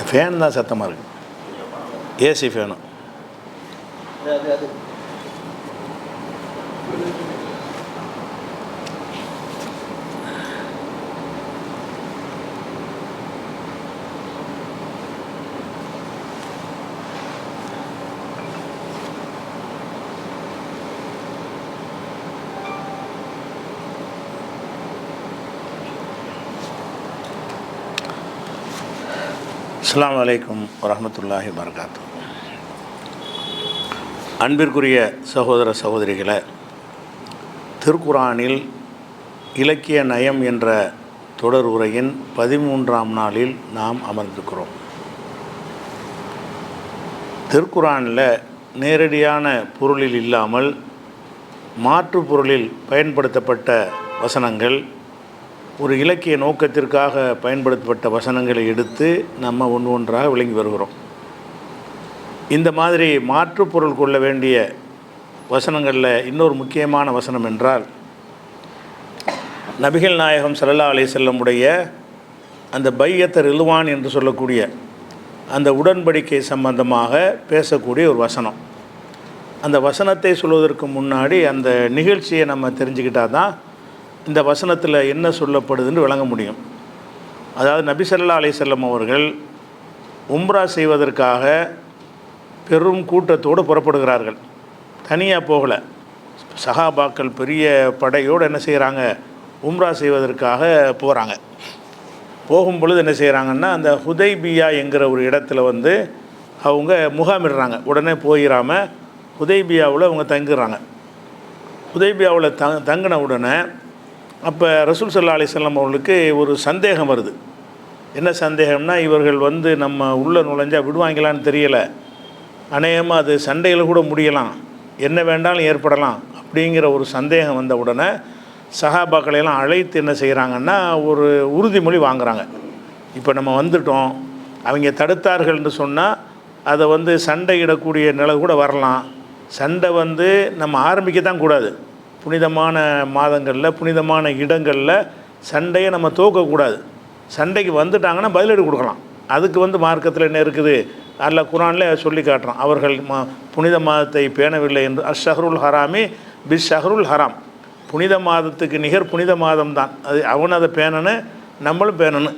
Fan தான் சத்தமாக இருக்குது. AC fan. அஸ்ஸலாமு அலைக்கும் வரஹ்மத்துல்லாஹி வபரகாத்துஹு. அன்பிற்குரிய சகோதர சகோதரிகளை, திருக்குரானில் இலக்கிய நயம் என்ற தொடர் உரையின் 13ஆம் நாளில் நாம் அமர்ந்திருக்கிறோம். திருக்குரானில் நேரடியான பொருளில் இல்லாமல் மாற்று பொருளில் பயன்படுத்தப்பட்ட வசனங்கள், ஒரு இலக்கிய நோக்கத்திற்காக பயன்படுத்தப்பட்ட வசனங்களை எடுத்து நம்ம ஒன்று ஒன்றாக விளங்கி வருகிறோம். இந்த மாதிரி மாற்று பொருள் கொள்ள வேண்டிய வசனங்களில் இன்னொரு முக்கியமான வசனம் என்றால், நபிகள் நாயகம் ஸல்லல்லாஹு அலைஹி வஸல்லம் உடைய அந்த பையத்த ரில்வான் என்று சொல்லக்கூடிய அந்த உடன்படிக்கை சம்பந்தமாக பேசக்கூடிய ஒரு வசனம். அந்த வசனத்தை சொல்வதற்கு முன்னாடி அந்த நிகழ்ச்சியை நம்ம தெரிஞ்சுக்கிட்டால் தான் இந்த வசனத்தில் என்ன சொல்லப்படுதுன்னு விளங்க முடியும். அதாவது நபி ஸல்லல்லாஹு அலைஹி வஸல்லம் அவர்கள் உம்ரா செய்வதற்காக பெரும் கூட்டத்தோடு புறப்படுகிறார்கள். தனியாக போகலை, சஹாபாக்கள் பெரிய படையோடு என்ன செய்கிறாங்க, உம்ரா செய்வதற்காக போகிறாங்க. போகும் பொழுது என்ன செய்கிறாங்கன்னா, அந்த ஹுதைபியா என்கிற ஒரு இடத்துல அவங்க முகாமிடுறாங்க. உடனே போயிடாமல் ஹுதைபியாவில் அவங்க தங்குறாங்க. ஹுதைபியாவில் தங்கின உடனே அப்போ ரசூல் ஸல்லல்லாஹு அலைஹி வஸல்லம் அவர்களுக்கு ஒரு சந்தேகம் வருது. என்ன சந்தேகம்னா, இவர்கள் நம்ம உள்ளே நுழைஞ்சால் விடுவாங்களான்னு தெரியலை, அநேகமாக அது சண்டையில் கூட முடியலாம், என்ன வேண்டாலும் ஏற்படலாம் அப்படிங்கிற ஒரு சந்தேகம் வந்த உடனே சஹாபாக்களையெல்லாம் அழைத்து என்ன செய்கிறாங்கன்னா, ஒரு உறுதிமொழி வாங்குகிறாங்க. இப்போ நம்ம வந்துட்டோம், அவங்க தடுத்தார்கள்னு சொன்னால் அதை சண்டையிடக்கூடிய நிலை கூட வரலாம். சண்டை நம்ம ஆரம்பிக்க தான் கூடாது. புனிதமான மாதங்களில், புனிதமான இடங்களில் சண்டையை நம்ம தோக்கக்கூடாது. சண்டைக்கு வந்துட்டாங்கன்னா பதிலடி கொடுக்கலாம். அதுக்கு மார்க்கத்தில் என்ன இருக்குது, அல்ல குரானில் சொல்லி காட்டுறான். அவர்கள் புனித மாதத்தை பேணவில்லை என்று, அஷ்ஷஹருல் ஹராமி பிஸ் ஷஹருல் ஹராம், புனித மாதத்துக்கு நிகர் புனித மாதம் தான் அது. அவன் அதை பேணணும், நம்மளும் பேணணும்.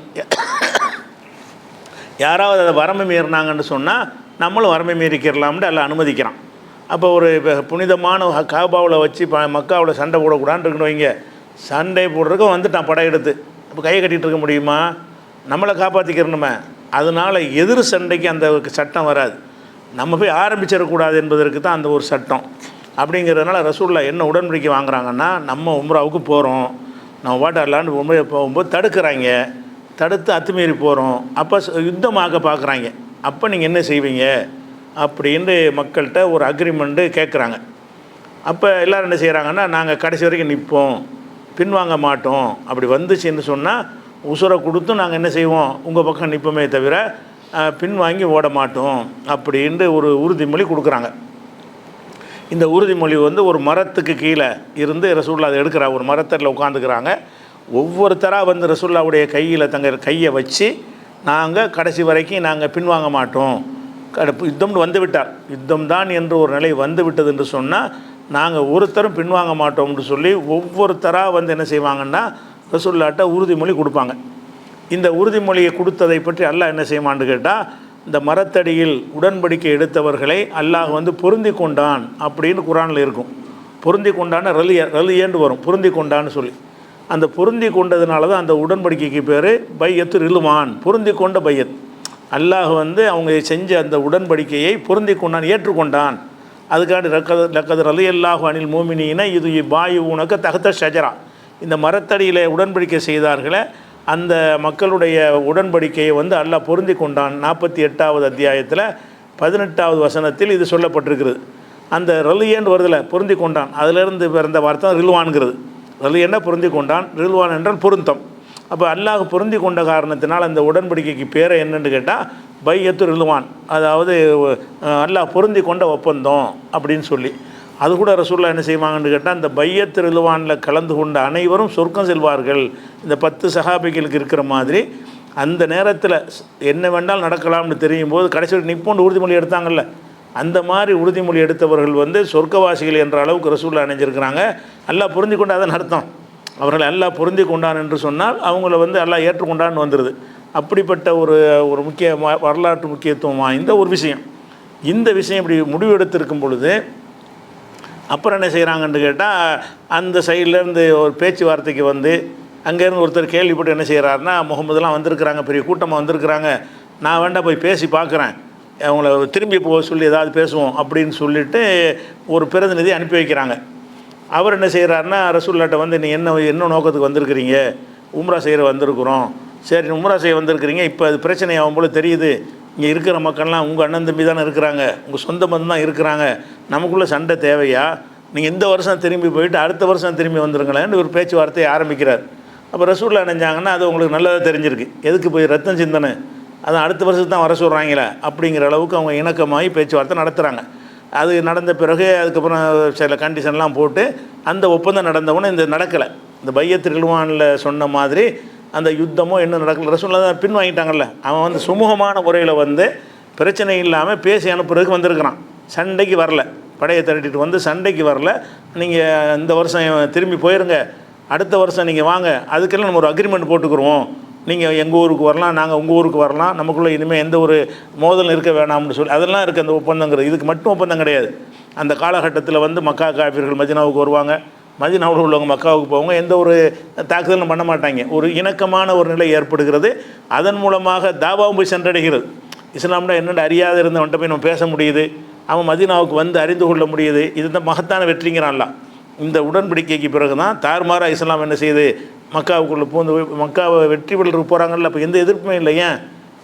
யாராவது அதை வரம்பை மீறினாங்கன்னு சொன்னால் நம்மளும் வரம்பை மீறிக்கிறலாம்னு எல்லாம் அனுமதிக்கிறான். அப்போ ஒரு புனிதமான காபாவில் வச்சு மக்காவில் சண்டை போடக்கூடாதுன்னு இருக்கணும் வைங்க. சண்டை போடுறதுக்கு வந்துட்டான் படையெடுத்து, இப்போ கையை கட்டிகிட்டு இருக்க முடியுமா? நம்மளை காப்பாற்றிக்கிறணுமே. அதனால் எதிர் சண்டைக்கு அந்த சட்டம் வராது. நம்ம போய் ஆரம்பிச்சிடக்கூடாது என்பதற்கு தான் அந்த ஒரு சட்டம். அப்படிங்கிறதுனால ரசூலுல்லாஹ் என்ன உடன்படிக்கை வாங்குறாங்கன்னா, நம்ம உம்ராவுக்கு போகிறோம், நம்ம வாட்டர்லான்னு உம்ரா போகும்போது தடுக்கிறாங்க. தடுத்து அத்துமீறி போகிறோம். அப்போ யுத்தமாக பார்க்குறாங்க. அப்போ நீங்கள் என்ன செய்வீங்க அப்படின்ட்டு மக்கள்கிட்ட ஒரு அக்ரிமெண்ட்டு கேட்குறாங்க. அப்போ எல்லோரும் என்ன செய்கிறாங்கன்னா, நாங்கள் கடைசி வரைக்கும் நிற்போம், பின்வாங்க மாட்டோம். அப்படி வந்துச்சுன்னு சொன்னால் உசுரை கொடுத்து நாங்கள் என்ன செய்வோம், உங்கள் பக்கம் நிற்போமே தவிர பின்வாங்கி ஓட மாட்டோம் அப்படின்ட்டு ஒரு உறுதிமொழி கொடுக்குறாங்க. இந்த உறுதிமொழி ஒரு மரத்துக்கு கீழே இருந்து ரசூலுல்லாஹ் அதை எடுக்கிறாங்க. ஒரு மரத்தடியில் உட்காந்துக்கிறாங்க. ஒவ்வொருத்தராக ரசூலுல்லாஹ்வுடைய கையில் கையை வச்சு, நாங்கள் கடைசி வரைக்கும் நாங்கள் பின்வாங்க மாட்டோம், யுத்தம்னு வந்துவிட்டார், யுத்தம் தான் என்று ஒரு நிலை வந்து விட்டது என்று சொன்னால் நாங்கள் ஒருத்தரும் பின்வாங்க மாட்டோம்னு சொல்லி ஒவ்வொருத்தராக என்ன செய்வாங்கன்னா ரசூலுல்லாஹ்ட்ட உறுதிமொழி கொடுப்பாங்க. இந்த உறுதிமொழியை கொடுத்ததை பற்றி அல்லாஹ் என்ன செய்வான்னு கேட்டால், இந்த மரத்தடியில் உடன்படிக்கை எடுத்தவர்களை அல்லாஹ் பொருந்தி கொண்டான் அப்படின்னு குரானில் இருக்கும். பொருந்தி கொண்டான்னு ரலியன்னு வரும், பொருந்தி கொண்டான்னு சொல்லி. அந்த பொருந்தி கொண்டதுனால தான் அந்த உடன்படிக்கைக்கு பேர் பையத்து ரில்வான், பொருந்தி கொண்ட பையத். அல்லாஹ் அவங்க செஞ்ச அந்த உடன்படிக்கையை பொருந்தி கொண்டான், ஏற்றுக்கொண்டான். அதுக்காண்டி லக்கது ரலியல்லாஹு அனில் மோமினீன இது பாயு உனக்கு தகத்த ஷஜரா, இந்த மரத்தடியில் உடன்படிக்கை செய்தார்களே அந்த மக்களுடைய உடன்படிக்கையை அல்லாஹ் பொருந்தி கொண்டான். 48வது அத்தியாயத்தில் 18வது வசனத்தில் இது சொல்லப்பட்டிருக்கிறது. அந்த ரலியன்னு வருதில் பொருந்தி கொண்டான், அதிலிருந்து பிறந்த வார்த்தை ரில்வான்கிறது. ரலியன்னா பொருந்தி கொண்டான், ரில்வான் என்றால் பொருத்தம். அப்போ அல்லாஹ் பொருந்தி கொண்ட காரணத்தினால் அந்த உடன்படிக்கைக்கு பேரை என்னென்னு கேட்டால் பையத்து ரில்வான், அதாவது அல்லாஹ் பொருந்தி கொண்ட ஒப்பந்தம் அப்படின்னு சொல்லி. அது கூட ரசூலுல்லாஹ் என்ன செய்வாங்கன்னு கேட்டால், இந்த பையத்து ரில்வானில் கலந்து கொண்ட அனைவரும் சொர்க்கம் செல்வார்கள். இந்த 10 சஹாபிகளுக்கு இருக்கிற மாதிரி அந்த நேரத்தில் என்ன வேண்டாலும் நடக்கலாம்னு தெரியும் போது கடைசியில் நிப்போண்டு உறுதிமொழி எடுத்தாங்கல்ல, அந்த மாதிரி உறுதிமொழி எடுத்தவர்கள் வந்து சொர்க்கவாசிகள் என்ற அளவுக்கு ரசூலுல்லாஹ் அணிஞ்சிருக்கிறாங்க. அல்லாஹ் புரிந்து கொண்டு அதன் அர்த்தம், அவர்கள் அல்லாஹ் பொருந்தி கொண்டான் என்று சொன்னால் அவங்கள வந்து அல்லாஹ் ஏற்றுக்கொண்டான்னு வந்துடுது. அப்படிப்பட்ட ஒரு முக்கிய வரலாற்று முக்கியத்துவம் வாய்ந்த ஒரு விஷயம். இந்த விஷயம் இப்படி முடிவெடுத்திருக்கும் பொழுது அப்புறம் என்ன செய்கிறாங்கன்னு கேட்டால், அந்த சைட்லேருந்து ஒரு பேச்சுவார்த்தைக்கு வந்து அங்கேருந்து ஒருத்தர் கேள்விப்பட்டு என்ன செய்கிறாருன்னா, முகமதுலாம் வந்திருக்கிறாங்க, பெரிய கூட்டமாக வந்திருக்கிறாங்க, நான் வேண்டாம் போய் பேசி பார்க்குறேன், அவங்கள திரும்பி போக சொல்லி ஏதாவது பேசுவோம் அப்படின்னு சொல்லிவிட்டு ஒரு பிரதிநிதி அனுப்பி வைக்கிறாங்க. அவர் என்ன செய்கிறாருன்னா, ரசூலுல்லாஹ்ட்ட வந்து நீ என்ன நோக்கத்துக்கு வந்திருக்கிறீங்க? உம்ரா செய்கிற வந்திருக்கிறோம். சரி, உம்ரா செய்ய வந்திருக்கிறீங்க, இப்போ அது பிரச்சனை ஆகும் போல தெரியுது, இங்கே இருக்கிற மக்கள்லாம் உங்கள் அண்ணன் தம்பி தானே இருக்கிறாங்க, உங்கள் சொந்த பந்தம் தான் இருக்கிறாங்க, நமக்குள்ளே சண்டை தேவையா? நீங்கள் இந்த வருஷம் திரும்பி போயிட்டு அடுத்த வருஷம் திரும்பி வந்துருங்களேன்னு ஒரு பேச்சுவார்த்தையை ஆரம்பிக்கிறார். அப்போ ரசூலுல்லாஹ் நினைஞ்சாங்கன்னா அது உங்களுக்கு நல்லதாக தெரிஞ்சிருக்கு, எதுக்கு போய் ரத்தம் சிந்தனை, அதான் அடுத்த வருஷத்துக்கு தான் வர சொல்கிறாங்களே அப்படிங்கிற அளவுக்கு அவங்க இணக்கமாகி பேச்சுவார்த்தை நடத்துகிறாங்க. அது நடந்த பிறகு அதுக்கப்புறம் சில கண்டிஷன்லாம் போட்டு அந்த ஒப்பந்தம் நடந்தவொன்னே இந்த நடக்கலை. இந்த பையத்து ரில்வானில் சொன்ன மாதிரி அந்த யுத்தமோ என்ன நடக்கல, ரசூலுல்லாஹ் தான் பின் வாங்கிட்டாங்கல்ல. அவன் வந்து சுமூகமான முறையில் வந்து பிரச்சனை இல்லாமல் பேசி அனுப்புறதுக்கு வந்திருக்கிறான், சண்டைக்கு வரல, படையை திரட்டிட்டு வந்து சண்டைக்கு வரல. நீங்கள் இந்த வருஷம் திரும்பி போயிருங்க, அடுத்த வருஷம் நீங்கள் வாங்க, அதுக்கெல்லாம் நம்ம ஒரு அக்ரிமெண்ட் போட்டுக்குருவோம், நீங்கள் எங்கள் ஊருக்கு வரலாம், நாங்கள் உங்கள் ஊருக்கு வரலாம், நமக்குள்ளே இனிமேல் எந்த ஒரு மோதல் இருக்க வேணாம்னு சொல்லி அதெல்லாம் இருக்குது அந்த ஒப்பந்தங்கிறது. இதுக்கு மட்டும் ஒப்பந்தம் கிடையாது. அந்த காலகட்டத்தில் வந்து மக்கா காஃபிர்கள் மதீனாவுக்கு வருவாங்க, மதீனாவில் உள்ளவங்க மக்காவுக்கு போவாங்க, எந்த ஒரு தாக்குதலும் பண்ண மாட்டாங்க. ஒரு இணக்கமான ஒரு நிலை ஏற்படுகிறது. அதன் மூலமாக தாவாவும் போய் சென்றடைகிறது. இஸ்லாம்னா என்னென்னு அறியாத இருந்தவன்ட்ட போய் நம்ம பேச முடியுது, அவன் மதீனாவுக்கு வந்து அறிந்து கொள்ள முடியுது. இதுதான் மகத்தான வெற்றிங்கிறான்லாம். இந்த உடன்படிக்கைக்கு பிறகு தான் தாறுமாறாக இஸ்லாம் என்ன செய்யுது, மக்காவுக்குள்ளே பூந்து மக்காவை வெற்றி பெறலுக்கு போகிறாங்கல்ல. அப்போ எந்த எதிர்ப்புமே இல்லை. ஏன்?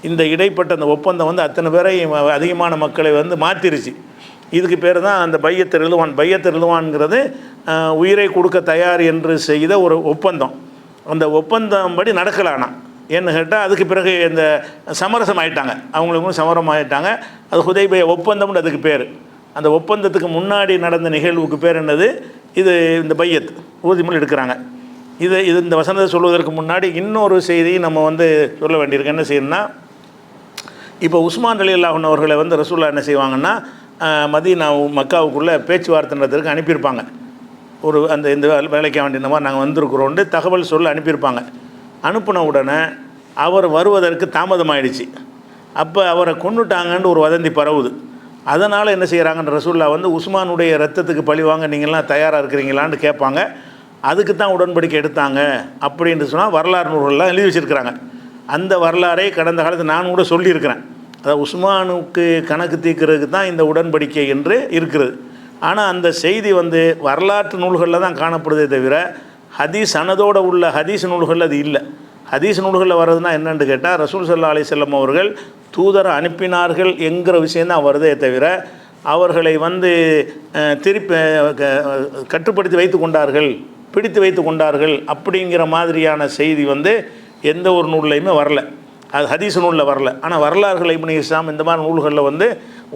இந்த இடைப்பட்ட அந்த ஒப்பந்தம் வந்து அத்தனை பேரையும் அதிகமான மக்களை வந்து மாற்றிருச்சு. இதுக்கு பேர் தான் அந்த பையத்து ரில்வான். பையத்து ரில்வான்ங்கிறது உயிரை கொடுக்க தயார் என்று செய்த ஒரு ஒப்பந்தம். அந்த ஒப்பந்தம் படி நடக்கலானா ஏன்னு கேட்டால் அதுக்கு பிறகு இந்த சமரசம் ஆகிட்டாங்க, அவங்களுக்கும் சமரம் ஆகிட்டாங்க. அது ஹுதைபியா ஒப்பந்தம்னு அதுக்கு பேர். அந்த ஒப்பந்தத்துக்கு முன்னாடி நடந்த நிகழ்வுக்கு பேர் என்னது? இது இந்த பையத் உறுதிமொழி எடுக்கிறாங்க. இது இந்த வசனத்தை சொல்வதற்கு முன்னாடி இன்னொரு செய்தி நம்ம வந்து சொல்ல வேண்டியிருக்கு. என்ன செய்யணும்னா, இப்போ உஸ்மான் ரலியல்லாஹு அன்ஹு அவர்களை வந்து ரசூலுல்லாஹ் என்ன செய்வாங்கன்னா, மதீனா மக்காவுக்குள்ளே பேச்சுவார்த்தை நடத்துறதுக்கு அனுப்பியிருப்பாங்க. ஒரு இந்த வேலைக்கு வேண்டிய மாதிரி நாங்கள் வந்திருக்கிறோன்ட்டு தகவல் சொல்ல அனுப்பியிருப்பாங்க. அனுப்பின உடனே அவர் வருவதற்கு தாமதமாயிடுச்சு. அப்போ அவரை கொண்டுட்டாங்கன்னு ஒரு வதந்தி பரவுது. அதனால் என்ன செய்கிறாங்கன்ற ரசூலுல்லாஹ் வந்து உஸ்மானுடைய ரத்தத்துக்கு பழிவாங்க நீங்கள்லாம் தயாராக இருக்கிறீங்களான்னு கேட்பாங்க. அதுக்கு தான் உடன்படிக்கை எடுத்தாங்க அப்படின்னு சொன்னால் வரலாறு நூல்கள்லாம் எழுதி வச்சுருக்கிறாங்க. அந்த வரலாறை கடந்த காலத்தில் நான் கூட சொல்லியிருக்கிறேன். அதாவது உஸ்மானுக்கு கணக்கு தீர்க்கிறதுக்கு தான் இந்த உடன்படிக்கை என்று இருக்கிறது. ஆனால் அந்த செய்தி வந்து வரலாற்று நூல்களில் தான் காணப்படுதே தவிர ஹதீஸ் சனதோடு உள்ள ஹதீஸ் நூல்கள் அது இல்லை. ஹதீஸ் நூல்களில் வர்றதுனா என்னென்னு கேட்டால், ரசூல் ஸல்லல்லாஹு அலைஹி வஸல்லம் அவர்கள் தூதரை அனுப்பினார்கள் என்கிற விஷயந்தான் வருதே தவிர அவர்களை வந்து திருப்பி கட்டுப்படுத்தி வைத்து கொண்டார்கள், பிடித்து வைத்து கொண்டார்கள் அப்படிங்கிற மாதிரியான செய்தி வந்து எந்த ஒரு நூல்லையுமே வரல. அது ஹதீஸ் நூலில் வரல. ஆனால் வரலாறுகள் இப்னு ஹிஷாம் இந்த மாதிரி நூல்களில் வந்து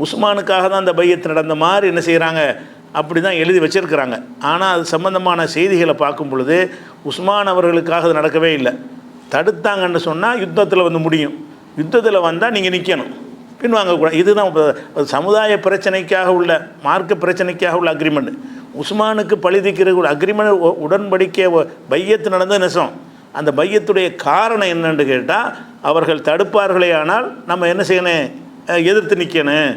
உஸ்மானுக்காக தான் அந்த பையத்து நடந்த மாதிரி என்ன செய்கிறாங்க, அப்படி தான் எழுதி வச்சுருக்கிறாங்க. ஆனால் அது சம்பந்தமான செய்திகளை பார்க்கும் பொழுது உஸ்மான் அவர்களுக்காக அது நடக்கவே இல்லை. தடுத்தாங்கன்னு சொன்னால் யுத்தத்தில் வந்து முடியும், யுத்தத்தில் வந்தால் நீங்கள் நிற்கணும், பின்வாங்கக்கூடாது. இதுதான் சமுதாய பிரச்சனைக்காக உள்ள மார்க்க பிரச்சனைக்காக உள்ள அக்ரிமெண்ட். உஸ்மானுக்கு பழிதிக்கிற ஒரு அக்ரிமெண்ட் உடன்படிக்கை பையத்து நடந்த நெசம். அந்த பையத்துடைய காரணம் என்னன்னு கேட்டால், அவர்கள் தடுப்பார்களே ஆனால் நம்ம என்ன செய்யணும், எதிர்த்து நிற்கணும்.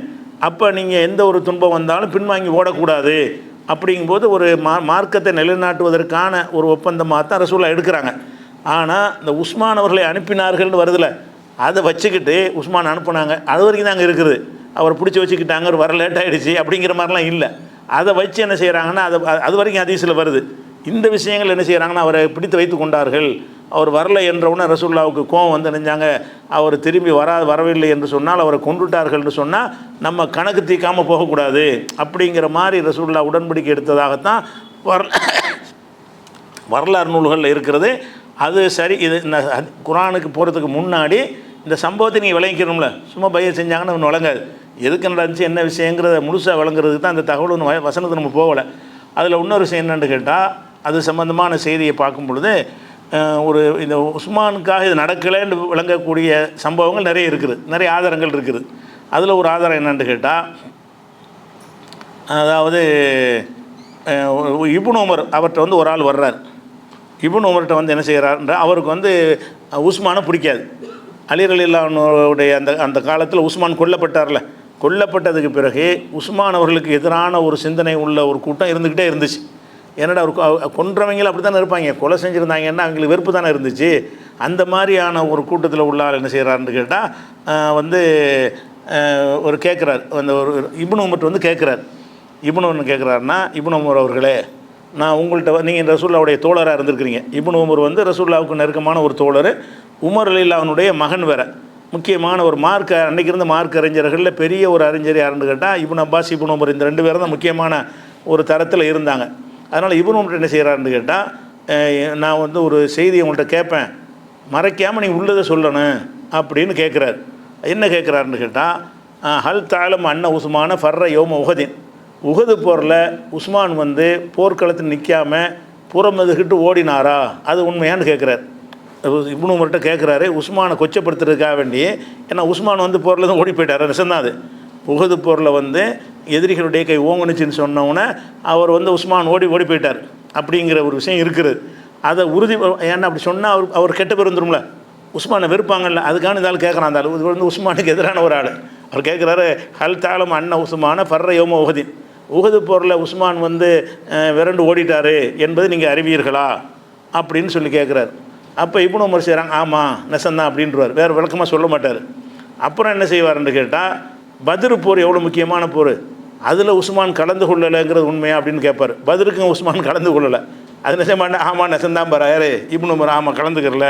அப்போ நீங்கள் எந்த ஒரு துன்பம் வந்தாலும் பின்வாங்கி ஓடக்கூடாது. அப்படிங்கும்போது ஒரு மார்க்கத்தை நிலைநாட்டுவதற்கான ஒரு ஒப்பந்தமாக தான் ரசூலுல்லாஹ் எடுக்கிறாங்க. ஆனால் இந்த உஸ்மான் அவர்களை அனுப்பினார்கள்னு வருதில்ல, அதை வச்சுக்கிட்டு உஸ்மான் அனுப்புனாங்க அது வரைக்கும் தான் அங்கே இருக்குது, அவர் பிடிச்சி வச்சுக்கிட்டாங்க, ஒரு வர லேட் ஆகிடுச்சு அப்படிங்கிற மாதிரிலாம் இல்லை. அதை வச்சு என்ன செய்கிறாங்கன்னா அது வரைக்கும் ஹதீஸில் வருது. இந்த விஷயங்கள் என்ன செய்கிறாங்கன்னா, அவரை பிடித்து வைத்து கொண்டார்கள், அவர் வரலை என்றவுடனே ரசூலுல்லாஹ்வுக்கு கோபம் வந்து நினைஞ்சாங்க, அவர் திரும்பி வரவில்லை என்று சொன்னால் அவரை கொண்டுட்டார்கள் என்று சொன்னால் நம்ம கணக்கு தீர்க்காமல் போகக்கூடாது அப்படிங்கிற மாதிரி ரசூலுல்லாஹ் உடன்படிக்கை எடுத்ததாகத்தான் வரலாறு நூல்களில் இருக்கிறது. அது சரி. இது இந்த குர்ஆனுக்கு போகிறதுக்கு முன்னாடி இந்த சம்பவத்தை நீங்கள் விளங்கிக்கணும்ல. சும்மா பையன் செஞ்சாங்கன்னு ஒன்று வழங்காது. எதுக்கு நடந்துச்சு என்ன விஷயங்கிறத முழுசாக வழங்குறதுக்கு தான் அந்த தகவல் ஒன்று வசனத்தை நம்ம போகலை. அதில் இன்னொரு விஷயம் என்னென்னு கேட்டால், அது சம்பந்தமான செய்தியை பார்க்கும் பொழுது ஒரு இந்த உஸ்மானுக்காக இது நடக்கலைன்னு விளங்கக்கூடிய சம்பவங்கள் நிறைய இருக்குது, நிறைய ஆதாரங்கள் இருக்குது. அதில் ஒரு ஆதாரம் என்னன்னு கேட்டால், அதாவது இப்னு உமர் அவர்கிட்ட வந்து ஒரு ஆள் வர்றார். இப்னு உமர்கிட்ட வந்து என்ன செய்கிறாருன்ற, அவருக்கு வந்து உஸ்மானை பிடிக்காது. அலி ரலியல்லாஹுடைய அந்த காலத்தில் உஸ்மான் கொல்லப்பட்டார்ல, கொல்லப்பட்டதுக்கு பிறகு உஸ்மான் அவர்களுக்கு எதிரான ஒரு சிந்தனை உள்ள ஒரு கூட்டம் இருந்துக்கிட்டே இருந்துச்சு. என்னடா அவர் கொன்றவங்களும் அப்படி தானே இருப்பாங்க, கொலை செஞ்சுருந்தாங்கன்னா அவங்களுக்கு வெறுப்பு தானே இருந்துச்சு. அந்த மாதிரியான ஒரு கூட்டத்தில் உள்ள ஆள் என்ன செய்கிறாருன்னு கேட்டால் வந்து ஒரு கேட்குறார், அந்த ஒரு இப்னு உமர்கிட்ட வந்து கேட்குறார். இப்னு உமர் கேட்குறாருன்னா, இப்னு உமர் அவர்களே, நான் உங்கள்கிட்ட நீங்கள் ரசூலுல்லாவுடைய தோழராக இருந்திருக்கிறீங்க. இப்னு உமர் வந்து ரசூலுல்லாவுக்கு நெருக்கமான ஒரு தோழர். உமர் ரலியல்லாஹுனுடைய மகன் வேறு, முக்கியமான ஒரு அன்றைக்கி இருந்த மார்க் அறிஞர்களில் பெரிய ஒரு அறிஞர் யாருன்னு கேட்டால் இப்னு அப்பாஸ், இப்னு உமர், இந்த 2 பேரும் தான் முக்கியமான ஒரு தரத்தில் இருந்தாங்க. அதனால் இப்னு உமர் என்ன செய்கிறாருன்னு கேட்டால், நான் வந்து ஒரு செய்தியை உங்கள்கிட்ட கேட்பேன், மறைக்காமல் நீங்கள் உள்ளதை சொல்லணும் அப்படின்னு கேட்குறாரு. என்ன கேட்குறாருன்னு கேட்டால், ஹல் தாலம் அன்ன உஸ்மான ஃபர்ர யோம உஹதின், உஹது போரில் உஸ்மான் வந்து போர்க்களத்தில் நிற்காமல் புறமதுகிட்டு ஓடினாரா, அது உண்மையான்னு கேட்குறாரு. இப்னு உமர்கிட்ட கேட்குறாரு, உஸ்மானை கொச்சப்படுத்துறதுக்காக வேண்டி. ஏன்னா உஸ்மான் வந்து போரில் தான் ஓடி போயிட்டார், நிசந்தான் அது. உஹது போரில் வந்து எதிரிகளுடைய கை ஓங்குனுச்சின்னு சொன்னோன்னே அவர் வந்து உஸ்மான் ஓடி போயிட்டார் அப்படிங்கிற ஒரு விஷயம் இருக்குது. அதை உறுதி, ஏன்னா அப்படி சொன்னால் அவர் கெட்ட பேர் வந்துடும்ல, உஸ்மானை வெறுப்பாங்கல்ல, அதுக்கான இதால் கேட்குறான். அந்த இது வந்து உஸ்மானுக்கு எதிரான ஒரு ஆள். அவர் கேட்குறாரு, ஹல் தாலம் அன்ன உஸ்மான ஃபர்ர யோம உஹதின், உஹது போரில் உஸ்மான் வந்து விரண்டு ஓடிட்டார் என்பது நீங்கள் அறிவீர்களா அப்படின்னு சொல்லி கேட்குறாரு. அப்போ இப்னு உமர் செய்கிறாங்க, ஆமாம் நெசந்தான் அப்படின்றவார், வேறு விளக்கமாக சொல்ல மாட்டார். அப்புறம் என்ன செய்வார்ன்னு கேட்டால், பத்ரு போர் எவ்வளோ முக்கியமான போர், அதில் உஸ்மான் கலந்து கொள்ளலைங்கிறது உண்மையா அப்படின்னு கேட்பார். பத்ருக்கும் உஸ்மான் கலந்து கொள்ளலை, அது நிஜமான ஆமாம் நெசந்தான் பாரு யார் இப்னு உமர், ஆமாம் கலந்துக்கிறல.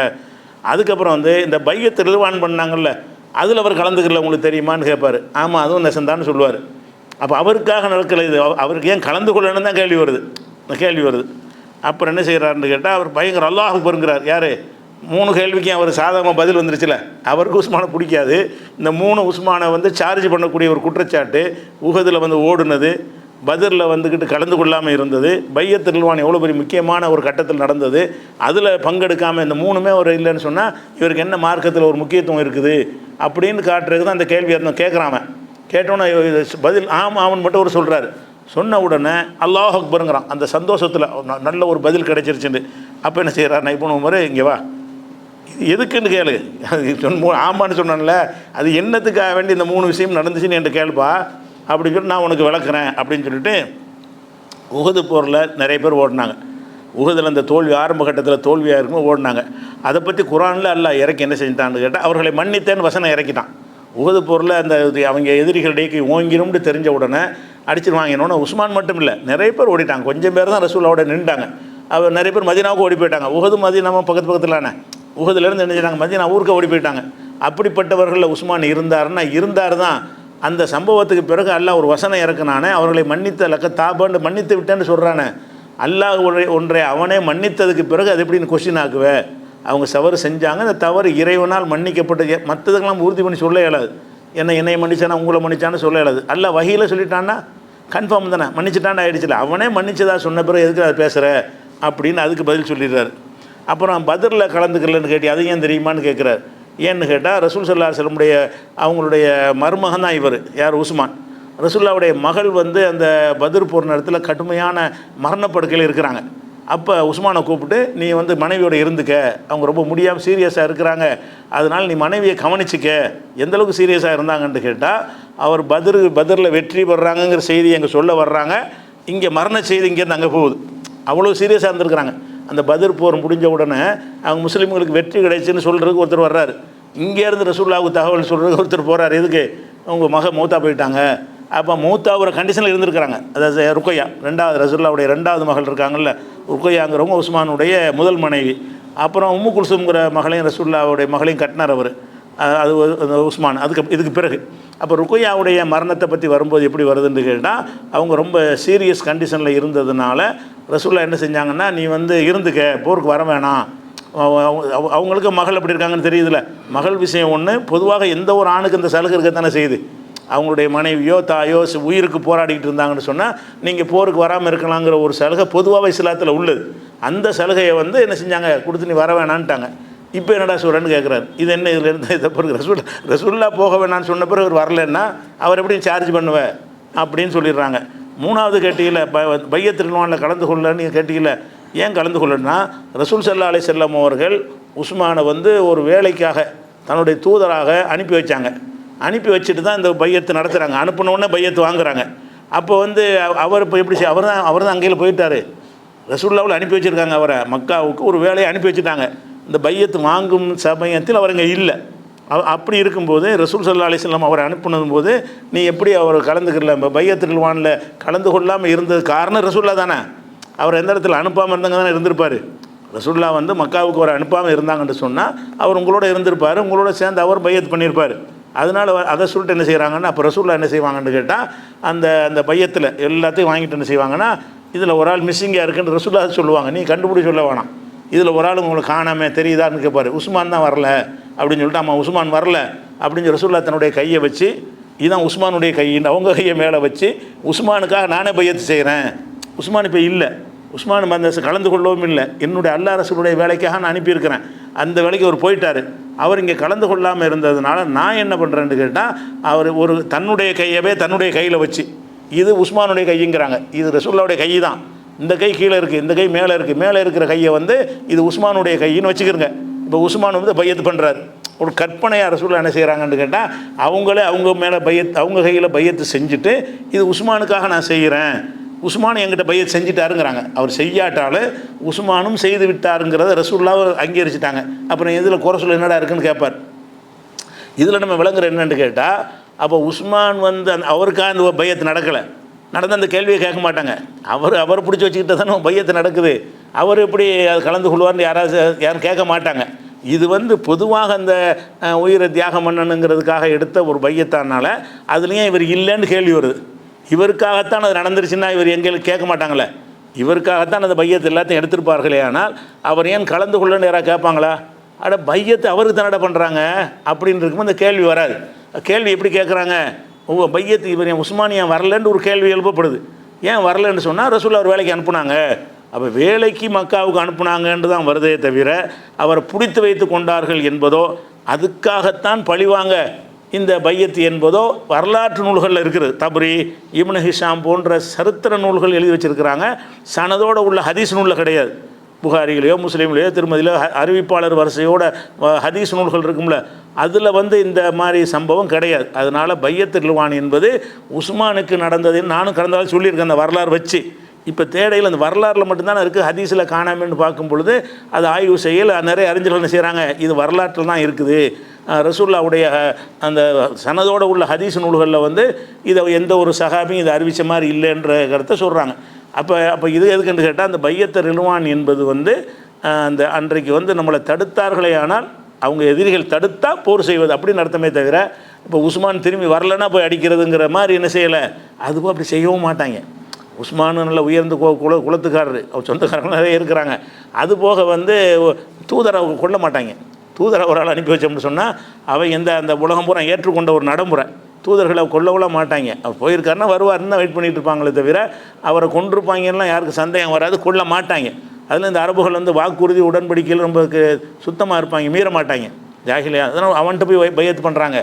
அதுக்கப்புறம் வந்து இந்த பையத்தை ரில்வான் பண்ணாங்கல்ல, அதில் அவர் கலந்துக்கிறல உங்களுக்கு தெரியுமான்னு கேட்பார். ஆமாம் அதுவும் நெசந்தான்னு சொல்லுவார். அப்போ அவருக்காக நடக்கலை இது, அவருக்கு ஏன் கலந்து கொள்ளணும்னு தான் கேள்வி வருது. அப்புறம் என்ன செய்கிறாருன்னு கேட்டால், அவர் பயங்கர அல்லாஹ் அக்பருங்கிறார். யார் 3 கேள்விக்கும் அவர் சாதகமாக பதில் வந்துருச்சுல, அவருக்கு உஸ்மானை பிடிக்காது. இந்த 3 உஸ்மானை வந்து சார்ஜ் பண்ணக்கூடிய ஒரு குற்றச்சாட்டு, உஹதில் வந்து ஓடுனது, பத்ரில் வந்துக்கிட்டு கலந்து கொள்ளாமல் இருந்தது, பையத் ரில்வான் எவ்வளோ பெரிய முக்கியமான ஒரு கட்டத்தில் நடந்தது, அதில் பங்கெடுக்காமல் இந்த 3மே அவர் இல்லைன்னு சொன்னால் இவருக்கு என்ன மார்க்கத்தில் ஒரு முக்கியத்துவம் இருக்குது அப்படின்னு காட்டுறதுக்கு தான் அந்த கேள்வி இருந்தோம். கேட்குறாம கேட்டோன்னே பதில் ஆமாம் மட்டும் அவர் சொல்கிறாரு. சொன்ன உடனே அல்லாஹ் அக்பருங்கிறான், அந்த சந்தோஷத்தில் நல்ல ஒரு பதில் கிடைச்சிருச்சுன்னு. அப்போ என்ன செய்கிறார், நான் இப்போ உமர் இங்கே வா, இது எதுக்குன்னு கேளு, ஆமான்னு சொன்னான்ல, அது என்னத்துக்காக வேண்டி இந்த 3 விஷயம் நடந்துச்சுன்னு என்கிட்ட கேளுப்பா அப்படின்னு சொல்லி நான் உனக்கு விளக்குறேன் அப்படின்னு சொல்லிட்டு. உஹது போரில் நிறைய பேர் ஓடினாங்க. உஹதில் அந்த தோல்வி ஆரம்ப கட்டத்தில் தோல்வியாக இருக்கும்போது ஓடினாங்க. அதை பற்றி குரானில் அல்லாஹ் இறக்கி என்ன செஞ்சிட்டான்னு கேட்டால், அவர்களை மன்னித்தேன்னு வசனம் இறக்கிட்டான். உஹது போரில் அந்த அவங்க எதிரிகளுடைய ஓங்கினும்னு தெரிஞ்ச உடனே அடிச்சிருவாங்கன்னு உஸ்மான் மட்டும் இல்லை, நிறைய பேர் ஓடிட்டாங்க. கொஞ்சம் பேர் தான் ரசூலோட நின்றாங்க. அவர் நிறைய பேர் மதீனாவுக்கு ஓடி போயிட்டாங்க. உஹது மதீனாவும் பக்கத்துலானே, உஹதுலேருந்து என்ன செய்றாங்க, மதீனா ஊருக்கு ஓடி போயிட்டாங்க. அப்படிப்பட்டவர்களில் உஸ்மான் இருந்தார் தான். அந்த சம்பவத்துக்கு பிறகு அல்லாஹ் ஒரு வசனம் இறக்குனானே, அவர்களை மன்னித்த லக்க தாபான்னு மன்னித்து விட்டேன்னு சொல்கிறானே. அல்லாஹ் ஒன்றை அவனே மன்னித்ததுக்கு பிறகு அது எப்படின்னு கொஸ்டின் ஆக்குவே, அவங்க தவறு செஞ்சாங்க, அந்த தவறு இறைவனால் மன்னிக்கப்பட்டு மற்றதுக்கெல்லாம் உறுதி பண்ணி சொல்ல இயலாது. என்னை மன்னிச்சானா உங்களை மன்னிச்சான்னு சொல்ல இயலாது. அல்லாஹ் வஹீல சொல்லிட்டான்னா கன்ஃபார்ம் தானே, மன்னிச்சுட்டான்னு ஆகிடுச்சில்ல. அவனே மன்னிச்சதா சொன்ன பிறகு எதுக்கு அதை பேசுகிற அப்படின்னு அதுக்கு பதில் சொல்லிடுறாரு. அப்புறம் பத்ரில் கலந்துக்கலன்னு கேட்டி அது ஏன் தெரியுமான்னு கேட்குறாரு. ஏன்னு கேட்டால், ரசூல் ஸல்லல்லாஹு அலைஹி வஸல்லம் அவங்களுடைய மருமகன் தான் இவர், யார் உஸ்மான். ரசூலுல்லாவுடைய மகள் வந்து அந்த பத்ர் போர் நேரத்தில் கடுமையான மரணப்படுக்கையில் இருக்கிறாங்க. அப்போ உஸ்மானை கூப்பிட்டு, நீ வந்து மனைவியோட இருந்துக்க, அவங்க ரொம்ப முடியாமல் சீரியஸாக இருக்கிறாங்க, அதனால் நீ மனைவியை கவனிச்சிக்க. எந்தளவுக்கு சீரியஸாக இருந்தாங்கன்னு கேட்டால், அவர் பத்ரில் வெற்றி பெறாங்கங்கிற செய்தி அங்கே சொல்ல வர்றாங்க, இங்கே மரண செய்தி இங்கேருந்து அங்கே போகுது. அவ்வளோ சீரியஸாக இருந்திருக்கிறாங்க. அந்த பத்ர் போர் முடிஞ்ச உடனே அவங்க முஸ்லீம்களுக்கு வெற்றி கிடைச்சுன்னு சொல்கிறதுக்கு ஒருத்தர் வர்றாரு. இங்கேருந்து ரசூலுல்லாஹ்வுக்கு தகவல் சொல்கிறதுக்கு ஒருத்தர் போகிறார். எதுக்கு, அவங்க மௌத்தா போயிட்டாங்க. அப்போ மௌத்தாவுற கண்டிஷனில் இருந்திருக்கிறாங்க. அதாவது ருக்கையா, 2வது ரசூலுல்லாஹ்வுடைய 2வது மகள் இருக்காங்கல்ல, ருக்கையாங்கிறவங்க உஸ்மானுடைய முதல் மனைவி. அப்புறம் உம்மு குல்சும்ங்கிற மகளையும் ரசூலுல்லாஹ்வுடைய மகளையும் கட்டினார் அவர், அது உஸ்மான். இதுக்கு பிறகு அப்போ ருக்கையாவுடைய மரணத்தை பற்றி வரும்போது எப்படி வருதுன்னு கேட்டால், அவங்க ரொம்ப சீரியஸ் கண்டிஷனில் இருந்ததுனால ரசூலுல்லாஹ் என்ன செஞ்சாங்கன்னா, நீ வந்து இருந்துக்க, போருக்கு வர வேணாம். அவங்களுக்கு மகள் எப்படி இருக்காங்கன்னு தெரியுதுல்ல, மகள் விஷயம் ஒன்று. பொதுவாக எந்த ஒரு ஆணுக்கு இந்த சலுகை இருக்கத்தானே செய்யுது. அவங்களுடைய மனைவியோ தாயோ உயிருக்கு போராடிக்கிட்டு இருந்தாங்கன்னு சொன்னால் நீங்கள் போருக்கு வராமல் இருக்கலாங்கிற ஒரு சலுகை பொதுவாக இஸ்லாத்தில் உள்ளது. அந்த சலுகையை வந்து என்ன செஞ்சாங்க, கொடுத்து நீ வர வேணான்ட்டாங்க. இப்போ என்னடா சொல்கிறேன்னு கேட்குறாரு. இது என்ன இதில் இருந்து இதை பிறகு ரசூல்லா போக வேணான்னு சொன்ன பிறகு அவர் வரலன்னா அவர் எப்படி சார்ஜ் பண்ணுவேன் அப்படின்னு சொல்லிடுறாங்க. மூணாவது கேட்டியில் பையத்துல் ரில்வானில் கலந்து கொள்ளன்னு கேட்டியில் ஏன் கலந்து கொள்ளணும்னா, ரசூல் ஸல்லல்லாஹு அலைஹி வஸல்லம் அவர்கள் உஸ்மானை வந்து ஒரு வேலைக்காக தன்னுடைய தூதராக அனுப்பி வச்சாங்க. அனுப்பி வச்சுட்டு தான் இந்த பையத்து நடத்துகிறாங்க. அனுப்பினோடனே பையத்து வாங்குறாங்க. அப்போ வந்து அவர் இப்போ எப்படி அவர் தான் அங்கேயில் போயிட்டார். ரசூலுல்லாஹ்வில் அனுப்பி வச்சுருக்காங்க. அவரை மக்காவுக்கு ஒரு வேலையை அனுப்பி வச்சுட்டாங்க. இந்த பையத்து வாங்கும் சமயத்தில் அவர் இங்கே இல்லை. அப்படி இருக்கும்போது ரசூல் ஸல்லல்லாஹு அலைஹி வஸல்லம் அவரை அனுப்பினதும் போது நீ எப்படி அவர் கலந்துக்கல, பையத்துல் ரில்வானில் கலந்து கொள்ளாமல் இருந்தது காரணம் ரசூல்லா தானே. அவர் எந்த இடத்துல அனுப்பாமல் இருந்தாங்க தானே இருந்திருப்பார். ரசூல்லா வந்து மக்காவுக்கு அவர் அனுப்பாமல் இருந்தாங்கன்னு சொன்னால் அவர் உங்களோட இருந்திருப்பார், உங்களோட சேர்ந்து அவர் பையத் பண்ணியிருப்பார். அதனால் அதை சொல்லிட்டு என்ன செய்கிறாங்கன்னா, அப்போ ரசூல்லா என்ன செய்வாங்கன்னு கேட்டால் அந்த பையத்தில் எல்லாத்தையும் வாங்கிட்டு என்ன செய்வாங்கன்னா, இதில் ஒரு ஆள் மிஸ்ஸிங்காக இருக்குன்னு ரசூல்லா சொல்லுவாங்க. நீ கண்டுபிடி சொல்ல வேணாம், இதில் ஒரு ஆள் உங்களுக்கு காணாமல் தெரியுதான்னு கேட்பார். உஸ்மான் தான் வரல அப்படின்னு சொல்லிட்டு, ஆமாம் உஸ்மான் வரல அப்படின்னு ரசூல்லா தன்னுடைய கையை வச்சு, இதுதான் உஸ்மானுடைய கையின்னு அவங்க கையை மேலே வச்சு, உஸ்மானுக்காக நானே பையத்து செய்கிறேன், உஸ்மான் இப்போ இல்லை, உஸ்மான் அந்த கலந்து கொள்ளவும் இல்லை, என்னுடைய அல்லாஹ் ரசூலுடைய வேலைக்காக நான் அனுப்பியிருக்கிறேன், அந்த வேலைக்கு அவர் போயிட்டார், அவர் இங்கே கலந்து கொள்ளாமல் இருந்ததுனால நான் என்ன பண்ணுறேன்னு கேட்டால், அவர் ஒரு தன்னுடைய கையவே தன்னுடைய கையில் வச்சு, இது உஸ்மானுடைய கைங்கிறாங்க, இது ரசூலுல்லாவுடைய கை தான், இந்த கை கீழே இருக்குது, இந்த கை மேலே இருக்குது, மேலே இருக்கிற கையை வந்து இது உஸ்மானுடைய கையின்னு வச்சுக்கிறங்க. இப்போ உஸ்மான் வந்து பையத்து பண்ணுறாரு. ஒரு கற்பனையாக ரசூலுல்லாஹ் என்ன செய்கிறாங்கன்னு கேட்டால், அவங்களே அவங்க மேலே அவங்க கையில் பையத்து செஞ்சுட்டு, இது உஸ்மானுக்காக நான் செய்கிறேன், உஸ்மான் என்கிட்ட பையத் செஞ்சுட்டாருங்கிறாங்க. அவர் செய்யாட்டாலும் உஸ்மானும் செய்து விட்டாருங்கிறத ரசூலுல்லாஹ் அங்கீகரிச்சிட்டாங்க. அப்புறம் இதில் குறை சொல்ல என்னடா இருக்குன்னு கேட்பார். இதில் நம்ம விளங்குற என்னென்னு கேட்டால், அப்போ உஸ்மான் வந்து அவருக்காக அந்த பையத்து நடக்கலை, நடந்த அந்த கேள்வியை கேட்க மாட்டாங்க. அவர் பிடிச்சி வச்சுக்கிட்ட தானே பையத்து நடக்குது, அவர் எப்படி அது கலந்து கொள்வார்னு யாரும் கேட்க மாட்டாங்க. இது வந்து பொதுவாக அந்த உயிரை தியாகம் பண்ணணுங்கிறதுக்காக எடுத்த ஒரு பையத்தானால அதுலேயும் இவர் இல்லைன்னு கேள்வி வருது. இவருக்காகத்தான் அது நடந்துருச்சுன்னா இவர் எங்களுக்கு கேட்க மாட்டாங்களே, இவருக்காகத்தான் அந்த பையத்தை எல்லாத்தையும் எடுத்திருப்பார்களே. ஆனால் அவர் ஏன் கலந்து கொள்ளன்னு யாராவது கேட்பாங்களா? அட பையத்தை அவருக்கு தானடா பண்ணுறாங்க அப்படின்னு இருக்கும்போது அந்த கேள்வி வராது. கேள்வி எப்படி கேட்குறாங்க, பையத்து இவர் என் உஸ்மானியா வரலன்னு ஒரு கேள்வி எழுப்பப்படுது. ஏன் வரலன்னு சொன்னால் ரசூலுல்லாஹ் அவர் வேலைக்கு அனுப்புனாங்க. அப்போ வேலைக்கு மக்காவுக்கு அனுப்புனாங்கன்று தான் வருதே தவிர அவரை பிடித்து வைத்து கொண்டார்கள் என்பதோ அதுக்காகத்தான் பழிவாங்க இந்த பையத்து என்பதோ வரலாற்று நூல்களில் இருக்கிறது. தப்ரி, இப்னு ஹிஷாம் போன்ற சரித்திர நூல்கள் எழுதி வச்சுருக்கிறாங்க. சனதோடு உள்ள ஹதீஸ் நூலில் கிடையாது. புகாரிலையோ முஸ்லீம்லையோ திருமதியிலோ அறிவிப்பாளர் வரிசையோட ஹதீஸ் நூல்கள் இருக்கும்ல, அதில் வந்து இந்த மாதிரி சம்பவம் கிடையாது. அதனால் பையத்துல் ரில்வான் என்பது உஸ்மானுக்கு நடந்ததுன்னு நானும் கடந்தாலும் சொல்லியிருக்கேன் அந்த வரலாறு வச்சு. இப்போ தேடையில் அந்த வரலாறில் மட்டும்தானே இருக்குது, ஹதீஸில் காணாமன்னு பார்க்கும் பொழுது அது ஆய்வு செய்யல் நிறைய அறிஞர்கள் என்ன செய்கிறாங்க, இது வரலாற்றில் தான் இருக்குது, ரசூலுல்லாஹ்வுடைய அந்த சனதோடு உள்ள ஹதீஸ் நூல்களில் வந்து இதை எந்த ஒரு சஹாபியும் இதை அறிவித்த மாதிரி இல்லைன்ற கருத்தை சொல்கிறாங்க. அப்போ இது எதுக்குன்னு கேட்டால், அந்த பையத்துல் ரில்வான் என்பது வந்து அந்த அன்றைக்கு வந்து நம்மளை தடுத்தார்களே, ஆனால் அவங்க எதிரிகள் தடுத்தால் போர் செய்வது அப்படின்னு அர்த்தமே தவிர, இப்போ உஸ்மான் திரும்பி வரலன்னா போய் அடிக்கிறதுங்கிற மாதிரி என்ன செய்யலை, அதுவும் அப்படி செய்யவும் மாட்டாங்க. உஸ்மான் நல்ல உயர்ந்து குலத்துக்காரரு, அவர் சொந்தக்காரர்கள் நிறைய இருக்கிறாங்க. அதுபோக வந்து தூதரை அவங்க கொள்ள மாட்டாங்க. தூதரை ஒரு ஆள் அனுப்பி வச்சோம்னு சொன்னால் அவை அந்த உலகம் பூரா ஏற்றுக்கொண்ட ஒரு நடைமுறை. தூதர்களை கொல்லவிட மாட்டாங்க. அவர் போயிருக்காருன்னா வருவாருன்னு தான் வெயிட் பண்ணிகிட்டு இருப்பாங்களே தவிர அவரை கொண்டிருப்பாங்கன்னா யாருக்கு சந்தேகம் வராது, கொல்ல மாட்டாங்க. அதில் இந்த அரபுகள் வந்து வாக்குறுதி உடன்படிக்கையில் ரொம்ப சுத்தமாக இருப்பாங்க, மீற மாட்டாங்க ஜாகிலியா. அதனால் அவன்கிட்ட போய் பையத் பண்ணுறாங்க.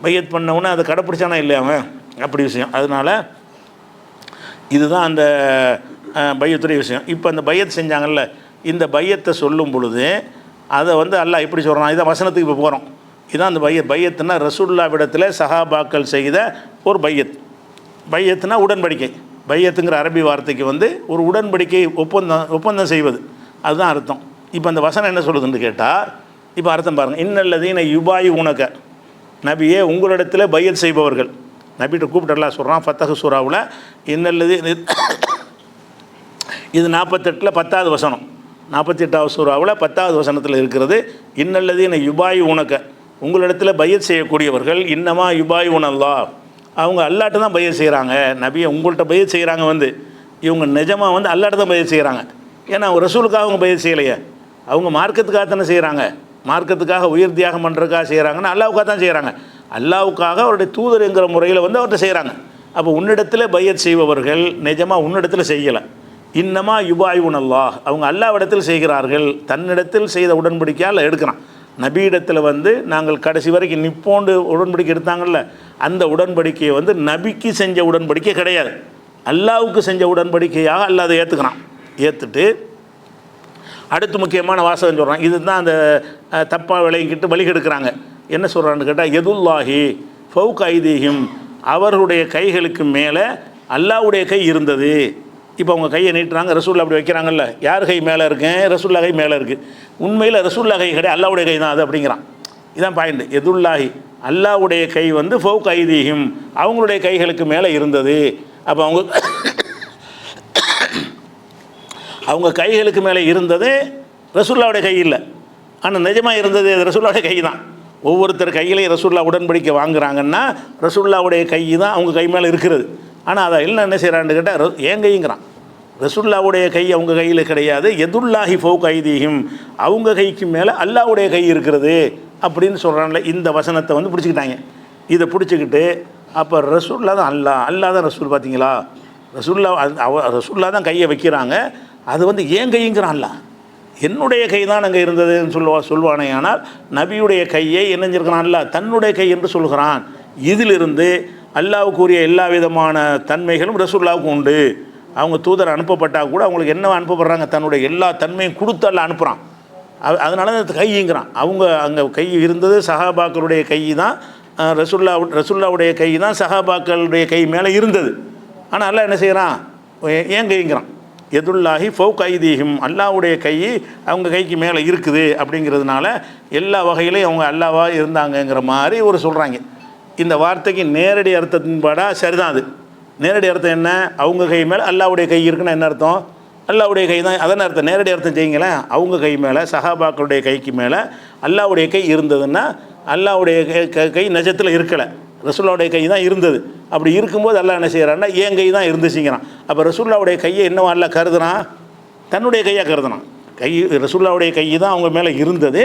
பையத் பண்ணவுடனே அதை கடைப்பிடிச்சானா இல்லையா அவன், அப்படி விஷயம். அதனால் இதுதான் அந்த பையத்துடைய விஷயம். இப்போ அந்த பையத் செஞ்சாங்கல்ல, இந்த பையத்தை சொல்லும் பொழுது அதை வந்து அல்லாஹ் எப்படி சொல்கிறான், இதான் வசனத்துக்கு இப்போ போகிறோம். இதுதான் அந்த பையத்துனா ரசூலுல்லாஹ்விடத்தில் சஹாபாக்கள் செய்த ஒரு பையத். பையத்துனா உடன்படிக்கை. பையத்துங்கிற அரபி வார்த்தைக்கு வந்து ஒரு உடன்படிக்கை, ஒப்பந்தம் செய்வது, அதுதான் அர்த்தம். இப்போ அந்த வசனம் என்ன சொல்லுதுன்னு கேட்டால், இப்போ அர்த்தம் பாருங்கள். இன்னல்லதீன யுபாயி உனக்க, நபியே உங்களிடத்தில் பையத் செய்பவர்கள், நபிகிட்ட கூப்பிட்டு எல்லாம் சொல்கிறான் ஃபத்தஹ் சூராவில். இன்னல்லது இது 48 10வது வசனம், 48வது சூராவில் 10வது வசனத்தில் இருக்கிறது. இன்னல்லதீன யுபாயி உனக்க, உங்களிடத்தில் பையத் செய்யக்கூடியவர்கள், இன்னமா யுபாயி உனல்லா, அவங்க அல்லாட்ட தான் பையத் செய்கிறாங்க. நபியை உங்கள்கிட்ட பையத் செய்கிறாங்க வந்து இவங்க நிஜமாக வந்து அல்லாட்ட தான் பையத் செய்கிறாங்க. ஏன்னா அவங்க ரசூலுக்காக அவங்க பையத் செய்யலையே, அவங்க மார்க்கத்துக்காக தானே செய்கிறாங்க. மார்க்கத்துக்காக உயிர் தியாகம் பண்ணுறதுக்காக செய்கிறாங்கன்னா அல்லாவுக்காக தான் செய்கிறாங்க. அல்லாவுக்காக அவருடைய தூதர் என்கிற முறையில் வந்து அவர்கிட்ட செய்கிறாங்க. அப்போ உன்னிடத்தில் பையத் செய்பவர்கள் நிஜமாக உன்னிடத்தில் செய்யலை, இன்னமா யுபாயுன் அல்லாஹ், அவங்க அல்லாஹ்விடத்தில் செய்கிறார்கள், தன்னிடத்தில் செய்த உடன்படிக்கையால் எடுக்கிறான். நபியிடத்தில் வந்து நாங்கள் கடைசி வரைக்கும் நிப்போண்டு உடன்படிக்கை எடுத்தாங்கல்ல, அந்த உடன்படிக்கையை வந்து நபிக்கு செஞ்ச உடன்படிக்கை கிடையாது, அல்லாஹ்வுக்கு செஞ்ச உடன்படிக்கையாக அல்லாஹ் அதை ஏற்றுக்கிறான். ஏற்றுட்டு அடுத்து முக்கியமான வாசகம் சொல்கிறான். இதுதான் அந்த தப்பாக விளங்கிக்கிட்டு வழி கெடுக்கிறாங்க. என்ன சொல்கிறான்னு கேட்டால், எதுல்லாஹி ஃபவுக் ஐதீஹிம், அவர்களுடைய கைகளுக்கு மேலே அல்லாஹ்வுடைய கை இருந்தது. இப்போ அவங்க கையை நீட்டுறாங்க, ரசூல்லா அப்படி வைக்கிறாங்கல்ல, யார் கை மேலே இருக்கேன், ரசூல்லா கை மேலே இருக்குது. உண்மையில் ரசூல்லா கை கிடையாது, அல்லாஹ்வுடைய கை தான் அது அப்படிங்கிறான். இதான் பாயிண்ட். எதுல்லாஹி, அல்லாஹ்வுடைய கை வந்து ஃபவுக் ஐதீஹிம், அவங்களுடைய கைகளுக்கு மேலே இருந்தது. அப்போ அவங்க கைகளுக்கு மேலே இருந்தது ரசூல்லாவுடைய கை இல்லை, ஆனால் நிஜமாக இருந்தது ரசூல்லாவுடைய கை தான். ஒவ்வொருத்தர் கையிலையும் ரசூல்லா உடன்படிக்கை வாங்குறாங்கன்னா ரசூல்லாவுடைய கை தான் அவங்க கை மேலே இருக்கிறது. ஆனால் அதை எல்லாம் என்ன செய்கிறான்னு கேட்டால் ஏன் கைங்கிறான். ரசூல்லாவுடைய கை அவங்க கையில் கிடையாது, எதுல்லாஹி ஃபவுக் ஐதீஹிம், அவங்க கைக்கு மேலே அல்லாஹ்வுடைய கை இருக்கிறது அப்படின்னு சொல்கிறான்ல. இந்த வசனத்தை வந்து பிடிச்சிக்கிட்டாங்க. இதை பிடிச்சிக்கிட்டு அப்போ ரசூல்லா தான் அல்லாஹ் தான் ரசூல். பார்த்தீங்களா, ரசூல்லா தான் கையை வைக்கிறாங்க, அது வந்து ஏன் கைங்கிறான்ல, என்னுடைய கை தான் அங்கே இருந்ததுன்னு சொல்வானே. ஆனால் நபியுடைய கையை என்னஞ்சிருக்கிறான்ல, தன்னுடைய கை என்று சொல்கிறான். இதிலிருந்து அல்லாஹ்வுக்குரிய எல்லா விதமான தன்மைகளும் ரசூலுல்லாவுக்கு உண்டு. அவங்க தூதர் அனுப்பப்பட்டால் கூட அவங்களுக்கு என்ன அனுப்பப்படுறாங்க, தன்னுடைய எல்லா தன்மையும் கொடுத்து அல்ல அனுப்புகிறான். அதனால தான் கைங்கிறான். அவங்க அங்கே கை இருந்தது சஹாபாக்களுடைய கை தான், ரசூலுல்லாவுடைய கை தான் சஹாபாக்களுடைய கை மேலே இருந்தது. ஆனால் அல்லாஹ் என்ன செய்கிறான், ஏன் கைங்கிறான். எதுல்லாஹி ஃபவுக் ஐதீஹிம், அல்லாஹ்வுடைய கை அவங்க கைக்கு மேலே இருக்குது. அப்படிங்கிறதுனால எல்லா வகையிலையும் அவங்க அல்லாஹ்வாக இருந்தாங்கங்கிற மாதிரி ஒரு சொல்கிறாங்க. இந்த வார்த்தைக்கு நேரடி அர்த்தத்தின்படா சரிதான். அது நேரடி அர்த்தம் என்ன, அவங்க கை மேலே அல்லாஹ்வுடைய கை இருக்குன்னா என்ன அர்த்தம், அல்லாஹ்வுடைய கை தான். அதன் அர்த்தம் நேரடி அர்த்தம் செய்யுங்களேன். அவங்க கை மேலே சஹாபாக்களுடைய கைக்கு மேலே அல்லாஹ்வுடைய கை இருந்ததுன்னா அல்லாஹ்வுடைய கை நிஜத்தில் இருக்கலை, ரசூலுல்லாவுடைய கை தான் இருந்தது. அப்படி இருக்கும்போது அல்லாஹ் என்ன செய்கிறான்னா என் கை தான் இருந்துச்சுங்கிறான். அப்போ ரசூலுல்லாவுடைய கையை என்னவோ அல்லாஹ் கருதுனான், தன்னுடைய கையாக கருதுனான். கை ரசூலுல்லாவுடைய கை தான் அவங்க மேலே இருந்தது,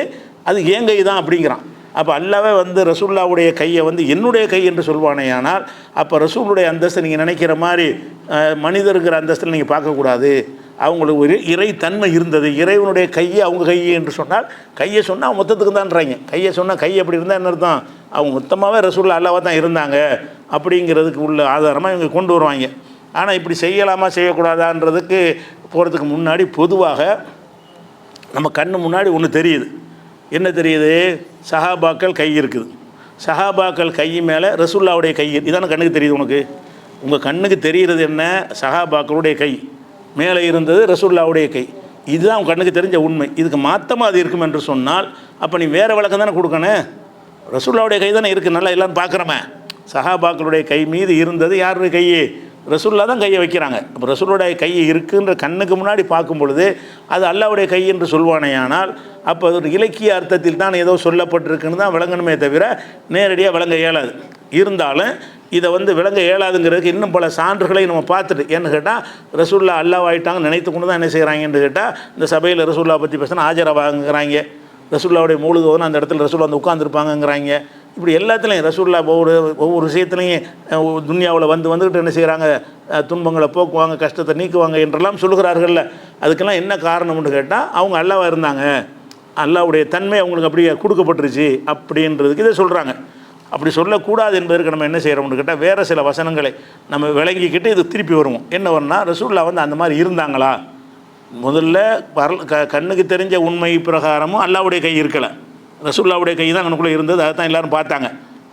அது என் கை தான் அப்படிங்கிறான். அப்போ அல்லாவே வந்து ரசூலுல்லாவுடைய கையை வந்து என்னுடைய கை என்று சொல்வானே. ஆனால் அப்போ ரசூலுடைய அந்தஸ்தை நீங்கள் நினைக்கிற மாதிரி மனிதருங்கிற அந்தஸ்தில் நீங்கள் பார்க்கக்கூடாது. அவங்களுக்கு ஒரு இறை தன்மை இருந்தது, இறைவனுடைய கையை அவங்க கையை என்று சொன்னால், கையை சொன்னால் மொத்தத்துக்கு தான்றாங்க. கையை சொன்னால் கை அப்படி இருந்தால் என்ன அர்த்தம், அவங்க மொத்தமாகவே ரசூலுல்லாஹ் அல்லாஹ்வாக தான் இருந்தாங்க அப்படிங்கிறதுக்கு உள்ள ஆதாரமாக இவங்க கொண்டு வருவாங்க. ஆனால் இப்படி செய்யலாமா செய்யக்கூடாதான்றதுக்கு போகிறதுக்கு முன்னாடி பொதுவாக நம்ம கண்ணு முன்னாடி ஒன்று தெரியுது. என்ன தெரியுது, சஹாபாக்கள் கை இருக்குது, சஹாபாக்கள் கை மேலே ரசூலுல்லாவுடைய கை, இதான கண்ணுக்கு தெரியுது. உங்கள் கண்ணுக்கு தெரிகிறது என்ன, சஹாபாக்களுடைய கை மேலே இருந்தது ரசூலுல்லாவுடைய கை, இதுதான் உங்கள் கண்ணுக்கு தெரிஞ்ச உண்மை. இதுக்கு மாற்றமாக அது இருக்கும் என்று சொன்னால் அப்போ நீ வேறு விளக்கம் தானே கொடுக்கணும். ரசூலுல்லாவுடைய கை தானே இருக்குது, நல்லா எல்லோரும் பார்க்குறோமே. சஹாபாக்களுடைய கை மீது இருந்தது யாருடைய கை, ரசூலுல்லாஹ் தான் கையை வைக்கிறாங்க. அப்போ ரசூலுடைய கை இருக்குன்ற கண்ணுக்கு முன்னாடி பார்க்கும் பொழுது அது அல்லாஹ்வுடைய கை என்று சொல்வானேயானால் அப்போ அது ஒரு இலக்கிய அர்த்தத்தில் தான் ஏதோ சொல்லப்பட்டிருக்குன்னு தான் விளங்கணுமே தவிர நேரடியாக விளங்க இயலாது. இருந்தாலும் இதை வந்து விளங்க இயலாதுங்கிறதுக்கு இன்னும் பல சான்றுகளை நம்ம பார்த்துட்டு, ஏன்னு கேட்டால் ரசூலுல்லாஹ் அல்லாஹ் ஆகிட்டாங்கன்னு நினைத்து கொண்டு தான் என்ன செய்கிறாங்கன்னு கேட்டால் இந்த சபையில் ரசூலுல்லாஹ் பற்றி பேசினா ஆஜராவாங்கிறாங்க, ரசூலுல்லாவுடைய மூழுதுவதுன்னு அந்த இடத்துல ரசூலுல்லாஹ் வந்து உட்காந்துருப்பாங்கங்கிறாங்க. இப்படி எல்லாத்துலேயும் ரசூலுல்லாஹ் ஒவ்வொரு விஷயத்துலையும் துன்யாவில் வந்துக்கிட்டு என்ன செய்கிறாங்க, துன்பங்களை போக்குவாங்க, கஷ்டத்தை நீக்குவாங்க என்றெல்லாம் சொல்கிறார்கள்ல. அதுக்கெல்லாம் என்ன காரணம்னு கேட்டால் அவங்க அல்லாஹ்வாக இருந்தாங்க, அல்லாஹ்வுடைய தன்மை அவங்களுக்கு அப்படியே கொடுக்கப்பட்டுருச்சு அப்படின்றதுக்கு இதை சொல்கிறாங்க. அப்படி சொல்லக்கூடாது என்பதற்கு நம்ம என்ன செய்கிறோம்னு கேட்டால் வேறு சில வசனங்களை நம்ம விளங்கிக்கிட்டு இது திருப்பி வருவோம். என்ன வரும்னா, ரசூலுல்லாஹ் வந்து அந்த மாதிரி இருந்தாங்களா, முதல்ல கண்ணுக்கு தெரிஞ்ச உண்மை பிரகாரமும் அல்லாஹ்வுடைய கை இருக்கலை, ரசூலுல்லாவுடைய கை தான் அங்கனுக்குள்ளே இருந்தது, அதை தான் எல்லோரும் பார்த்தாங்க,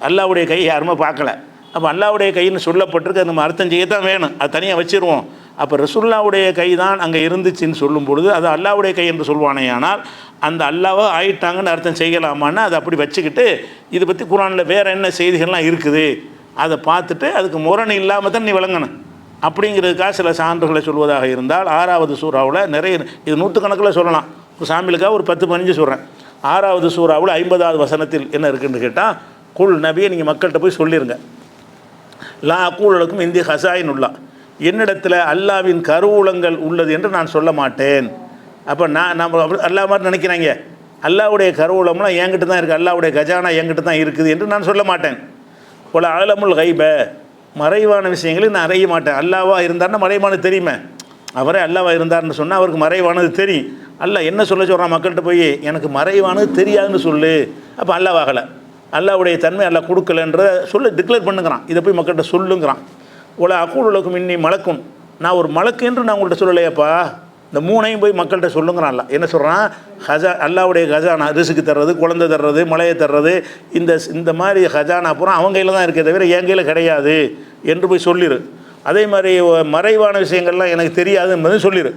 அல்லாஹ்வுடைய கை யாருமே பார்க்கல. அப்போ அல்லாஹ்வுடைய கைன்னு சொல்லப்பட்டிருக்கு, நம்ம அர்த்தம் செய்யத்தான் வேணும், அது தனியாக வச்சுருவோம். அப்போ ரசூலுல்லாவுடைய கை தான் அங்கே இருந்துச்சுன்னு சொல்லும் பொழுது அது அல்லாஹ்வுடைய கை என்று சொல்வானே. ஆனால் அந்த அல்லாஹ்வை ஆயிட்டாங்கன்னு அர்த்தம் செய்யலாமான்னா அதை அப்படி வச்சுக்கிட்டு இதை பற்றி குர்ஆனில் வேறு என்ன செய்திகள்லாம் இருக்குது அதை பார்த்துட்டு அதுக்கு முரண் இல்லாமல் தான் நீ விளங்கணும். அப்படிங்கிறதுக்காக சில சான்றுகளை சொல்வதாக இருந்தால் 6வது சூறாவில் நிறைய, இது நூற்றுக்கணக்கில் சொல்லலாம், சாமிலுக்காக ஒரு 10-15 சொல்கிறேன். 6வது சூறாவில் 50வது வசனத்தில் என்ன இருக்குன்னு கேட்டால், குல் நபியை நீங்கள் மக்கள்கிட்ட போய் சொல்லிடுங்க, லா அக்கூலுக்கும் இந்திய ஹசாயின் உள்ளா, என்னிடத்தில் அல்லாவின் கருவூலங்கள் உள்ளது என்று நான் சொல்ல மாட்டேன். அப்போ நம்ம அல்லாஹ் மாதிரி நினைக்கிறாங்க, அல்லாஹ்வுடைய கருவூலம்லாம் என்கிட்ட தான் இருக்குது, அல்லாஹ்வுடைய கஜானா என்கிட்ட தான் இருக்குது என்று நான் சொல்ல மாட்டேன். போல ஆலமுல் கைப, மறைவான விஷயங்களை நான் அறிய மாட்டேன். அல்லாஹ்வா இருந்தாருன்னா மறைவான தெரியுமே, அவரே அல்லாவாக இருந்தார்னு சொன்னால் அவருக்கு மறைவானது தெரியும். அல்லாஹ் என்ன சொல்ல சொல்கிறான் மக்கள்கிட்ட போய், எனக்கு மறைவானது தெரியாதுன்னு சொல்லு. அப்போ அல்லாவாகலை, அல்லாவுடைய தன்மை அல்லாஹ் கொடுக்கலன்ற சொல்லி டிக்ளேர் பண்ணுங்கிறான். இதை போய் மக்கள்கிட்ட சொல்லுங்கிறான். உல அக்கூல் உலகம் இன்னி மலக்கும், நான் ஒரு மலக்கு என்று நான் உங்கள்கிட்ட சொல்லலையாப்பா, இந்த மூணையும் போய் மக்கள்கிட்ட சொல்லுங்கிறான். அல்ல என்ன சொல்கிறான், அல்லாவுடைய கஜானா ரிசுக்கு தர்றது, குழந்தை தர்றது, மழையை தர்றது, இந்த மாதிரி கஜானா பூரா அவங்க கையில் தான் இருக்கே தவிர என் கையில் கிடையாது என்று போய் சொல்லிடு. அதே மாதிரி மறைவான விஷயங்கள்லாம் எனக்கு தெரியாது என்பது சொல்லிடு.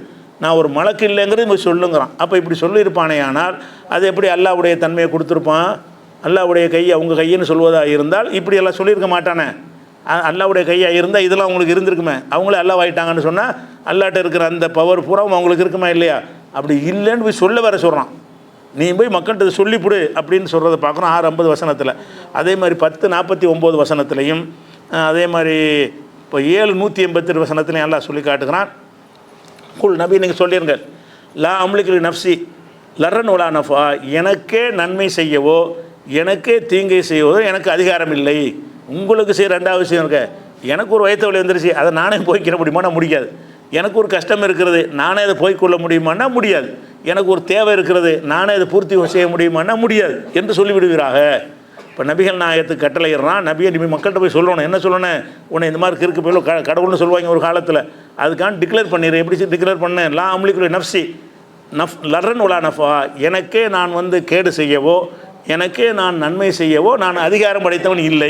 நான் ஒரு மலக்கு இல்லைங்கிறது போய் சொல்லுங்கிறான். அப்போ இப்படி சொல்லியிருப்பானே ஆனால் அது எப்படி அல்லாவுடைய தன்மையை கொடுத்துருப்பான்? அல்லாவுடைய கை அவங்க கையின்னு சொல்வதாக இருந்தால் இப்படி எல்லாம் சொல்லியிருக்க மாட்டானே. அல்லாவுடைய கையாக இருந்தால் இதெல்லாம் அவங்களுக்கு இருந்திருக்குமே. அவங்களே அல்லாவாயிட்டாங்கன்னு சொன்னால் அல்லாட்ட இருக்கிற அந்த பவர் பூரா அவங்களுக்கு இருக்குமா இல்லையா? அப்படி இல்லைன்னு போய் சொல்ல வர சொல்கிறான். நீ போய் மக்கள்கிட்ட சொல்லிவிடு அப்படின்னு சொல்கிறத பார்க்குறோம் 6:50 வசனத்தில். அதே மாதிரி 10:49 வசனத்துலையும், அதே மாதிரி இப்போ 7:182 வசனத்துலையும் எல்லாம் சொல்லி காட்டுகிறான். குல் நபி நீங்கள் சொல்லிடுங்க, லா அம்லிக்கு நஃப்சி லர்ரன் உலா நஃபா, எனக்கே நன்மை செய்யவோ எனக்கே தீங்கை செய்வதோ எனக்கு அதிகாரம் இல்லை. உங்களுக்கு செய்ய ரெண்டாவது விஷயம் இருக்க, எனக்கு ஒரு வயிற்று வலி வந்துருச்சு, அதை நானே போய்க்கிற முடியுமானா முடியாது. எனக்கு ஒரு கஷ்டம் இருக்கிறது, நானே அதை போய்க்கொள்ள முடியுமானா முடியாது. எனக்கு ஒரு தேவை இருக்கிறது, நானே அதை பூர்த்தி செய்ய முடியுமானா முடியாது என்று சொல்லிவிடுவீராக. இப்போ நபிகள் நாயகத்துக்கு கட்டளையிடுறான். நபியை நீ மக்கள்கிட்ட போய் சொல்லணும். என்ன சொல்லணும்? உன்னை இந்த மாதிரி கிறுக்கு போய் கடவுள்னு சொல்லுவாங்க ஒரு காலத்தில். அதுக்கான டிக்ளேர் பண்ணிடு. எப்படி டிக்ளேர் பண்ணேன்? லா அம்லிக்குரிய நஃப்சி லர்ரன் உலா நஃபா, எனக்கே நான் கேடு செய்யவோ எனக்கே நான் நன்மை செய்யவோ நான் அதிகாரம் படைத்தவன் இல்லை.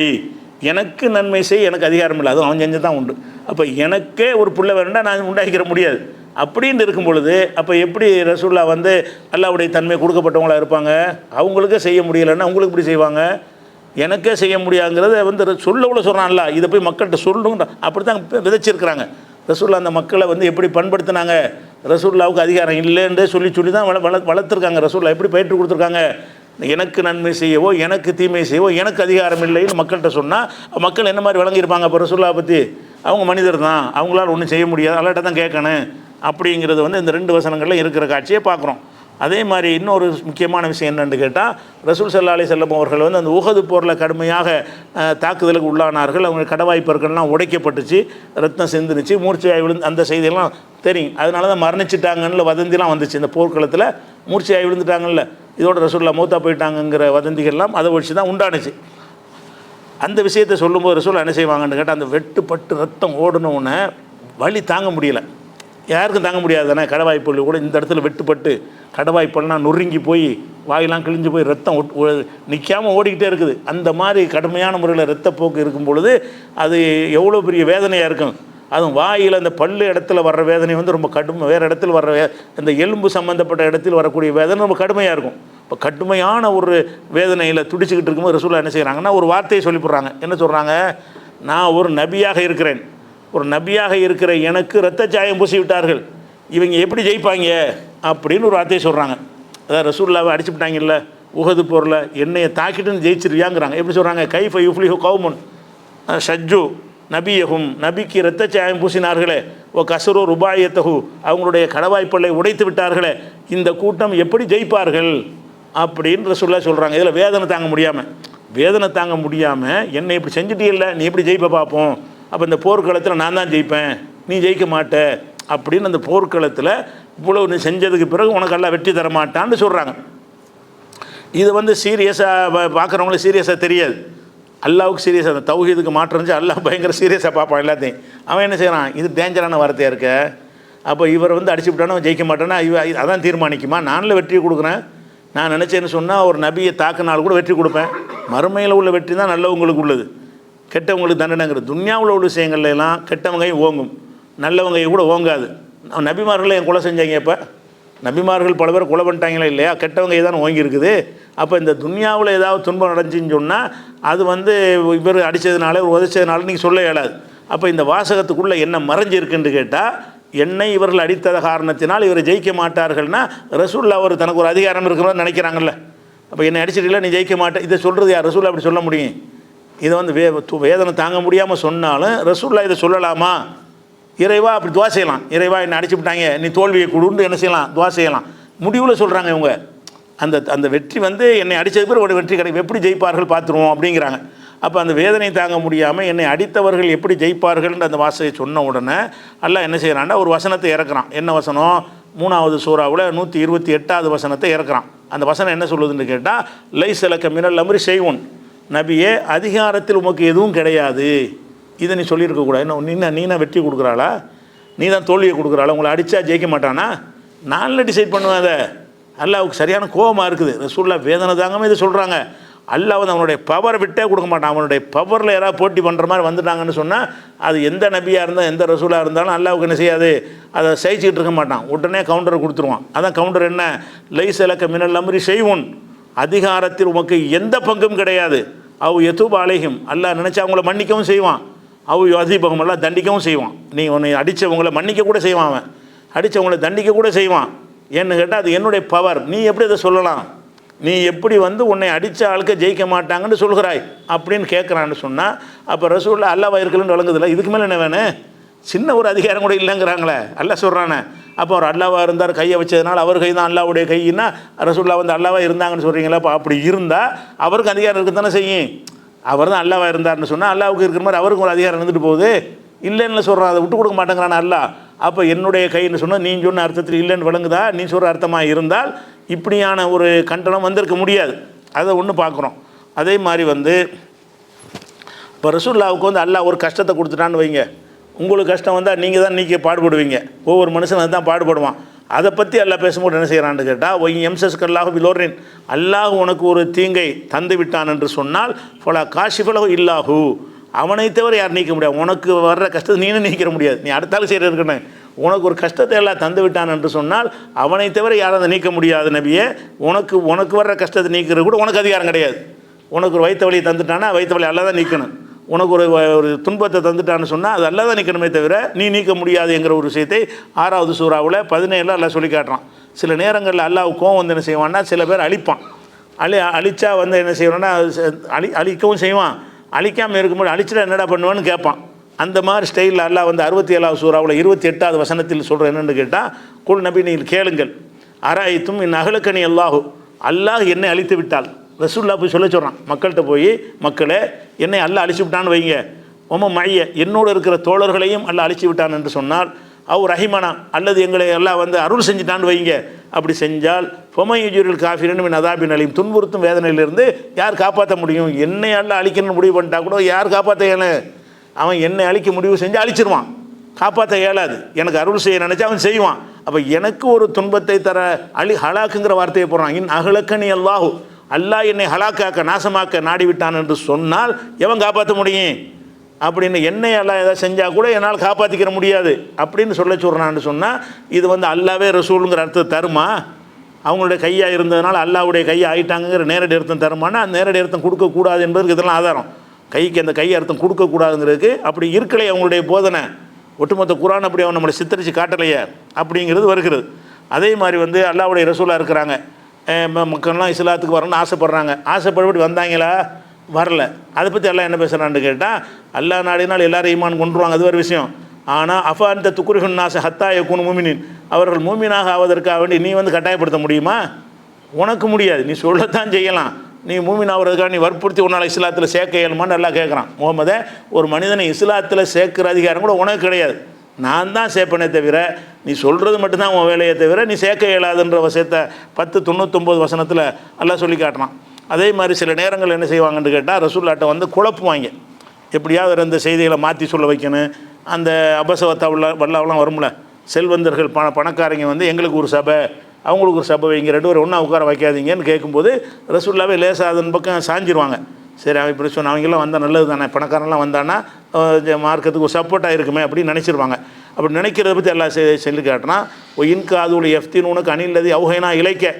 எனக்கு நன்மை செய்ய எனக்கு அதிகாரம் இல்லை, அதுவும் அவன் செஞ்சு தான் உண்டு. அப்போ எனக்கே ஒரு பிள்ளை வேணும்னா நான் உண்டாக்கிற முடியாது. அப்படின்னு இருக்கும் பொழுது அப்போ எப்படி ரசூல்லா அல்லாவுடைய தன்மை கொடுக்கப்பட்டவங்களாக இருப்பாங்க? அவங்களுக்கே செய்ய முடியலைன்னா அவங்களுக்கு இப்படி செய்வாங்க? எனக்கே செய்ய முடியாங்கிறத சொல்லவுள்ள சொல்கிறான்ல, இதை போய் மக்கள்கிட்ட சொல்லணும். அப்படி தான் விதைச்சிருக்கிறாங்க. ரசூல்லா அந்த மக்களை எப்படி பண்படுத்தினாங்க? ரசூல்லாவுக்கு அதிகாரம் இல்லைன்றே சொல்லி தான் வளர்த்துருக்காங்க. ரசூல்லா எப்படி பயிற்று கொடுத்துருக்காங்க? எனக்கு நன்மை செய்யவோ எனக்கு தீமை செய்யவோ எனக்கு அதிகாரம் இல்லைன்னு மக்கள்கிட்ட சொன்னால் மக்கள் என்ன மாதிரி விளங்கியிருப்பாங்க? இப்போ ரசூல்லா பற்றி அவங்க மனிதர் தான், அவங்களால ஒன்றும் செய்ய முடியாது, அல்லாட்ட தான் கேட்கணும் அப்படிங்கிறது இந்த 2 வசனங்களில் இருக்கிற காட்சியை பார்க்குறோம். அதே மாதிரி இன்னொரு முக்கியமான விஷயம் என்னென்னு கேட்டால், ரசூல் ஸல்லல்லாஹு அலைஹி வஸல்லம் அவர்கள் அந்த உஹது போரில் கடுமையாக தாக்குதலுக்கு உள்ளானார்கள். அவங்க கடவாய்ப்பர்கள்லாம் உடைக்கப்பட்டுச்சு, ரத்தம் சிந்துனுச்சு, மூர்ச்சையாய் விழுந்து அந்த செய்தியெல்லாம் தெரியும். அதனால தான் மரணிச்சிட்டாங்கன்னு வதந்திலாம் வந்துச்சு. இந்த போர்க்களத்தில் மூர்ச்சையாய் விழுந்துட்டாங்கல்ல, இதோட ரசூல்லா மௌத்தா போயிட்டாங்கங்கிற வதந்திகள்லாம் அதை வச்சு தான் உண்டானுச்சு. அந்த விஷயத்தை சொல்லும்போது ரசூல்லா என்ன செய்வாங்கன்னு கேட்டால், அந்த வெட்டுப்பட்டு ரத்தம் ஓடணுன்னு வலி தாங்க முடியலை. யாருக்கும் தாங்க முடியாது தானே. கடவாய்ப்பல் கூட இந்த இடத்துல வெட்டுப்பட்டு கடவாய்ப்பல்லாம் நொறுங்கி போய் வாயெல்லாம் கிழிஞ்சு போய் ரத்தம் நிற்காமல் ஓடிக்கிட்டே இருக்குது. அந்த மாதிரி கடுமையான முறையில் ரத்தப்போக்கு இருக்கும் பொழுது அது எவ்வளோ பெரிய வேதனையாக இருக்கும். அதுவும் வாயில் அந்த பல்லு இடத்துல வர்ற வேதனை ரொம்ப கடுமை. வேறு இடத்துல வர்ற அந்த எலும்பு சம்மந்தப்பட்ட இடத்தில் வரக்கூடிய வேதனை ரொம்ப கடுமையாக இருக்கும். இப்போ கடுமையான ஒரு வேதனையில் துடிச்சிக்கிட்டு இருக்கும்போது ரசூல்லா என்ன செய்கிறாங்கன்னா ஒரு வார்த்தையை சொல்லிவிட்றாங்க. என்ன சொல்கிறாங்க? நான் ஒரு நபியாக இருக்கிறேன், ஒரு நபியாக இருக்கிற எனக்கு இரத்த சாயம் பூசி விட்டார்கள், இவங்க எப்படி ஜெயிப்பாங்க அப்படின்னு ஒரு வார்த்தையை சொல்கிறாங்க. அதாவது ரசூல்லாவை அடிச்சுவிட்டாங்கல்ல உஹது போரில், என்னையை தாக்கிட்டுன்னு ஜெயிச்சிருவியாங்கிறாங்க. எப்படி சொல்கிறாங்க? கைஃப யுஃப்லிஹு கௌமுன் ஷஜ்ஜு நபியகும், நபிக்கு இரத்த சாயம் பூசினார்களே, ஓ கசரு ருபாயத்தகு, அவங்களுடைய கடவாய்ப்பல்லை உடைத்து விட்டார்களே, இந்த கூட்டம் எப்படி ஜெயிப்பார்கள் அப்படின்னு ரசூல்லா சொல்கிறாங்க. இதில் வேதனை தாங்க முடியாமல் என்னை இப்படி செஞ்சுட்டே, நீ எப்படி ஜெயிப்ப பார்ப்போம், அப்போ இந்த போர்க்களத்தில் நான் தான் ஜெயிப்பேன், நீ ஜெயிக்க மாட்ட அப்படின்னு அந்த போர்க்களத்தில் இவ்வளோ நீ செஞ்சதுக்கு பிறகு உனக்கு எல்லாம் வெற்றி தர மாட்டான்னு சொல்கிறாங்க. இது சீரியஸாக பார்க்குறவங்களுக்கு சீரியஸாக தெரியாது. அல்லாவுக்கு சீரியஸாக, அந்த தௌஹீதுக்கு மாற்றம் இருந்துச்சு, அல்லாஹ் பயங்கர சீரியஸாக பார்ப்பான் எல்லாத்தையும். அவன் என்ன செய்கிறான்? இது டேஞ்சரான வார்த்தையாக இருக்க, அப்போ இவர் அடிச்சு விட்டானோ ஜெயிக்க மாட்டேன்னா அதான் தீர்மானிக்குமா? நானில் வெற்றி கொடுக்குறேன், நான் நினச்சேன்னு சொன்னால் ஒரு நபியை தாக்குனால் கூட வெற்றி கொடுப்பேன். மறுமையில் உள்ள வெற்றி தான் நல்லவங்களுக்கு உள்ளது, கெட்டவங்களுக்கு தண்டனைங்கிறது. துன்யாவில் உள்ள விஷயங்கள்லாம் கெட்டவங்கையும் ஓங்கும், நல்லவங்கையும் கூட ஓங்காது. நபிமார்களை என் கொலை செஞ்சாங்க, இப்போ நபிமார்கள் பல பேர் கொலை பண்ணிட்டாங்களா இல்லையா? கெட்டவங்க தான் ஓங்கி இருக்குது. அப்போ இந்த துன்யாவில் ஏதாவது துன்பம் நடந்துச்சின்னு சொன்னால் அது இவர் அடித்ததுனால உதச்சதுனால நீங்கள் சொல்ல இயலாது. அப்போ இந்த வாசகத்துக்குள்ளே என்ன மறைஞ்சிருக்குன்னு கேட்டால், என்னை இவர்கள் அடித்தத காரணத்தினால் இவரை ஜெயிக்க மாட்டார்கள்னா ரசூல்லா தனக்கு ஒரு அதிகாரம் இருக்கிறோன்னு நினைக்கிறாங்கல்ல. அப்போ என்னை அடிச்சிட்டில்ல, நீ ஜெயிக்க மாட்டேன், இதை சொல்கிறது யார்? ரசூல்லா அப்படி சொல்ல முடியும்? இதை வேதனை தாங்க முடியாமல் சொன்னாலும் ரசூல்லா இதை சொல்லலாமா? இறைவா அப்படி துவா செய்யலாம். இறைவா என்னை அடிச்சு விட்டாங்க, நீ தோல்வியை கொடுன்னு என்ன செய்யலாம்? துவா செய்யலாம். முடிவில் சொல்கிறாங்க இவங்க, அந்த வெற்றி என்னை அடித்தது பேர் ஒரு வெற்றி கிடைக்கும், எப்படி ஜெயிப்பார்கள் பார்த்துருவோம் அப்படிங்கிறாங்க. அப்போ அந்த வேதனை தாங்க முடியாமல் என்னை அடித்தவர்கள் எப்படி ஜெயிப்பார்கள்ன்ற அந்த வாசையை சொன்ன உடனே அல்லாஹ் என்ன செய்கிறான்னா ஒரு வசனத்தை இறக்குறான். என்ன வசனம்? 3வது சூறாவில் 128வது வசனத்தை இறக்குறான். அந்த வசனம் என்ன சொல்லுதுன்னு கேட்டால், லைஸலக மினல் அம்ரி ஷைஉன், நபியே அதிகாரத்தில் உமக்கு எதுவும் கிடையாது. இதை நீ சொல்லியிருக்கக்கூடாது. என்ன நீனா வெற்றி கொடுக்குறாளா? நீ தான் தோல்வியை கொடுக்குறாளா? உங்களை அடித்தா ஜெயிக்க மாட்டானா? நானில் டிசைட் பண்ணுவேன். அதை அல்லாவுக்கு சரியான கோபமாக இருக்குது. ரசூலுல்லாஹ் வேதனை தாங்காமல் இதை சொல்கிறாங்க. அல்லாஹ் வந்து அவனுடைய பவரை விட்டே கொடுக்க மாட்டான். அவனுடைய பவரில் யாராவது போட்டி பண்ணுற மாதிரி வந்துட்டாங்கன்னு சொன்னால் அது எந்த நபியாக இருந்தால் எந்த ரசூலாக இருந்தாலும் அல்லாவுக்கு என்ன செய்யாது, அதை சகிச்சுக்கிட்டு இருக்க மாட்டான். உடனே கவுண்டரை கொடுத்துருவான். அதான் கவுண்டர் என்ன? லைஸலக மினல் அம்ரி ஷைஉன், அதிகாரத்தில் உமக்கு எந்த பங்கும் கிடையாது. அவ் யதூபு அலைஹிம், அல்லாஹ் நினச்சா அவங்கள மன்னிக்கவும் செய்வான். அவ் யதீபஹும், எல்லாம் தண்டிக்கவும் செய்வான். நீ உன்னை அடித்தவங்களை மன்னிக்க கூட செய்வான். அவன் அடித்தவங்களை தண்டிக்க கூட செய்வான். ஏன்னு கேட்டால் அது என்னுடைய பவர். நீ எப்படி அதை சொல்லலாம்? நீ எப்படி வந்து உன்னை அடித்த ஆளுக்க ஜெயிக்க மாட்டாங்கன்னு சொல்கிறாய் அப்படின்னு கேட்குறான்னு சொன்னால், அப்போ ரசூலுல்லாஹ் அல்லாஹ் இருக்குன்னு வழங்குதில்ல. இதுக்கு மேலே என்ன வேணும்? சின்ன ஒரு அதிகாரம் கூட இல்லைங்கிறாங்களே. அல்லாஹ் சொல்கிறானே. அப்போ அவர் அல்லாவாக இருந்தார், கையை வச்சதுனால அவர் கை தான் அல்லாவுடைய கையின்னா ரசூலுல்லாஹ் வந்து அல்லாவாக இருந்தாங்கன்னு சொல்கிறீங்களா? அப்போ அப்படி இருந்தால் அவருக்கு அதிகாரம் இருக்க தானே செய்யும். அவர் தான் அல்லாவாக இருந்தார்னு சொன்னால் அல்லாவுக்கு இருக்கிற மாதிரி அவருக்கு ஒரு அதிகாரம் இருந்துட்டு போகுது. இல்லைன்னு சொல்கிறான், அதை விட்டு கொடுக்க மாட்டேங்கிறான் அல்லாஹ். அப்போ என்னுடைய கைன்னு சொன்னால் நீ சொன்ன அர்த்தத்தில் இல்லைன்னு விளங்குதா? நீ சொல்கிற அர்த்தமாக இருந்தால் இப்படியான ஒரு கண்டனம் வந்திருக்க முடியாது. அதை ஒன்று பார்க்குறோம். அதே மாதிரி வந்து இப்போ ரசூலுல்லாஹ்வுக்கு வந்து அல்லாஹ் ஒரு கஷ்டத்தை கொடுத்துட்டான்னு வைங்க, உங்களுக்கு கஷ்டம் வந்தால் நீங்கள் தான் நீக்கி பாடுபடுவீங்க. ஒவ்வொரு மனுஷனும் தான் பாடுபடுவான். அதை பற்றி அல்லாஹ் பேசும்போது என்ன செய்கிறான்னு கேட்டால், ஒய் எம்சஸ்கல்லாஹு பிலோரின், அல்லாஹ் உனக்கு ஒரு தீங்கை தந்து விட்டான் என்று சொன்னால் ஃபலா காஷிஃபலஹு இல்லாஹு, அவனை தவிர யார் நீக்க முடியாது. உனக்கு வர்ற கஷ்டத்தை நீனும் நீக்கிற முடியாது. நீ அடுத்தாலும் செய்கிற இருக்கணும். உனக்கு ஒரு கஷ்டத்தை எல்லாம் தந்து விட்டான் என்று சொன்னால் அவனை தவிர யாரும் அதை நீக்க முடியாது நபியே. உனக்கு வர்ற கஷ்டத்தை நீக்கிறது கூட உனக்கு அதிகாரம் கிடையாது. உனக்கு ஒரு வயிற்று வலியை தந்துட்டானா வயிற்று வலி அல்லாஹ் தான் நீக்கணும். உனக்கு ஒரு துன்பத்தை தந்துட்டான்னு சொன்னால் அது அல்லாஹ் தான் நீக்கணுமே தவிர நீ நீக்க முடியாதுங்கிற ஒரு விஷயத்தை 6வது சூறாவில் 17 அல்லாஹ் சொல்லி காட்டுறான். சில நேரங்களில் அல்லாஹ் கோவம் வந்து என்ன செய்வான்னா சில பேர் அழிப்பான். அழிச்சா வந்து என்ன செய்வான்னா அழிக்கவும் செய்வான். அழிக்காமல் இருக்கும்போது அழிச்சிட்டா என்னடா பண்ணுவான்னு கேட்பான். அந்த மாதிரி ஸ்டைலில் அல்லாஹ் வந்து 67வது சூறாவில் 28வது வசனத்தில் சொல்கிற என்னென்னு கேட்டால், குல் நபி நீங்கள் கேளுங்கள், அராயித்தும் இன் அகலக்கணி அல்லாஹ் என்னை அழித்து விட்டால். ரசூலுல்லாஹ் போய் சொல்ல சொல்கிறான் மக்கள்கிட்ட போய், மக்களே என்னை அல்லாஹ் அழிச்சு விட்டான்னு வைங்க, மைய என்னோடு இருக்கிற தோழர்களையும் அல்லாஹ் அழிச்சு விட்டான் என்று சொன்னால், அவர் ரஹிமானா அல்லது எங்களை எல்லாம் வந்து அருள் செஞ்சுட்டான்னு வைங்க. அப்படி செஞ்சால் ஃபொமையுஜூரில் காஃபிரன் மின் அதாபின் அலீம், துன்புறுத்தும் வேதனையிலிருந்து யார் காப்பாற்ற முடியும்? என்னை எல்லாம் அழிக்கணும்னு முடிவு பண்ணிட்டா கூட யார் காப்பாற்ற இயலும்? அவன் என்னை அழிக்க முடிவு செஞ்சு அழிச்சிருவான், காப்பாற்ற இயலாது. எனக்கு அருள் செய்ய நினச்சா அவன் செய்வான். அப்போ எனக்கு ஒரு துன்பத்தை தர ஹலாக்குங்கிற வார்த்தையை போடுறான். இன் அகலக்கனி அல்லாஹு, அல்லாஹ் என்னை ஹலாக்காக்க நாசமாக்க நாடிவிட்டான் என்று சொன்னால் எவன் காப்பாற்ற முடியும்? அப்படின்னு என்னை அல்லாஹ் எதாவது செஞ்சால் கூட என்னால் காப்பாற்றிக்கிற முடியாது அப்படின்னு சொல்கிறான்னு சொன்னால் இது வந்து அல்லாவே ரசூலுங்கிற அர்த்தத்தை தருமா? அவங்களுடைய கையாக இருந்ததுனால அல்லாவுடைய கையை ஆகிட்டாங்கிற நேரடி அர்த்தம் தருமானா? அந்த நேரடி அர்த்தம் கொடுக்கக்கூடாது என்பதற்கு இதெல்லாம் ஆதாரம். கைக்கு அந்த கை அர்த்தம் கொடுக்கக்கூடாதுங்கிறதுக்கு அப்படி இருக்கலையே அவங்களுடைய போதனை. ஒட்டுமொத்த குரான் அப்படி அவன் நம்மளை சித்தரித்து காட்டலையே அப்படிங்கிறது வருகிறது. அதே மாதிரி வந்து அல்லாவுடைய ரசூலாக இருக்கிறாங்க, மக்கள்லாம் இஸ்லாத்துக்கு வரணும்னு ஆசைப்படுறாங்க. ஆசைப்படப்படி வந்தாங்களா? வரல. அதை பற்றி எல்லாம் என்ன பேசுகிறான்னு கேட்டால், அல்லா நாடினால் எல்லோரும் ஈமான் கொண்டுருவாங்க, அது ஒரு விஷயம். ஆனால் அஃபா அந்த துக்குரிஹுன் நாச ஹத்தா யகுனு மூமினின், அவர்கள் மூமினாக ஆவதற்காக வேண்டி நீ வந்து கட்டாயப்படுத்த முடியுமா? உனக்கு முடியாது. நீ சொல்லத்தான் செய்யலாம். நீ மூமின் ஆகிறதுக்காக நீ வற்புறுத்தி உன்னால் இஸ்லாத்தில் சேர்க்க இயலுமான்னு எல்லாம் கேட்குறான். முகமதே, ஒரு மனிதனை இஸ்லாத்தில் சேர்க்கிற அதிகாரம் கூட உனக்கு கிடையாது. நான் தான் சேர்ப்பனே தவிர நீ சொல்கிறது மட்டும்தான் உன் வேலையை தவிர நீ சேர்க்க இயலாதுன்ற விஷயத்தை 10:99 வசனத்தில் எல்லாம் சொல்லி காட்டுறான். அதே மாதிரி சில நேரங்கள் என்ன செய்வாங்கன்னு கேட்டால், ரசூலுல்லாஹ்ட்ட வந்து குழப்புவாங்க. எப்படியாவது அந்த செய்திகளை மாற்றி சொல்ல வைக்கணும். அந்த அபசவத்தா வல்லாவெல்லாம் வரும்ல, செல்வந்தர்கள் பணக்காரங்க வந்து எங்களுக்கு ஒரு சபை அவங்களுக்கு ஒரு சபை வைங்க, 2 பேரும் ஒன்றா உட்கார வைக்காதீங்கன்னு கேட்கும்போது ரசூலுல்லாஹ்வே லேசாக அதன் பக்கம் சாஞ்சிருவாங்க. சரி, அவன் இப்படி சொன்ன அவங்கெல்லாம் வந்தால் நல்லது தானே, பணக்காரன்லாம் வந்தான்னா மார்க்கத்துக்கு ஒரு சப்போர்ட்டாக இருக்குமே அப்படின்னு நினச்சிருவாங்க. அப்படி நினைக்கிறத பற்றி எல்லாம் சொல்லி காட்டினா, இன்காதுல எஃப்தின் உனக்கு அணில்லது அவுகைனா இழைக்க,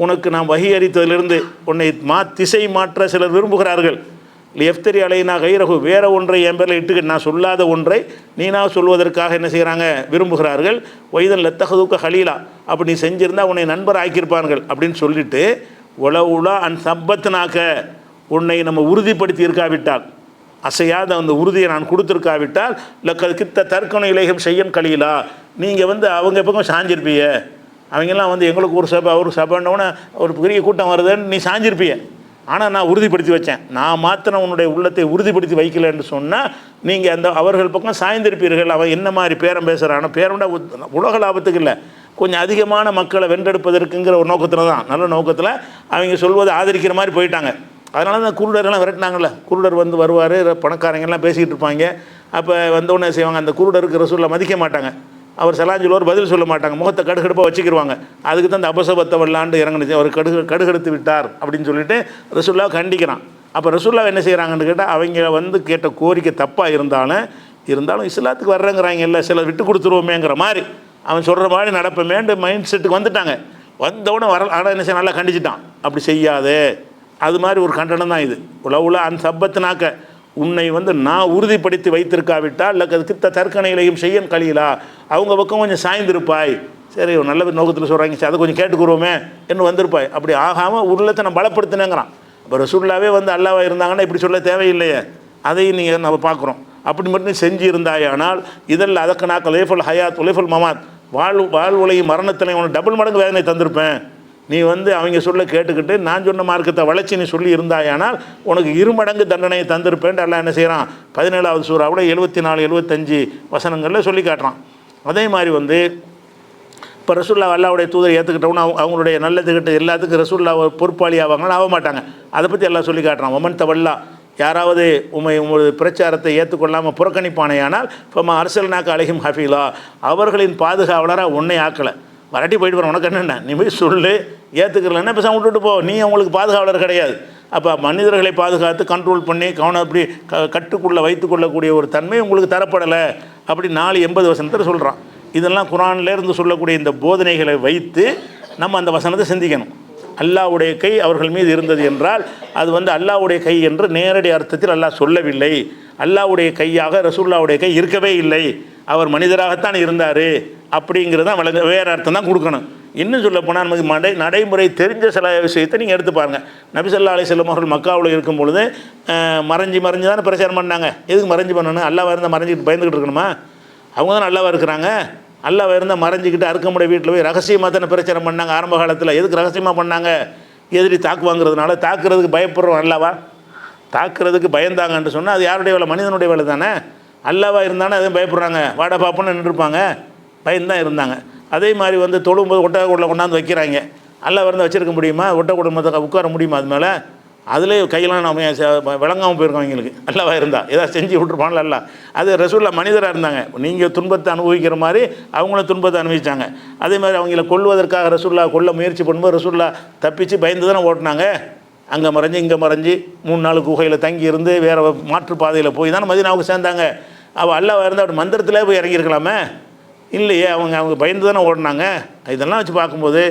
உனக்கு நாம் வகி அறித்ததிலிருந்து உன்னை திசை மாற்ற சிலர் விரும்புகிறார்கள். எஃப்தரி அலைனா கைரகு, வேறு ஒன்றை என் பேரில் இட்டுக்கிட்டு நான் சொல்லாத ஒன்றை நீனா சொல்வதற்காக என்ன செய்கிறாங்க, விரும்புகிறார்கள். ஒய்தன் லத்தகதுக்க ஹலீலா, அப்படி நீ செஞ்சுருந்தால் உன்னை நண்பர் ஆக்கியிருப்பார்கள் அப்படின்னு சொல்லிட்டு, உலவுலா அன் சப்பத்துனாக்க, உன்னை நம்ம உறுதிப்படுத்தி இருக்காவிட்டால், அசையாத அந்த உறுதியை நான் கொடுத்துருக்காவிட்டால், லக்க கித்த தற்கொலை இலைகம் செய்யன் கலீலா, நீங்கள் வந்து அவங்க பக்கம் சாஞ்சிருப்பீங்க. அவங்கெல்லாம் வந்து எங்களுக்கு ஒரு சபை அவருக்கு சபைன்னோன்னே ஒரு பெரிய கூட்டம் வருதுன்னு நீ சாஞ்சிருப்பிய. ஆனால் நான் உறுதிப்படுத்தி வச்சேன். நான் மாத்திரம் உன்னுடைய உள்ளத்தை உறுதிப்படுத்தி வைக்கலன்னு சொன்னால் நீங்கள் அந்த அவர்கள் பக்கம் சாய்ந்திருப்பீர்கள். அவன் என்ன மாதிரி பேரம் பேசுகிறானோ, பேரம்டா உலக லாபத்துக்கு இல்லை, கொஞ்சம் அதிகமான மக்களை வென்றெடுப்பதற்குங்கிற ஒரு நோக்கத்தில் தான், நல்ல நோக்கத்தில் அவங்க சொல்வதை ஆதரிக்கிற மாதிரி போயிட்டாங்க. அதனால தான் குருடரெல்லாம் விரட்டினாங்கல்ல. குருடர் வந்து வருவார், பணக்காரங்கெல்லாம் பேசிக்கிட்டு இருப்பாங்க. அப்போ வந்தோடனே செய்வாங்க, அந்த குருடருக்கு ரசூலை மதிக்க மாட்டாங்க. அவர் சலாஞ்சுலோர் பதில் சொல்ல மாட்டாங்க, முகத்தை கடுகடுப்பாக வச்சுக்கிடுவாங்க. அதுக்கு தான் இந்த அபசபத்தை வெள்ளாண்டு இறங்குனுச்சு. அவர் கடுகெடுத்து விட்டார் அப்படின்னு சொல்லிட்டு ரசூல்லாவை கண்டிக்கிறான். அப்போ ரசூல்லா என்ன செய்கிறாங்கன்னு கேட்டால், அவங்க வந்து கேட்ட கோரிக்கை தப்பாக இருந்தாலும் இஸ்லாத்துக்கு வர்றேங்கிறாங்க, இல்லை சில விட்டு கொடுத்துருவோமேங்கிற மாதிரி, அவன் சொல்கிற மாதிரி நடப்பமேண்டு மைண்ட் செட்டுக்கு வந்துட்டாங்க. வந்தவுடனே ஆனால் என்ன செய்ய நல்லா கண்டிச்சிட்டான், அப்படி செய்யாதே. அது மாதிரி ஒரு கண்டனம் தான் இது. உலவுல அந்த சப்பத்தினாக்க உன்னை வந்து நான் உறுதிப்படுத்தி வைத்திருக்காவிட்டால் இல்லை கித்த தற்கணைகளையும் செய்யன் கழியலா, அவங்க பக்கம் கொஞ்சம் சாய்ந்திருப்பாய். சரி, ஒரு நல்ல நோக்கத்தில் சொல்கிறாங்க, சரி அதை கொஞ்சம் கேட்டுக்குறோமே என்று வந்திருப்பாய். அப்படி ஆகாமல் உள்ளத்தை நான் பலப்படுத்தினேங்கிறான். இப்போ ரசூல்லாவே வந்து அல்லாஹ்வா இருந்தாங்கன்னா இப்படி சொல்ல தேவையில்லையே, அதையும் நீங்கள் நம்ம பார்க்குறோம். அப்படி மட்டும் செஞ்சு இருந்தாயானால் இதெல்லாம் அதற்கு நாக்க லேஃபுல் ஹயாத் உலேஃபுல் மமாத், வாழ்வுலையும் மரணத்திலையும் உனக்கு டபுள் மடங்கு வேதனை தந்திருப்பேன். நீ வந்து அவங்க சொல்ல கேட்டுக்கிட்டு நான் சொன்ன மார்க்கத்தை வளைச்சி நீ சொல்லி இருந்தாயானால் உனக்கு 2 மடங்கு தண்டனையை தந்திருப்பேன். அல்லாஹ் என்ன செய்கிறான், 17வது சூறாவில் 74 75 வசனங்களில் சொல்லி காட்டுறான். அதே மாதிரி வந்து இப்போ ரசூல்லா அல்லாஹ்வுடைய தூதரை ஏற்றுக்கிட்டவொன்னு அவங்களுடைய நல்லதுக்கிட்ட எல்லாத்துக்கும் ரசூல்லா பொறுப்பாளி ஆவாங்கன்னு ஆக மாட்டாங்க. அதை பற்றி எல்லாம் சொல்லி காட்டுறான். ஒமன் தவல்லா, யாராவது உமது பிரச்சாரத்தை ஏற்றுக்கொள்ளாமல் புறக்கணிப்பானையானால் இப்போ அரசல்நாக்கு அலைஹிம் ஹஃபீலா, அவர்களின் பாதுகாவலராக உன்னை ஆக்கலை, வரட்டி போயிட்டு போகிறேன், உனக்கு என்னென்ன நீ போய் சொல்லு, ஏற்றுக்கலன்னா பேசாம விட்டுட்டு போ, நீ அவங்களுக்கு பாதுகாவலர் கிடையாது. அப்போ மனிதர்களை பாதுகாத்து கண்ட்ரோல் பண்ணி கவனம் அப்படி கட்டுக்குள்ளே வைத்துக்கொள்ளக்கூடிய ஒரு தன்மை உங்களுக்கு தரப்படலை அப்படி 480 வசனத்தில் சொல்கிறான். இதெல்லாம் குரான்லேருந்து சொல்லக்கூடிய இந்த போதனைகளை வைத்து நம்ம அந்த வசனத்தை சிந்திக்கணும். அல்லாஹ்வுடைய கை அவர்கள் மீது இருந்தது என்றால் அது வந்து அல்லாஹ்வுடைய கை என்று நேரடி அர்த்தத்தில் அல்லாஹ் சொல்லவில்லை. அல்லாஹ்வுடைய கையாக ரசூலுல்லாஹ்வுடைய கை இருக்கவே இல்லை, அவர் மனிதராகத்தான் இருந்தார் அப்படிங்கிறதான் வேறு அர்த்தம் தான் கொடுக்கணும். இன்னும் சொல்ல போனால் நமக்கு நடைமுறை தெரிஞ்ச சில விஷயத்தை நீங்கள் எடுத்து பாருங்கள். நபி ஸல்லல்லாஹு அலைஹி வஸல்லம் அவர்கள் மக்காவில் இருக்கும் பொழுது மறைஞ்சு தானே பிரச்சாரம் பண்ணாங்க. எதுக்கு மறைஞ்சு பண்ணணும்? அல்லாஹ்வா இருந்தால் மறைஞ்சிக்கிட்டு பயந்துக்கிட்டு இருக்கணுமா? அவங்க தான் அல்லாஹ்வா இருக்கிறாங்க. அல்லாஹ்வா இருந்தால் மறைஞ்சிக்கிட்டு அறுக்கமுடைய வீட்டில் போய் ரகசியமாக தானே பிரச்சாரம் பண்ணாங்க ஆரம்ப காலத்தில். எதுக்கு ரகசியமாக பண்ணாங்க? எதிரி தாக்குவாங்கிறதுனால. தாக்குறதுக்கு பயப்படுறோம் அல்லாஹ்வா, தாக்குறதுக்கு பயந்தாங்கன்னு சொன்னால் அது யாருடைய வேலை? மனிதனுடைய வேலை தானே. அல்லாஹ்வா இருந்தானே அதுவும் பயப்படுறாங்க, வாடா பாப்பன்னு நின்றுருப்பாங்க, பயந்தான் இருந்தாங்க. அதே மாதிரி வந்து தொழும்போது ஒட்டக்கூடல கொண்டாந்து வைக்கிறாங்க. அல்லாஹ் வந்து வச்சுருக்க முடியுமா? ஒட்டக்கூடத்தை உட்கார முடியுமா? அது மேலே அதிலே கையெல்லாம் நம்ம விளங்காமல் போயிருக்கோம். அவங்களுக்கு அல்லாஹ்வா இருந்தால் ஏதாவது செஞ்சு விட்டுருப்பாங்களா? அல்ல, அது ரசூலுல்லாஹ் மனிதராக இருந்தாங்க. நீங்கள் துன்பத்தை அனுபவிக்கிற மாதிரி அவங்களும் துன்பத்தை அனுபவிச்சாங்க. அதே மாதிரி அவங்கள கொல்வதற்காக ரசூலுல்லாஹ் கொல்ல முயற்சி பண்ணும்போது ரசூலுல்லாஹ் தப்பிச்சு பயந்து தானே ஓட்டினாங்க. அங்கே மறைஞ்சு இங்கே மறைஞ்சு 3 நாள் குகையில் தங்கி இருந்து வேறு மாற்று பாதையில் போய் தானே மதீனாவுக்கு சேர்ந்தாங்க. அவள் அல்லாஹ்வா இருந்தால் அப்படி மந்திரத்திலே போய் இறங்கியிருக்கலாமே, இல்லையே. அவங்க பயந்து தானே ஓடினாங்க. இதெல்லாம் வச்சு பார்க்கும்போது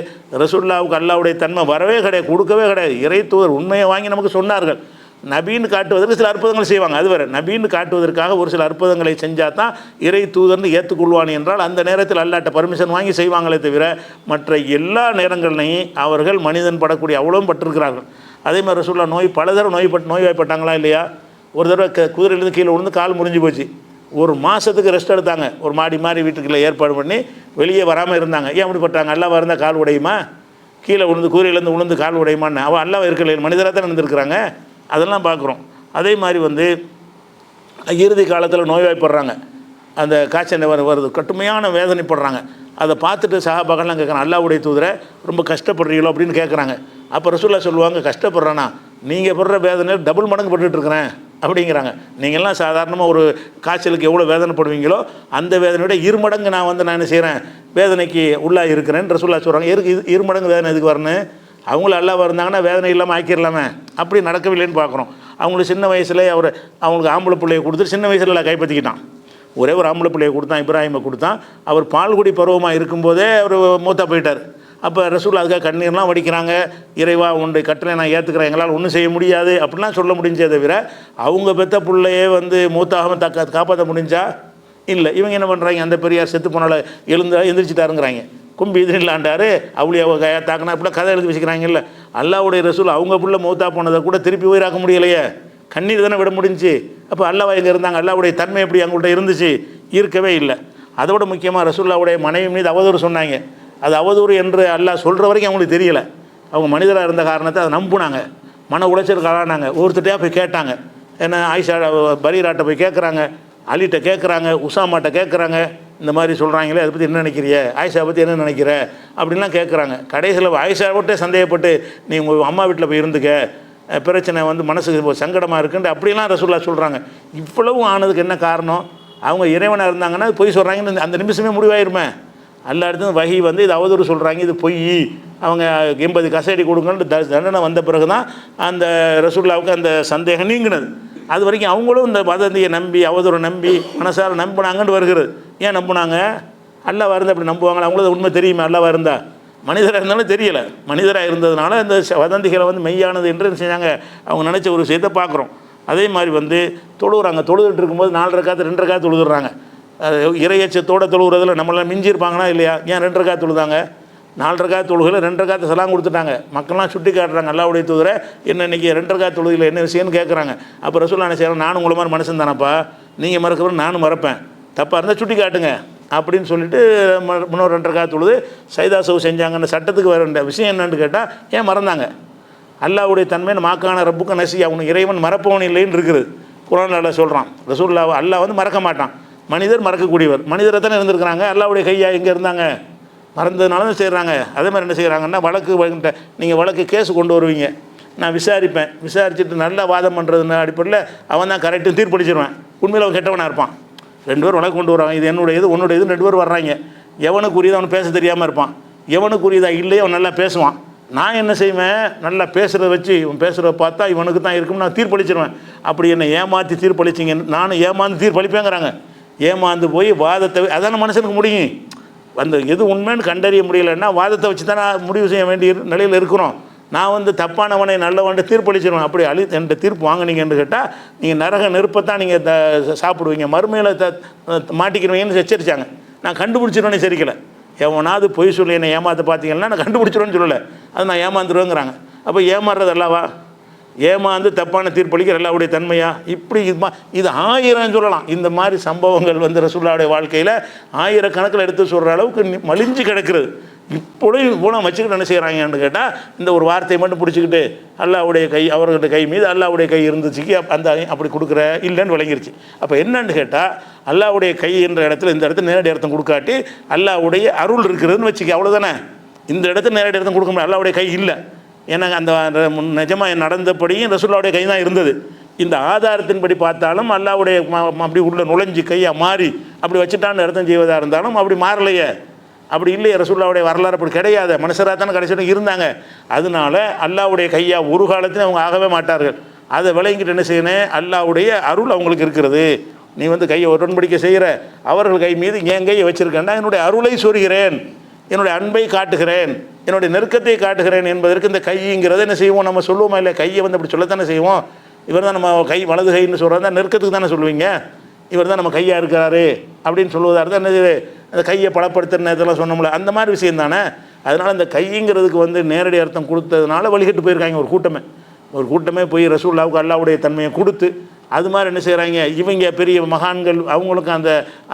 ரசூலுல்லாஹ்வுக்கு அல்லாஹ்வுடைய தன்மை வரவே கிடையாது, கொடுக்கவே கிடையாது. இறை தூதர் உண்மையை வாங்கி நமக்கு சொன்னார்கள். நபின்னு காட்டுவதற்கு சில அற்புதங்கள் செய்வாங்க, அது வேறு. நபின்னு காட்டுவதற்காக ஒரு சில அற்புதங்களை செஞ்சால் தான் இறை தூதர்னு ஏற்றுக்கொள்வான் என்றால் அந்த நேரத்தில் அல்லாஹ்ட்ட பர்மிஷன் வாங்கி செய்வாங்களே தவிர மற்ற எல்லா நேரங்களையும் அவர்கள் மனிதன் படக்கூடிய அவ்வளவும் பட்டிருக்கிறார்கள். அதே மாதிரி ரசூலுல்லாஹ் பல தடவை நோய்வாய்ப்பட்டாங்களா இல்லையா? ஒரு தடவை குதிரையிலேருந்து கீழே விழுந்து கால் முறிஞ்சு போச்சு. 1 மாதத்துக்கு ரெஸ்ட் எடுத்தாங்க. ஒரு மாடி வீட்டுக்குள்ளே ஏற்பாடு பண்ணி வெளியே வராமல் இருந்தாங்க. ஏன் அப்படி பட்டாங்க? அல்லாஹ்வா இருந்தால் கால் உடையுமா? கீழே குதிரையிலேருந்து விழுந்து கால் உடையுமான்னு? அவள் அல்லாஹ்வா இருக்கல, மனிதராக தான் இருந்திருக்கிறாங்க. அதெல்லாம் பார்க்குறோம். அதே மாதிரி வந்து இறுதி காலத்தில் நோய்வாய்ப்படுறாங்க, அந்த காய்ச்சல் வருது, கடுமையான வேதனைப்படுறாங்க. அதை பார்த்துட்டு சஹாபாக்கள்லாம் கேட்குறாங்க, அல்லாஹ்வுடைய தூதரை ரொம்ப கஷ்டப்படுறீங்களோ அப்படின்னு கேட்குறாங்க. அப்போ ரசூலுல்லாஹ் சொல்லுவாங்க, கஷ்டப்படுறேன்னா நீங்கள் படுற வேதனையில் டபுள் மடங்கு பட்டுருக்குறேன் அப்படிங்கிறாங்க. நீங்கள்லாம் சாதாரணமாக ஒரு காய்ச்சலுக்கு எவ்வளோ வேதனைப்படுவீங்களோ அந்த வேதனையோட 2 மடங்கு நான் என்ன செய்கிறேன், வேதனைக்கு உள்ளாக இருக்கிறேன்னு ரசூலுல்லாஹ் சொல்கிறாங்க. எதுக்கு 2 மடங்கு வேதனை எதுக்கு வரணும்? அவங்கள அல்லாஹ்வா இருந்தாங்கன்னா வேதனை இல்லாமல் ஆக்கிடலாமே. அப்படி நடக்கவில்லைன்னு பார்க்குறோம். அவங்களுக்கு சின்ன வயசுல அவங்களுக்கு ஆம்பளை பிள்ளையை கொடுத்துட்டு சின்ன வயசில் கைப்பற்றிக்கிட்டான். ஒரே ஒரு ஆம்பளை பிள்ளையை கொடுத்தான், இப்ராஹிமை கொடுத்தான். அவர் பால்குடி பருவமாக இருக்கும்போதே அவர் மூத்தா போயிட்டார். அப்போ ரசூல் அதுக்காக கண்ணீர்லாம் வடிக்கிறாங்க. இறைவா உன்னுடைய கட்டளை நான் ஏற்றுக்கிறேன், எங்களால் ஒன்றும் செய்ய முடியாது அப்படிலாம் சொல்ல முடிஞ்சே தவிர அவங்க பெற்ற பிள்ளையே வந்து மூத்தாகாமல் காப்பாற்ற முடிஞ்சா இல்லை. இவங்க என்ன பண்ணுறாங்க, அந்த பெரியார் செத்து போனால எந்திரிச்சிட்டாருங்கிறாங்க. கும்பி எதிரில்லாண்டார் அவளியாவை தாக்கினா இப்படிலாம் கதை எழுதி வச்சுக்கிறாங்கல்ல. அல்லாஹ்வுடைய ரசூல் அவங்க பிள்ளை மூத்தா போனதை கூட திருப்பி உயிராக்க முடியலையே, கண்ணீர் தானே விட முடிஞ்சு. அப்போ அல்லாஹ் எங்கே இருந்தாங்க? அல்லாஹ்வுடைய தன்மை எப்படி அவங்கள்ட்ட இருந்துச்சு? இருக்கவே இல்லை. அதோட முக்கியமாக ரசூலுல்லாஹ்வுடைய மனைவி மீது அவதூறு சொன்னாங்க. அது அவதூறு என்று அல்லாஹ் சொல்கிற வரைக்கும் அவங்களுக்கு தெரியலை. அவங்க மனிதராக இருந்த காரணத்தை அதை நம்புனாங்க. மன உளைச்சலுக்கு ஆளானாங்க. ஒருத்தட்டையாக போய் கேட்டாங்க. ஏன்னா ஆயிஷா பரீராட்ட போய் கேட்குறாங்க, அலிகிட்ட கேட்குறாங்க, உசாமாட்ட கேட்குறாங்க. இந்த மாதிரி சொல்கிறாங்களே, அதை பற்றி என்ன நினைக்கிறிய, ஆயிஷா பற்றி என்ன நினைக்கிற அப்படின்லாம் கேட்குறாங்க. கடைசியில் ஆயிஷாவிட்டே சந்தேகப்பட்டு நீ உங்கள் அம்மா வீட்டில் போய் இருந்துக்க, பிரச்சனை வந்து மனசுக்கு சங்கடமாக இருக்குன்ட்டு அப்படிலாம் ரசூலுல்லாஹ் சொல்கிறாங்க. இவ்வளவும் ஆனதுக்கு என்ன காரணம்? அவங்க இறைவனாக இருந்தாங்கன்னா பொய் சொல்கிறாங்கன்னு அந்த நிமிஷமே முடிவாயிருமே. அல்ல அடுத்து வகி வந்து இது அவதூறு சொல்கிறாங்க, இது பொய், அவங்க 80 கசடி கொடுங்கன்னு தண்டனை வந்த பிறகு தான் அந்த ரசூலுல்லாவுக்கு அந்த சந்தேகம் நீங்கினது. அது வரைக்கும் அவங்களும் இந்த வதந்தியை நம்பி அவதூறை நம்பி மனசார நம்பினாங்கன்னு வருகிறது. ஏன் நம்பினாங்க? அல்லாஹ் இருந்தால் அப்படி நம்புவாங்களா? அவங்களுக்கு உண்மை தெரியுமா? அல்லாஹ் இருந்தால் மனிதராக இருந்தாலும் தெரியலை. மனிதராக இருந்ததுனால இந்த வதந்திகளை வந்து மெய்யானது என்று செஞ்சாங்க. அவங்க நினச்ச ஒரு விஷயத்தை பார்க்குறோம். அதே மாதிரி வந்து தொழுகிறாங்க. தொழுதுட்டு இருக்கும்போது 4 ரக்காத்து 2 ரக்காத்து தொழுதுறாங்க. இறையச்சத்தோடு தொழுகிறதுல நம்மளாம் மிஞ்சிருப்பாங்கன்னா இல்லையா? ஏன் 2 ரக்காத்து தொழுதாங்க? 4 ரக்காத்து தொழுகையில் 2 ரக்காத்து சலாம் கொடுத்துட்டாங்க. மக்கள்லாம் சுட்டி காட்டுறாங்க, அல்லாஹ்வுடைய தூதரை என்ன இன்றைக்கி 2 ரக்காத்து தொழுகையில் என்ன விஷயம்னு கேட்குறாங்க. அப்போ ரசூலுல்லாஹ் என்ன செய்யறாங்க? நானும் உங்களை மாதிரி மனுஷன் தானப்பா, நீங்கள் மறக்கிறவங்க நானும் மறப்பேன், தப்பாக இருந்தால் சுட்டி காட்டுங்க அப்படின்னு சொல்லிட்டு இன்னொரு 2 ரக்காத்து தொழுது சைதா சவு செஞ்சாங்கன்னு சட்டத்துக்கு வர விஷயம் என்னன்னு கேட்டால் ஏன் மறந்தாங்க? அல்லாஹ்வுடைய தன்மைன்னு மாக்கான ரப்புக்கு நசி, அவனுக்கு இறைவன் மறப்பவன் இல்லைன்னு இருக்குது. குர்ஆன்ல சொல்கிறான். ரசூலுல்லாஹ் அல்லாஹ் வந்து மறக்க மாட்டான், மனிதர் மறக்கக்கூடியவர். மனிதரை தானே இருந்திருக்கிறாங்க. அல்லாஹ்வுடைய கையா எங்கே இருந்தாங்க? மறந்ததுனால தான் செய்கிறாங்க. அதே மாதிரி என்ன செய்கிறாங்கன்னா, நீங்கள் வழக்கு கேஸ் கொண்டு வருவீங்க, நான் விசாரிப்பேன், விசாரிச்சுட்டு நல்லா வாதம் பண்ணுறதுன்னு அடிப்படையில் அவன் தான் கரெக்டு தீர்ப்பளிச்சிருவேன். உண்மையில் அவன் கெட்டவனாக இருப்பான். 2 பேர் வழக்கு கொண்டு வராங்க, இது என்னுடைய இது உன்னுடைய இது, 2 பேர் வர்றாங்க. எவனுக்குரியதை அவன் பேச தெரியாமல் இருப்பான், எவனுக்குரியதா இல்லையே அவன் நல்லா பேசுவான். நான் என்ன செய்வேன்? நல்லா பேசுகிறத வச்சு இவன் பேசுகிறத பார்த்தா இவனுக்கு தான் இருக்கும்னு நான் தீர்ப்பளிச்சிருவேன். அப்படி என்னை ஏமாற்றி தீர்ப்பளிச்சிங்க, நானும் ஏமாந்து தீர்ப்பளிப்பேங்கிறாங்க. ஏமாந்து போய் வாதத்தை அதான மனுஷனுக்கு முடியும். அந்த எது உண்மைன்னு கண்டறிய முடியலைன்னா வாதத்தை வச்சு தான் நான் முடிவு செய்ய வேண்டிய நிலையில் இருக்கிறோம். நான் வந்து தப்பானவனை நல்லவன்ட்டு தீர்ப்பளிச்சிடுவேன். அப்படி என்கிட்ட தீர்ப்பு வாங்கினீங்கன்னு கேட்டால் நீங்கள் நரக நெருப்பத்தான் நீங்கள் சாப்பிடுவீங்க, மறுமையில் மாட்டிக்கிறவங்கன்னு எச்சரித்தாங்க. நான் கண்டுபிடிச்சிருவேன்னு சரிக்கலை. எவனாவது பொய் சொல்லி என்னை ஏமாற்ற பார்த்தீங்கன்னா நான் கண்டுபிடிச்சிடுவேன்னு சொல்லலை, அது நான் ஏமாந்துருவேங்கிறாங்க. அப்போ ஏமாறுறது அல்லவா? ஏமாந்து தப்பான தீர்ப்பளிக்கிற அல்லாஹ்வுடைய தன்மையா? இப்படி இது 1000 சொல்லலாம். இந்த மாதிரி சம்பவங்கள் வந்து ரசூலுல்லாஹ்வுடைய வாழ்க்கையில் 1000கணக்கில் எடுத்து சொல்கிற அளவுக்கு மலிஞ்சு கிடக்கிறது. இப்பொழுது இவ்வளோ வச்சுக்கிட்டு என்ன செய்கிறாங்கன்னு கேட்டால், இந்த ஒரு வார்த்தையை மட்டும் பிடிச்சிக்கிட்டு அல்லாஹ்வுடைய கை, அவர்கள்ட்ட கை மீது அல்லாஹ்வுடைய கை இருந்துச்சுக்கு அந்த அப்படி கொடுக்குற இல்லைன்னு விளங்கிருச்சு. அப்போ என்னன்னு கேட்டால், அல்லாஹ்வுடைய கை என்ற இடத்துல இந்த இடத்துல நேரடி அர்த்தம் கொடுக்காட்டி அல்லாஹ்வுடைய அருள் இருக்கிறதுன்னு வச்சுக்க, அவ்வளோதானே. இந்த இடத்துல நேரடி அர்த்தம் கொடுக்க முடியாது, அல்லாஹ்வுடைய கை இல்லை. ஏன்னா அந்த நிஜமாக நடந்தபடியும் ரசூலுல்லாஹ்வுடைய கை தான் இருந்தது. இந்த ஆதாரத்தின்படி பார்த்தாலும் அல்லாஹ்வுடைய அப்படி உள்ள நுழைஞ்சி கையாக மாறி அப்படி வச்சுட்டான்னு அர்த்தம் செய்வதாக இருந்தாலும் அப்படி மாறலையே, அப்படி இல்லையே. ரசூலுல்லாஹ்வுடைய வரலாறு அப்படி கிடையாது, மனுஷராக தானே கடைசியில் இருந்தாங்க. அதனால அல்லாஹ்வுடைய கையா ஒரு காலத்தில் அவங்க ஆகவே மாட்டார்கள். அதை விளங்கிட்டு என்ன செய்யணும்? அல்லாஹ்வுடைய அருள் அவங்களுக்கு இருக்கிறது. நீ வந்து கையை உடன்படிக்கை செய்கிற, அவர்கள் கை மீது என் கையை வச்சுருக்கேன்னா என்னுடைய அருளை சொல்கிறேன், என்னுடைய அன்பை காட்டுகிறேன், என்னுடைய நெருக்கத்தை காட்டுகிறேன் என்பதற்கு இந்த கைங்கிறத என்ன செய்வோம்? நம்ம சொல்லுவோமா இல்லை? கையை வந்து அப்படி சொல்லத்தானே செய்வோம். இவர் தான் நம்ம கை வலது கைன்னு சொல்கிறது தான் நெருக்கத்துக்கு தானே சொல்லுவீங்க. இவர் தான் நம்ம கையாக இருக்கிறாரு அப்படின்னு சொல்லுவதாக இருந்தால் என்னது? அந்த கையை பலப்படுத்துற இதெல்லாம் சொன்னோம்ல, அந்த மாதிரி விஷயம் தானே. அதனால் அந்த கைங்கிறதுக்கு வந்து நேரடி அர்த்தம் கொடுத்ததுனால வழிகட்டு போயிருக்காங்க ஒரு கூட்டமே போய் ரசூலுல்லாஹ்வுக்கு அல்லாஹ்வுடைய தன்மையை கொடுத்து அது மாதிரி என்ன செய்கிறாங்க? இவங்க பெரிய மகான்கள் அவங்களுக்கும்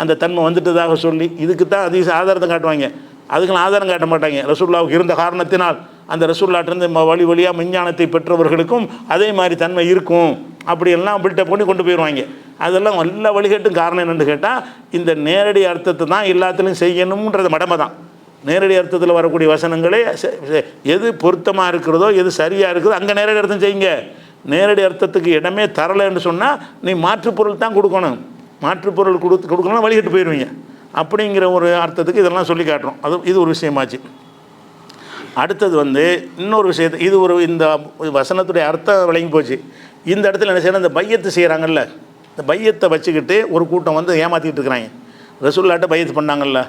அந்த தன்மை வந்துட்டதாக சொல்லி இதுக்கு தான் அதிக ஆதாரத்தை காட்டுவாங்க. அதுக்கெல்லாம் ஆதாரம் காட்ட மாட்டாங்க. ரசூலுல்லாஹ்வுக்கு இருந்த காரணத்தினால் அந்த ரசூலுல்லாஹ்விலிருந்து வழியாக விஞ்ஞானத்தை பெற்றவர்களுக்கும் அதே மாதிரி தன்மை இருக்கும் அப்படியெல்லாம் பில்டப் பண்ணி கொண்டு போயிடுவாங்க. அதெல்லாம் எல்லா வழிகட்டும் காரணம் என்னென்னு கேட்டால், இந்த நேரடி அர்த்தத்தை தான் எல்லாத்துலேயும் செய்யணுன்றது மடமை தான். நேரடி அர்த்தத்தில் வரக்கூடிய வசனங்களே எது பொருத்தமாக இருக்கிறதோ, எது சரியாக இருக்குதோ அங்கே நேரடி அர்த்தம் செய்யுங்க. நேரடி அர்த்தத்துக்கு இடமே தரலைன்னு சொன்னால் நீ மாற்றுப்பொருள் தான் கொடுக்கணும். மாற்றுப்பொருள் கொடுக்கணும்னா வழிகட்டு போயிடுவீங்க. அப்படிங்கிற ஒரு அர்த்தத்துக்கு இதெல்லாம் சொல்லி காட்டுறோம். இது ஒரு விஷயமாச்சு. அடுத்தது வந்து இன்னொரு விஷயத்தை, இது ஒரு இந்த வசனத்துடைய அர்த்தம் விளங்கி போச்சு. இந்த இடத்துல என்ன செய்யணும்? இந்த பையத்து செய்கிறாங்கல்ல, இந்த பையத்தை வச்சுக்கிட்டு ஒரு கூட்டம் வந்து ஏமாற்றிக்கிட்டு இருக்கிறாங்க. ரசூலுல்லாஹ்ட்ட பையத்து பண்ணாங்கல்ல,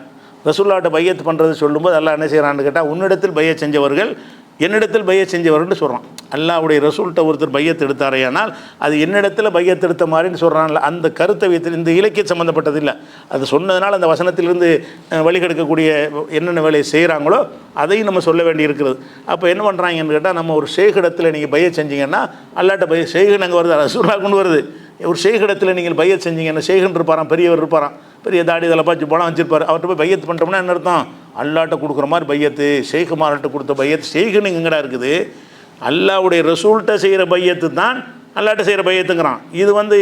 ரசூலுல்லாஹ்ட்ட பையத்து பண்ணுறது சொல்லும்போது அல்லாஹ் என்ன செய்கிறான்னு கேட்டால், உன்னிடத்தில் பையத் செஞ்சவர்கள் என்னிடத்தில் பையத் செஞ்சவர்கள்னு சொல்கிறான். அல்லாஹ்வுடைய ரசூல்கிட்ட ஒருத்தர் பையத்து எடுத்தாரையானால் அது என்னிடத்தில் பையத்து எடுத்த மாதிரின்னு சொல்கிறான்ல, அந்த கருத்தை வைத்து இந்த இலக்கிய சம்மந்தப்பட்டது இல்லை. அது சொன்னதுனால அந்த வசனத்திலிருந்து வழிகெடுக்கக்கூடிய என்னென்ன வேலையை செய்கிறாங்களோ அதையும் நம்ம சொல்ல வேண்டி இருக்கிறது. அப்போ என்ன பண்ணுறாங்கன்னு கேட்டால், நம்ம ஒரு ஷேகிடத்தில் நீங்கள் பையத் செஞ்சீங்கன்னா அல்லாஹ்ட்ட பையத் ஷேகுன்னு அங்கே வருது, ரசூலுல்லாஹ் கொண்டு வருது. ஒரு ஷேகிடத்தில் நீங்கள் பையத் செஞ்சீங்கன்னா, ஷேகுன்னு இருப்பாராம், பெரியவர் இருப்பாராம், பெரிய தாடி இதெல்லாம் பார்த்து போனால் வச்சுருப்பார். அவர்கிட்ட போய் பையத்து பண்ணிட்டோம்னா என்ன அர்த்தம்? அல்லாஹ்ட்ட கொடுக்குற மாதிரி பையத்து, ஷேகுமார்கிட்ட கொடுத்த பையத்து. ஷேகுன்னு எங்கடா இருக்குது? அல்லாஹ்வுடைய ரசூல்கிட்ட செய்கிற பையத்து தான் அல்லாட்ட செய்கிற பையத்துங்கிறான். இது வந்து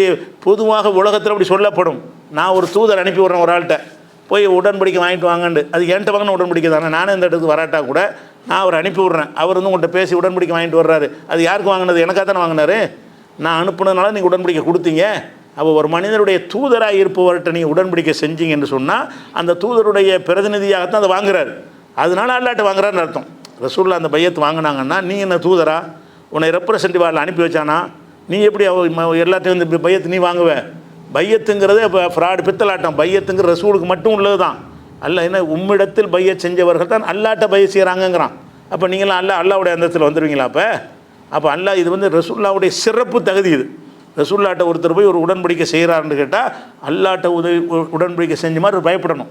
பொதுவாக உலகத்தில் அப்படி சொல்லப்படும். நான் ஒரு தூதர் அனுப்பி விட்றேன் ஒரு ஆள்கிட்ட, போய் உடன்படிக்கை வாங்கிட்டு வாங்கண்டு. அது என்கிட்ட வாங்கின உடன்படிக்கை தானே. நானே இந்த இடத்துக்கு வராட்டா கூட நான் அவர் அனுப்பி விட்றேன். அவர் வந்து உங்கள்கிட்ட பேசி உடன்படிக்கை வாங்கிட்டு வர்றாரு. அது யாருக்கு வாங்கினது? எனக்காக தானே வாங்கினாரு. நான் அனுப்புனதுனால நீங்கள் உடன்படிக்கை கொடுத்தீங்க. அப்போ ஒரு மனிதனுடைய தூதராக இருப்பவர்கிட்ட நீங்கள் உடன்படிக்கை செஞ்சீங்கன்னு சொன்னால் அந்த தூதருடைய பிரதிநிதியாகத்தான் அதை வாங்குறாரு. அதனால அல்லாட்ட வாங்குறாருன்னு அர்த்தம். ரசூல்லா அந்த பையத்து வாங்கினாங்கன்னா நீ என்ன தூதரா, உன்னை ரெப்ரசன்டேட்டிவாக அனுப்பி வச்சானா, நீ எப்படி எல்லாத்தையும் வந்து பையத்து நீ வாங்குவேன்? பையத்துங்கிறது இப்போ ஃப்ராடு பித்தலாட்டம். பையத்துங்கிற ரசூலுக்கு மட்டும் உள்ளது தான். அல்ல என்ன உம்மிடத்தில் பையத் செஞ்சவர்கள் தான் அல்லாட்ட பைய செய்கிறாங்கங்கிறான். அப்போ நீங்களாம் அல்லாவுடைய அந்தத்தில் வந்துடுவீங்களா? அப்போ அல்லாஹ் இது வந்து ரசூல்லாவுடைய சிறப்பு தகுதி. இது ரசூல்லாட்ட ஒருத்தர் போய் ஒரு உடன்படிக்கை செய்கிறாருன்னு கேட்டால் அல்லாட்ட உடன்படிக்கை செஞ்ச மாதிரி பயப்படணும்.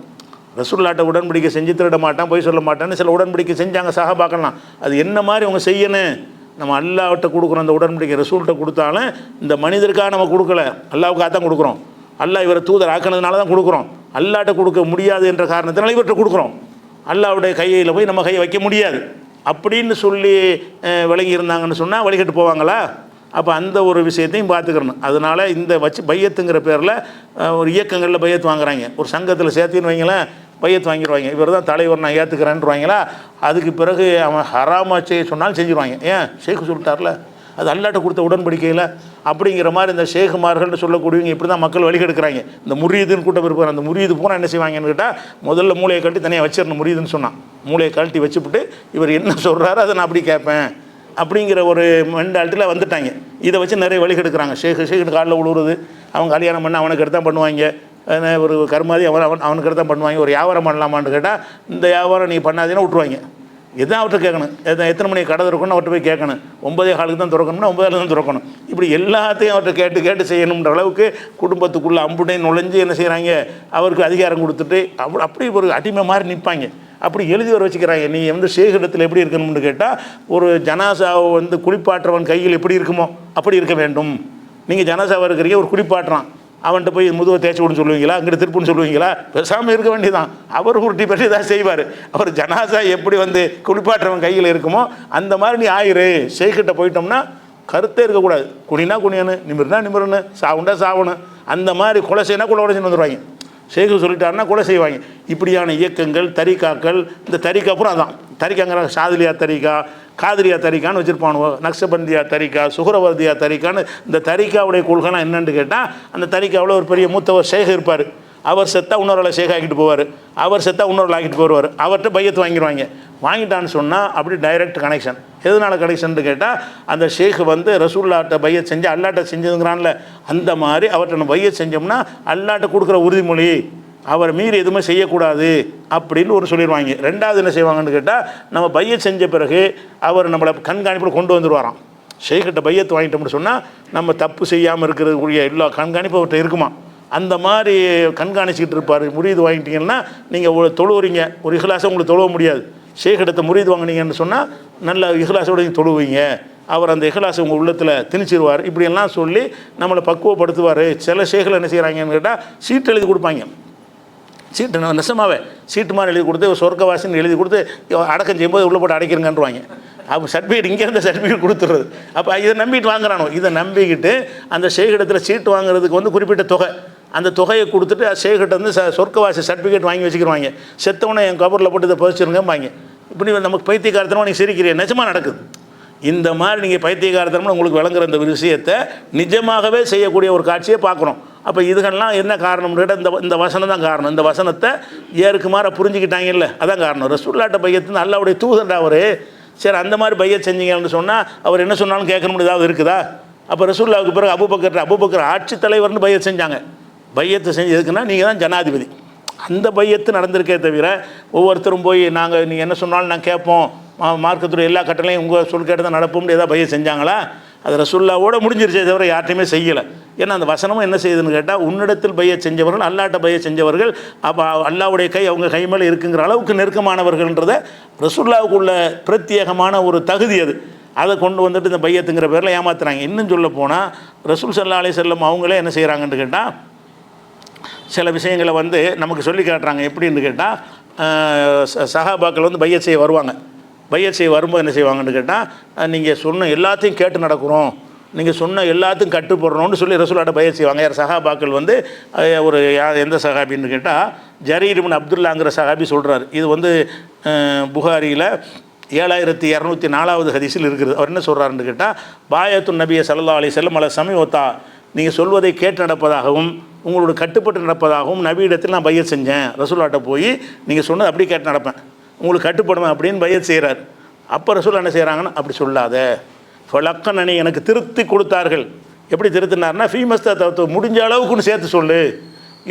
ரசூல்லாட்ட உடன்படிக்கை செஞ்சு திருட மாட்டான், போய் சொல்ல மாட்டான்னு சில உடன்படிக்கை செஞ்சாங்க சஹாபாக்கள்லாம். அது என்ன மாதிரி அவங்க செய்யணும்? நம்ம அல்லாஹ்ட்ட கொடுக்குறோம் அந்த உடன்படிக்கை. ரசூல்கிட்ட கொடுத்தாலும் இந்த மனிதருக்காக நம்ம கொடுக்கல, அல்லாவுக்காக தான் கொடுக்குறோம். அல்லாஹ் இவரை தூதர் ஆக்கினதுனால தான் கொடுக்குறோம். அல்லாஹ்ட்ட கொடுக்க முடியாது என்ற காரணத்தினால இவர்கிட்ட கொடுக்குறோம். அல்லாஹ்வுடைய கையில் போய் நம்ம கையை வைக்க முடியாது அப்படின்னு சொல்லி விலகி இருந்தாங்கன்னு சொன்னால் வழிகட்டு போவாங்களா? அப்போ அந்த ஒரு விஷயத்தையும் பார்த்துக்கிறணும். அதனால் இந்த வச்சு பையத்துங்கிற பேரில் ஒரு இயக்கங்களில் பையத்து வாங்குறாங்க. ஒரு சங்கத்தில் சேர்த்தின்னு வைங்களேன், பையத்து வாங்கிடுவாங்க. இவர் தான் தலைவர், நான் ஏற்றுக்கிறேன்னுவாங்களா. அதுக்கு பிறகு அவன் ஹராமா செய்ய சொன்னாலும் செஞ்சுருவாங்க. ஏன்? ஷேக்கு சொல்லிட்டார்ல, அது அல்லாட்ட கொடுத்த உடன்படிக்கையில் அப்படிங்கிற மாதிரி இந்த ஷேகுமார்கள்னு சொல்லக்கூடியவங்க இப்படி தான் மக்கள் வழிகெடுக்கிறாங்க. இந்த முரீதுன்னு கூட்டம் இருப்பார். அந்த முரீது பூரா என்ன செய்வாங்கன்னு கேட்டால் முதல்ல மூளையை கழட்டி தனியாக வச்சிடணும். முரீதுன்னு சொன்னான், மூளையை கழட்டி வச்சுவிட்டு இவர் என்ன சொல்கிறாரோ அதை நான் அப்படி கேட்பேன் அப்படிங்கிற ஒரு மெண்டாலிட்டியில் வந்துட்டாங்க. இதை வச்சு நிறைய வழிகெடுக்கிறாங்க. ஷேக்கு காலில் விழுவுறது, அவங்க கல்யாணம் பண்ண அவனுக்கு எடுத்தான் பண்ணுவாங்க. ஒரு கர்மாதி அவனுக்கு எடுத்தான் பண்ணுவாங்க. ஒரு வியாபாரம் பண்ணலாமான்னு கேட்டால் இந்த வியாபாரம் நீ பண்ணாதீங்கன்னா விட்ருவாங்க. எதான் அவர்கிட்ட கேட்கணும், எத்தனை மணிக்கு கடை திறக்கணும் அவர்கிட்ட போய் கேட்கணும். 9:15 தான் திறக்கணும்னா 9:00 தான் திறக்கணும். இப்படி எல்லாத்தையும் அவர்கிட்ட கேட்டு கேட்டு செய்யணுன்ற அளவுக்கு குடும்பத்துக்குள்ளே அம்புட்டையும் நுழைஞ்சு என்ன செய்கிறாங்க, அவருக்கு அதிகாரம் கொடுத்துட்டு அப்படி ஒரு அடிமை மாதிரி நிற்பாங்க. அப்படி எழுதி வர வச்சுக்கிறாங்க. நீ வந்து ஷேகிடத்தில் எப்படி இருக்கணும்னு கேட்டால் ஒரு ஜனாசாவை வந்து குளிப்பாற்றவன் கையில் எப்படி இருக்குமோ அப்படி இருக்க வேண்டும். நீங்கள் ஜனாசாவை இருக்கிறீங்க, ஒரு குளிப்பாட்டுறான், அவன்கிட்ட போய் முதுவை தேய்ச்சி விடுன்னு சொல்லுவீங்களா? அங்கிட்டு திருப்புன்னு சொல்லுவீங்களா? பேசாமல் இருக்க வேண்டியதான். அவர் உருட்டி பற்றி தான் செய்வார். அவர் ஜனாசா எப்படி வந்து குளிப்பாட்டுறவன் கையில் இருக்குமோ அந்த மாதிரி நீ ஆயிரு. ஷேக்கிட்ட போயிட்டோம்னா கருத்தே இருக்கக்கூடாது. குனினா குனியனு, நிமிர்னா நிமிர்னு, சாவுண்டா சாவணும். அந்த மாதிரி கொலை செய்யினா கொலை செய்யணும் வந்துடுவாங்க. ஷேக்கு சொல்லிட்டாருன்னா கொலை செய்வாங்க. இப்படியான இயக்கங்கள் தரிகாக்கள், இந்த தரிகா அப்புறம் அதான் தரிகாங்கிற ஷாதிலியா தரிகா, காதிரியா தரிகான்னு வச்சுருப்பானுவோ, நக்ஷபந்தியா தரிகா, சுஹரவர்தியா தரிகான்னு. இந்த தரிகாவுடைய கொள்கைலாம் என்னென்னு கேட்டால் அந்த தரிகாவில் ஒரு பெரிய மூத்தவர் ஷேக் இருப்பார். அவர் செத்தா இன்னொரு ஷேக் ஆக்கிட்டு போவார், அவர் செத்தா இன்னொரு ஆக்கிட்டு போவார். அவர்கிட்ட பையத்து வாங்கிடுவாங்க. வாங்கிட்டான்னு சொன்னால் அப்படி டைரக்ட் கனெக்ஷன். எதனால் கனெக்ஷன் கேட்டால் அந்த ஷேக் வந்து ரசூல்லாட்ட பையத் செஞ்சு அல்லாட்ட செஞ்சதுங்கிறான்ல, அந்த மாதிரி அவர்கிட்ட நம்ம பையத் செஞ்சோம்னா அல்லாட்ட கொடுக்குற உறுதிமொழி, அவர் மீறி எதுவுமே செய்யக்கூடாது அப்படின்னு ஒரு சொல்லிடுவாங்க. ரெண்டாவது என்ன செய்வாங்கன்னு கேட்டால் நம்ம பையத் செஞ்ச பிறகு அவர் நம்மளை கண்காணிப்பில் கொண்டு வந்துடுவாராம். ஷேக்கிட்ட பையத்து வாங்கிட்டோம்னு சொன்னால் நம்ம தப்பு செய்யாமல் இருக்கிறதுக்குரிய எல்லா கண்காணிப்பு அவர்கிட்ட இருக்குமா. அந்த மாதிரி கண்காணிச்சிக்கிட்டு இருப்பார். முரீது வாங்கிட்டீங்கன்னா நீங்கள் தொழுவுறீங்க, ஒரு இஹ்லாஸை உங்களுக்கு தொழுவ முடியாது. ஷேக்கிடத்தை முரீது வாங்கினீங்கன்னு சொன்னால் நல்ல இஹ்லாஸோட நீங்கள் தொழுவீங்க, அவர் அந்த இஹ்லாஸை உங்கள் உள்ளத்தில் திணிச்சிருவார். இப்படியெல்லாம் சொல்லி நம்மளை பக்குவப்படுத்துவார். சில ஷேக்கில் என்ன செய்கிறாங்கன்னு கேட்டால் சீட்டு எழுதி கொடுப்பாங்க. சீட்டு நெசமாவே சீட்டு மாதிரி எழுதி கொடுத்து சொர்க்கவாசின்னு எழுதி கொடுத்து அடக்கம் செய்யும்போது உள்ளே போட்டு அடைக்கிறங்கன்றுவாங்க. அப்போ சர்டிஃபிகேட் இங்கேருந்து சர்டிஃபிகேட் கொடுத்துறது. அப்போ இதை நம்பிட்டு வாங்குறானோ, இதை நம்பிக்கிட்டு அந்த ஷேகிடத்தில் சீட்டு வாங்குறதுக்கு வந்து குறிப்பிட்ட தொகை, அந்த தொகையை கொடுத்துட்டு ஷேகிட்ட வந்து சொர்க்கவாசி சர்டிஃபிகேட் வாங்கி வச்சுக்கிடுவாங்க. செத்தவனை என் கபரில் போட்டு இதை பதிச்சிருங்கம்பாங்க. இப்படி நமக்கு பைத்தியக்காரத்தனமாக நீங்கள் சிரிக்கிறீங்க, நிஜமாக நடக்குது. இந்த மாதிரி நீங்கள் பைத்தியக்காரத்தனமாக உங்களுக்கு விளங்குற இந்த விஷயத்தை நிஜமாகவே செய்யக்கூடிய ஒரு காட்சியை பார்க்குறோம். அப்போ இதுகள்லாம் என்ன காரணம்னு கேட்டால் இந்த வசனம் தான் காரணம். இந்த வசனத்தை ஏற்குமாற புரிஞ்சுக்கிட்டாங்கல்ல, அதான் காரணம். ரசூலுல்லாஹ்ட்ட பையத்து அல்லாஹ்வுடைய தூதர்டா அவர். சரி, அந்த மாதிரி பையத் செஞ்சீங்கன்னு சொன்னால் அவர் என்ன சொன்னாலும் கேட்கணும்னு ஏதாவது இருக்குதா? அப்போ ரசூலுல்லாஹ்வுக்கு பிறகு அபூபக்கர் ஆட்சி தலைவர்னு பையத் செஞ்சாங்க. பையத்தை செஞ்சு எதுக்குன்னா நீங்கள் தான் ஜனாதிபதி. அந்த பையத்து நடந்திருக்கே தவிர ஒவ்வொருத்தரும் போய் நீங்கள் என்ன சொன்னாலும் நான் கேட்போம், மார்க்கத்துடைய எல்லா கட்டளையும் உங்கள் சொல் கேட்டு தான் நடப்போம்னு ஏதாவது பையத் செஞ்சாங்களா? அது ரசூலுல்லாஹ்வோட முடிஞ்சிருச்சே தவிர யார்ட்டையுமே செய்யலை. ஏன்னா அந்த வசனமும் என்ன செய்யுதுன்னு கேட்டால் உன்னிடத்தில் பையத் செஞ்சவர்கள் அல்லாட்ட பையத் செஞ்சவர்கள், அப்போ அல்லாஹ்வுடைய கை அவங்க கை மேலே இருக்குங்கிற அளவுக்கு நெருக்கமானவர்கள்ன்றதை ரசூலுல்லாஹ்வுக்குள்ள பிரத்யேகமான ஒரு தகுதி அது. அதை கொண்டு வந்துட்டு இந்த பையத்துங்கிற பேரில் ஏமாத்துறாங்க. இன்னும் சொல்ல போனால் ரசூல் ஸல்லல்லாஹு அலைஹி வஸல்லம் அவங்களே என்ன செய்கிறாங்கன்னு கேட்டால் சில விஷயங்களை வந்து நமக்கு சொல்லி காட்டுறாங்க. எப்படின்னு கேட்டால் சஹாபாக்கள் வந்து பையத் செய்ய வருவாங்க. பையத் செய்ய வரும்போது என்ன செய்வாங்கன்னு கேட்டால், நீங்கள் சொன்ன எல்லாத்தையும் கேட்டு நடக்கிறோம், நீங்கள் சொன்ன எல்லாத்துக்கும் கட்டுப்படுறோம்னு சொல்லி ரசூலாட்ட பையத் செய்வாங்க. யார் சஹாபாக்கள் வந்து ஒரு எந்த சஹாபின்னு கேட்டால் ஜரீர் இப்னு அப்துல்லாங்கிற சஹாபி சொல்கிறார். இது வந்து புகாரியில் 7204வது ஹதீஸில் இருக்குது. அவர் என்ன சொல்கிறாருன்னு கேட்டால், பாயத்து நபிய ஸல்லல்லாஹு அலைஹி வஸல்லம் அல சமீவத்தா, நீங்கள் சொல்வதை கேட்டு நடப்பதாகவும் உங்களோட கட்டுப்பட்டு நடப்பதாகவும் நபியிடத்தில் நான் பையத் செஞ்சேன். ரசூலாட்ட போய் நீங்கள் சொன்னது அப்படி கேட்டு நடப்பேன், உங்களுக்கு கட்டுப்படுவேன் அப்படின்னு பையத் செய்கிறார். அப்போ ரசூல் என்ன செய்கிறாங்கன்னா, அப்படி சொல்லாத, ஃபலக்கனனி, எனக்கு திருத்தி கொடுத்தார்கள். எப்படி திருத்தினார்னா, ஃபீமஸ்தா தத்துவ, முடிஞ்ச அளவுக்குன்னு சேர்த்து சொல்லு,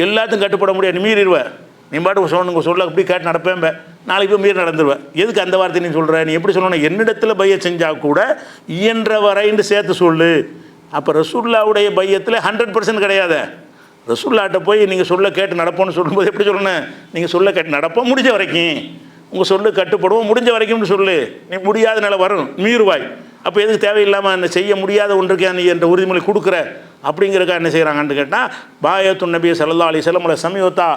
எல்லாத்தையும் கட்டுப்பட முடியாது, நீ மீறிடுவேன், நீ பாட்டு சொன்ன சொல்ல அப்படி கேட்டு நடப்பேன், நாளைக்கு போய் மீறி நடந்துருவேன். எதுக்கு அந்த வார்த்தை நீ சொல்கிற? நீ எப்படி சொல்லணும், என்னிடத்தில் பையத் செஞ்சால் கூட இயன்ற வரைன்னு சேர்த்து சொல்லு. அப்போ ரசூல்லாவுடைய பையத்தில் 100% கிடையாது. ரசூல்லாட்ட போய் நீங்கள் சொல்ல கேட்டு நடப்போம்னு சொல்லும்போது எப்படி சொல்லணும், நீங்கள் சொல்ல கேட்டு நடப்போம், முடிஞ்ச வரைக்கும் உங்கள் சொல்லு கட்டுப்படுவோம், முடிஞ்ச வரைக்கும்னு சொல்லு. நீ முடியாத நிலை வரும், மீறுவாய். அப்போ எதுக்கு தேவையில்லாமல் அந்த செய்ய முடியாத ஒன்றுக்கு நீ என்ற உறுதிமொழி கொடுக்குற அப்படிங்கிறக்கா என்ன செய்கிறாங்கன்னு கேட்டால், பாயத்து நபி ஸல்லல்லாஹு அலைஹி வஸல்லம் சமீவத்தா,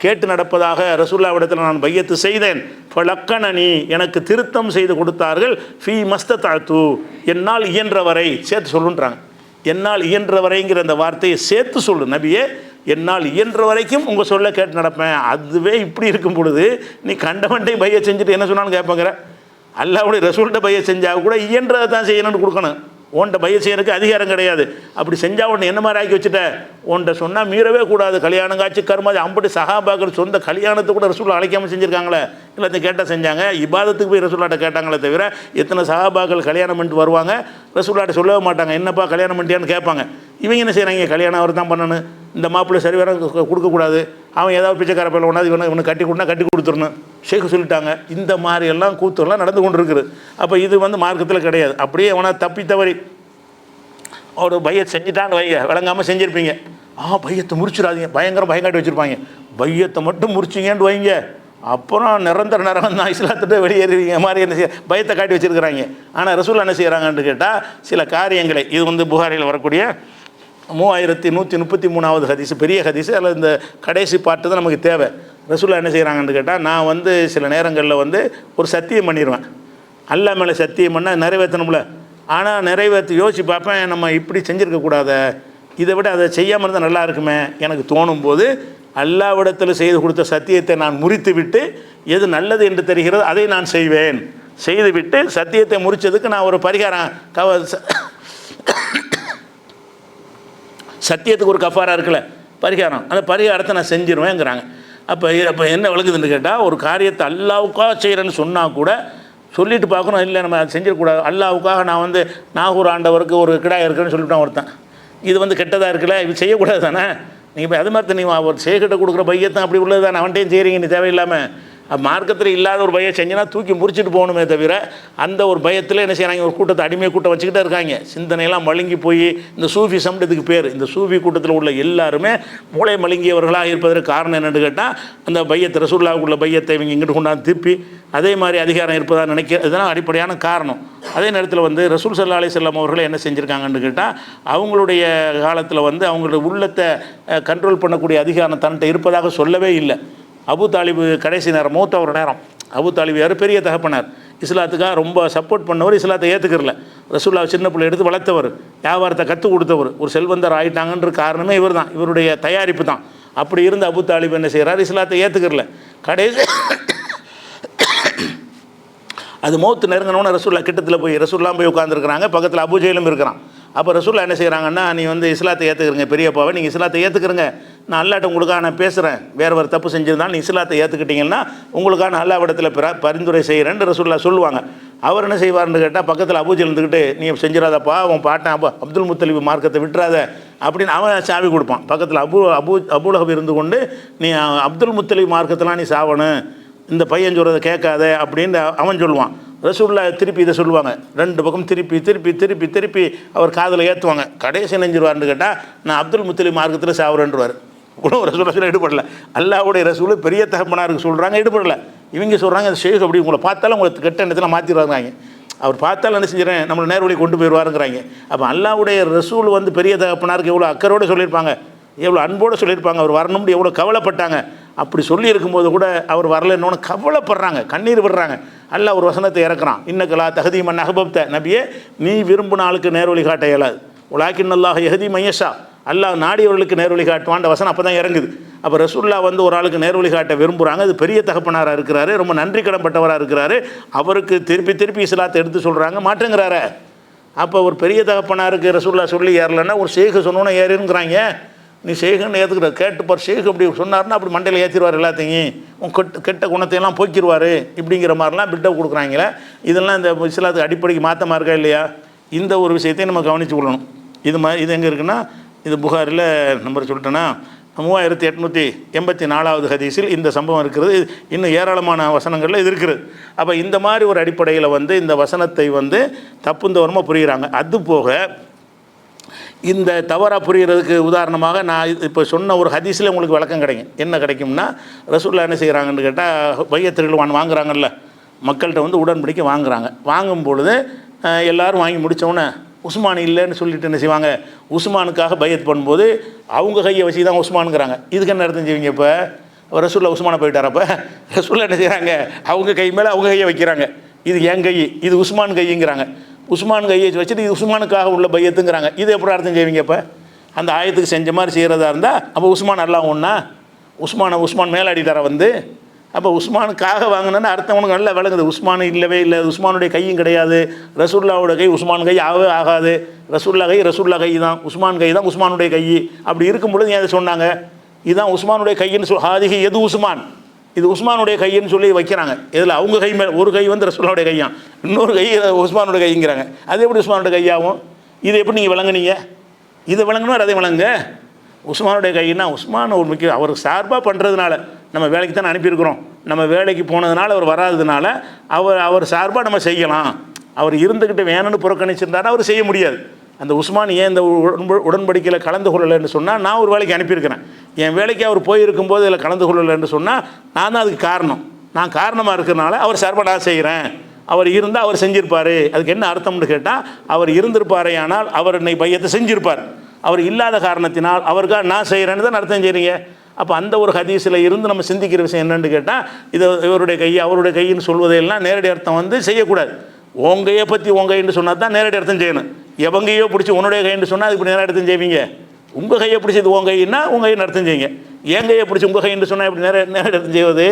கேட்டு நடப்பதாக ரசூல்லாவிடத்தில் நான் பையத்து செய்தேன். ஃபலக்கனனி, எனக்கு திருத்தம் செய்து கொடுத்தார்கள். ஃபீ மஸ்ததாத்து, என்னால் இயன்ற வரை சேர்த்து சொல்லுன்றாங்க. என்னால் இயன்ற வரைங்கிற அந்த வார்த்தையை சேர்த்து சொல்லு நபியே, என்னால் இயன்ற வரைக்கும் உங்கள் சொல்ல கேட்டு நடப்பேன். அதுவே இப்படி இருக்கும் பொழுது நீ கண்டவன்ட்டை பைய செஞ்சுட்டு என்ன சொன்னாலும் கேட்பாங்கிற. அல்லாஹ்வுடைய ரசூல்கிட்ட பைய செஞ்சால் கூட இயன்றதை தான் செய்யணும்னு கொடுக்கணும். உன்ட்ட பைய செய்யறதுக்கு அதிகாரம் கிடையாது. அப்படி செஞ்சால் உன்னை என்ன மாதிரி ஆக்கி வச்சுட்ட, உன்ட்ட சொன்னால் மீறவே கூடாது. கல்யாணம் காட்சி கர்மாதி அம்படி சஹாபாக்கள் சொந்த கல்யாணத்தை கூட ரசூல் அழைக்காமல் செஞ்சுருக்காங்களே, எல்லாத்தையும் கேட்டால் செஞ்சாங்க. இபாதத்துக்கு போய் ரசூல்லாட்ட கேட்டாங்களே தவிர, எத்தனை சஹாபாக்கள் கல்யாணம் பண்ணிட்டு வருவாங்க, ரசூல்லாட்ட சொல்லவே மாட்டாங்க, என்னப்பா கல்யாணம் பண்ணிட்டியான்னு கேட்பாங்க. இவங்க என்ன செய்கிறாங்க, கல்யாணம் அவர் தான் பண்ணணும், இந்த மாப்பிள்ளை சரி வர கொடுக்கக்கூடாது, அவன் ஏதாவது பிச்சைக்கார பையில ஒன்றாது இவனை கட்டி கொடுனா கட்டி கொடுத்துடணும், ஷேக்கு சொல்லிட்டாங்க. இந்த மாதிரி எல்லாம் கூத்துலாம் நடந்து கொண்டு இருக்குது. அப்போ இது வந்து மார்க்கத்தில் கிடையாது. அப்படியே அவனை தப்பி தவறி ஒரு பையத்தை செஞ்சுட்டான்னு வைங்க, விளங்காமல் செஞ்சுருப்பீங்க, பையத்தை முறிச்சிடாதீங்க, பயங்காட்டி வச்சுருப்பாங்க. பையத்தை மட்டும் முறிச்சிங்கன்னு வைங்க, அப்புறம் நிரந்தர நரகம் தான், இஸ்லாத்திட்ட வெளியேறுவீங்க மாதிரி என்ன செய்ய பயத்தை காட்டி வச்சுருக்கிறாங்க. ஆனால் ரசூல் என்ன செய்கிறாங்கன்னு கேட்டால், சில காரியங்களை, இது வந்து புகாரியில் வரக்கூடிய 3133வது ஹதீஸ், பெரிய ஹதீஸ். அதில் இந்த கடைசி பாட்டு தான் நமக்கு தேவை. ரசூல்லா என்ன செய்கிறாங்கன்னு கேட்டால், நான் வந்து சில நேரங்களில் வந்து ஒரு சத்தியம் பண்ணிடுவேன், அல்லாஹ் மேலே சத்தியம் பண்ணால் நிறைவேற்றணும்ல. ஆனால் நிறைவேற்றி யோசிச்சு பார்ப்பேன், நம்ம இப்படி செஞ்சுருக்கக்கூடாத, இதை விட அதை செய்யாமல் இருந்தால் நல்லா இருக்குமே எனக்கு தோணும் போது, அல்லாஹ்விடத்தில் செய்து கொடுத்த சத்தியத்தை நான் முறித்து விட்டு எது நல்லது என்று தெரிகிறது அதை நான் செய்வேன். செய்துவிட்டு சத்தியத்தை முறித்ததுக்கு நான் ஒரு பரிகாரம், சத்தியத்துக்கு ஒரு கஃபாரா இருக்குல்ல பரிகாரம், அந்த பரிகாரத்தை நான் செஞ்சிருவேங்கிறாங்க. அப்போ என்ன விளக்குதுன்னு கேட்டால், ஒரு காரியத்தை அல்லாவுக்காக செய்கிறேன்னு சொன்னால் கூட சொல்லிட்டு பார்க்கணும், இல்லை நம்ம அதை செஞ்சிடக்கூடாது. அல்லாவுக்காக நான் வந்து நாகூர் ஆண்டவருக்கு ஒரு கிடாய் இருக்குன்னு சொல்லிவிட்டான் ஒருத்தன், இது வந்து கெட்டதாக இருக்குல்ல, இது செய்யக்கூடாது தானே. நீங்கள் இப்போ அது மாதிரி நீ ஒரு சேகிட்ட கொடுக்குற பையத்தான் அப்படி உள்ளது தானே, அவன்கிட்டையும் செய்கிறீங்க நீ தேவையில்லாமல். மார்க்கத்தில் இல்லாத ஒரு பையை செஞ்சுனா தூக்கி முறிச்சிட்டு போகணுமே தவிர, அந்த ஒரு பயத்தில் என்ன செய்கிறாங்க, ஒரு கூட்டத்தை அடிமை கூட்டம் வச்சுக்கிட்டே இருக்காங்க. சிந்தனையெல்லாம் மழுங்கி போய், இந்த சூஃபி சம்டத்துக்கு பேர், இந்த சூஃபி கூட்டத்தில் உள்ள எல்லாருமே மூளை மழுங்கியவர்களாக இருப்பதற்கு காரணம் என்னென்னு கேட்டால், அந்த பையத்தை ரசூலுல்லாஹ்வுக்குள்ள பையத்தை இவங்க இங்கிட்டு கொண்டாந்து திருப்பி அதே மாதிரி அதிகாரம் இருப்பதாக நினைக்கிறது, இதுதான் அடிப்படையான காரணம். அதே நேரத்தில் வந்து ரசூல் ஸல்லல்லாஹு அலைஹி வஸல்லம் அவர்களை என்ன செஞ்சுருக்காங்கன்னு கேட்டால், அவங்களுடைய காலத்தில் வந்து அவங்களுடைய உள்ளத்தை கண்ட்ரோல் பண்ணக்கூடிய அதிகாரம் தன்னிட்ட இருப்பதாக சொல்லவே இல்லை. அபு தாலிபு கடைசி நேரம் மூத்த ஒரு நேரம், அபு தாலிபு யார், பெரிய தகப்பனார், இஸ்லாத்துக்காக ரொம்ப சப்போர்ட் பண்ணவர், இஸ்லாத்தை ஏற்றுக்கிறல, ரசூலுல்லாஹ் சின்ன பிள்ளை எடுத்து வளர்த்தவர், வியாபாரத்தை கற்றுக் கொடுத்தவர், ஒரு செல்வந்தர் ஆகிட்டாங்கன்ற காரணமே இவர் தான், இவருடைய தயாரிப்பு தான். அப்படி இருந்த அபு தாலிபு என்ன செய்கிறார், இஸ்லாத்தை ஏற்றுக்கிறல. கடைசி அது மௌத்து நெருங்கினோன்னு ரசூல்லா கிட்டத்தில் போய் ரசூல்லாம் போய் உட்காந்துருக்குறாங்க, பக்கத்தில் அபூஜையிலும் இருக்கிறான். அப்போ ரசூல்லா என்ன செய்கிறாங்கன்னா, நீ வந்து இஸ்லாத்தை ஏற்றுக்கிறங்க, பெரியப்பாவை நீங்கள் இஸ்லாத்தை ஏற்றுக்கிறங்க, நான் அல்லாட்ட உங்களுக்காக நான் பேசுகிறேன், வேறு தப்பு செஞ்சிருந்தாலும் நீ இஸ்லாத்தை ஏற்றுக்கிட்டீங்கன்னா உங்களுக்கான அல்லாஹ்விடத்தில் பரிந்துரை செய்கிறேன்னு ரசூல்லா சொல்லுவாங்க. அவர் என்ன செய்வார்னு கேட்டால், பக்கத்தில் அபூஜையில் இருந்துக்கிட்டு, நீ செஞ்சிடாதப்பா, அவன் பாட்டன் அப்துல் முத்தலிப் மார்க்கத்தை விட்டுறாத அப்படின்னு அவன் சாவி கொடுப்பான். பக்கத்தில் அபூலஹப் இருந்து கொண்டு, நீ அப்துல் முத்தலிப் மார்க்கத்தெலாம் நீ சாவணும், இந்த பையன் சொல்கிறத கேட்காத அப்படின்னு அவன் சொல்லுவான். ரசூல்லா திருப்பி இதை சொல்லுவாங்க, ரெண்டு பக்கம் திருப்பி திருப்பி திருப்பி திருப்பி அவர் காதில் ஏற்றுவாங்க. கடைசி நெஞ்சிருவார்னு கேட்டால், நான் அப்துல் முத்தலிப் மார்க்கத்தில் சாவுறேன்றவார். கூட ரசூல்லா சொல்ல ஈடுபடலை. அல்லாஹ்வுடைய ரசூல் பெரிய தகப்பனாருக்கு சொல்கிறாங்க, ஈடுபடலை. இவங்க சொல்கிறாங்க, அந்த ஷேக் அப்படி உங்களை பார்த்தாலும் உங்களுக்கு கெட்ட எண்ணத்தில் மாற்றிடுவாங்க, அவர் பார்த்தாலும் என்ன செஞ்சிடறேன் நம்மளை நேர்வழி கொண்டு போயிடுவாருங்கிறாங்க. அப்போ அல்லாஹ்வுடைய ரசூல் வந்து பெரிய தகப்பனாருக்கு எவ்வளோ அக்கறையோடு சொல்லியிருப்பாங்க, எவ்வளோ அன்போடு சொல்லியிருப்பாங்க, அவர் வரணும்னு எவ்வளோ கவலைப்பட்டாங்க. அப்படி சொல்லி இருக்கும்போது கூட அவர் வரலன்னு கவலைப்படுறாங்க, கண்ணீர் விடுறாங்க. அல்லாஹ் ஒரு வசனத்தை இறக்குறான், இன்னக்கலா தஹதி மன் அஹ்பப்த, நபியே நீ விரும்பின ஆளுக்கு நேர்வழி காட்ட இயலாது, உலாக்கின் அல்லாஹ் யஹதி மையஷா, அல்லாஹ் நாடியவர்களுக்கு நேர்வழி காட்டுவான்ற வசனம் அப்போ தான் இறங்குது. அப்போ ரசூல்லா வந்து ஒரு ஆளுக்கு நேர்வழி காட்ட விரும்புகிறாங்க. அது பெரிய தகப்பனாராக இருக்கிறாரு, ரொம்ப நன்றி கடன்பட்டவராக இருக்கிறாரு, அவருக்கு திருப்பி திருப்பி இஸ்லாத்தை எடுத்து சொல்கிறாங்க, மாட்டேங்கிறாரு. அப்போ ஒரு பெரிய தகப்பனாருக்கு ரசூல்லா சொல்லி ஏறலைன்னா ஒரு ஷேக்கு சொன்னோன்னா ஏறிங்கிறாங்க. நீ ஷேகுன்னு ஏற்றுக்கிற கேட்டுப்பார், ஷேக் அப்படி சொன்னார்னா அப்படி மண்டையில் ஏற்றிடுவார், எல்லாத்தையும் உன் கெட்ட குணத்தையெல்லாம் போக்கிடுவார், இப்படிங்கிற மாதிரிலாம் பில்டப் கொடுக்குறாங்களே. இதெல்லாம் இந்த இஸ்லாத்துக்கு அடிப்படைக்கு மாற்றமாக இருக்கா இல்லையா? இந்த ஒரு விஷயத்தையும் நம்ம கவனித்து கொள்ளணும். இது எங்கே இருக்குன்னா, இது புகாரில் நம்பர் சொல்லிட்டேன்னா 3884 ஹதீஸில் இந்த சம்பவம் இருக்கிறது. இன்னும் ஏராளமான வசனங்களில் இது இருக்குது. அப்போ இந்த மாதிரி ஒரு அடிப்படையில் வந்து இந்த வசனத்தை வந்து தப்புந்தவரமாக புரிகிறாங்க. அது போக இந்த தவறாக புரிகிறதுக்கு உதாரணமாக நான் இப்போ சொன்ன ஒரு ஹதீஸில் உங்களுக்கு விளக்கம் கிடைக்கும். என்ன கிடைக்கும்னா, ரசூலுல்லாஹ் என்ன செய்கிறாங்கன்னு கேட்டால் பையத்துகள் வாங்குறாங்கல்ல, மக்கள்கிட்ட வந்து உடன்படிக்கை வாங்குறாங்க. வாங்கும் பொழுது எல்லோரும் வாங்கி முடித்தோன்னே உஸ்மான் இல்லைன்னு சொல்லிட்டு என்ன செய்வாங்க, உஸ்மானுக்காக பையத் பண்ணும்போது அவங்க கையை வச்சு தான் உஸ்மானுங்கிறாங்க. இதுக்கு என்ன அர்த்தம் செய்வீங்க? இப்போ ரசூலுல்லாஹ் உஸ்மானை போயிட்டாரப்போ ரசூலுல்லாஹ் என்ன செய்கிறாங்க, அவங்க கை மேலே அவங்க கையை வைக்கிறாங்க, இது என் கை, இது உஸ்மான் கைங்கிறாங்க. உஸ்மான் கையை வச்சுட்டு இது உஸ்மானுக்காக உள்ள பையத்துங்கிறாங்க. இது எப்படி அர்த்தம் செய்வீங்க? இப்போ அந்த ஆயத்துக்கு செஞ்ச மாதிரி செய்கிறதா இருந்தால் அப்போ உஸ்மான் எல்லாம் ஒன்றா, உஸ்மான் மேலாடிட்டார வந்து, அப்போ உஸ்மானுக்காக வாங்கினேன்னு அர்த்தம் உனக்கு நல்லா விளங்குது. உஸ்மான் இல்லவே இல்லை, உஸ்மானுடைய கையும் கிடையாது, ரசூல்லாவோட கை உஸ்மான் கை ஆகவே ஆகாது, ரசூல்லா கை தான், உஸ்மான் கை தான் உஸ்மானுடைய கை. அப்படி இருக்கும் பொழுது ஏன் அதை சொன்னாங்க, இதுதான் உஸ்மானுடைய கைன்னு ஹாதிகி எது உஸ்மான், இது உஸ்மானுடைய கைன்னு சொல்லி வைக்கிறாங்க. இதில் அவங்க கை மேலே ஒரு கை வந்து ரசூல்லாவுடைய கையாம், இன்னொரு கை உஸ்மானுடைய கைங்கிறாங்க. அது எப்படி உஸ்மானுடைய கையாகும்? இது எப்படி நீங்கள் விளங்குனீங்க? இதை விளங்கணும், அதை விளங்குங்க. உஸ்மானுடைய கையினா உஸ்மான் ஒரு முக்கியம், அவர் சார்பாக பண்ணுறதுனால, நம்ம வேலைக்கு தானே அனுப்பியிருக்கிறோம், நம்ம வேலைக்கு போனதுனால அவர் வராததுனால அவர் சார்பாக நம்ம செய்யலாம். அவர் இருந்துக்கிட்டு வேணும்னு புறக்கணிச்சிருந்தாருன்னா அவர் செய்ய முடியாது. அந்த உஸ்மான் ஏன் இந்த உடன்படிக்கையில் கலந்து கொள்ளலைன்னு சொன்னால், நான் ஒரு வேலைக்கு அனுப்பியிருக்கிறேன், என் வேலைக்கு அவர் போயிருக்கும்போது இதில் கலந்து கொள்ளலைன்னு சொன்னால் நான் தான் அதுக்கு காரணம். நான் காரணமாக இருக்கிறனால அவர் சார்பாக நான் செய்கிறேன். அவர் இருந்தால் அவர் செஞ்சிருப்பார். அதுக்கு என்ன அர்த்தம்னு கேட்டால், அவர் இருந்திருப்பாரே ஆனால் அவர் என்னை பையத்தை செஞ்சிருப்பார். அவர் இல்லாத காரணத்தினால் அவருக்காக நான் செய்கிறேன்னு தான் அர்த்தம் செய்கிறீங்க. அப்போ அந்த ஒரு ஹதீஸில் இருந்து நம்ம சிந்திக்கிற விஷயம் என்னென்னு கேட்டால், இது இவருடைய கை அவருடைய கைன்னு சொல்வதையெல்லாம் நேரடி அர்த்தம் வந்து செய்யக்கூடாது. உங்கையை பற்றி உங்கைன்னு சொன்னால் தான் நேரடி அர்த்தம் செய்யணும். எவங்கையோ பிடிச்சி உன்னுடைய கைன்னு சொன்னால் அதுக்கு நேரடி அர்த்தம் செய்வீங்க. உங்கள் கையை பிடிச்சி இது உன் கைன்னா உங்கள் கைன்னு அர்த்தம் செய்யுங்க. என் கையை பிடிச்சி உங்கள் கைன்னு சொன்னால் எப்படி நேரடி அர்த்தம் செய்வது?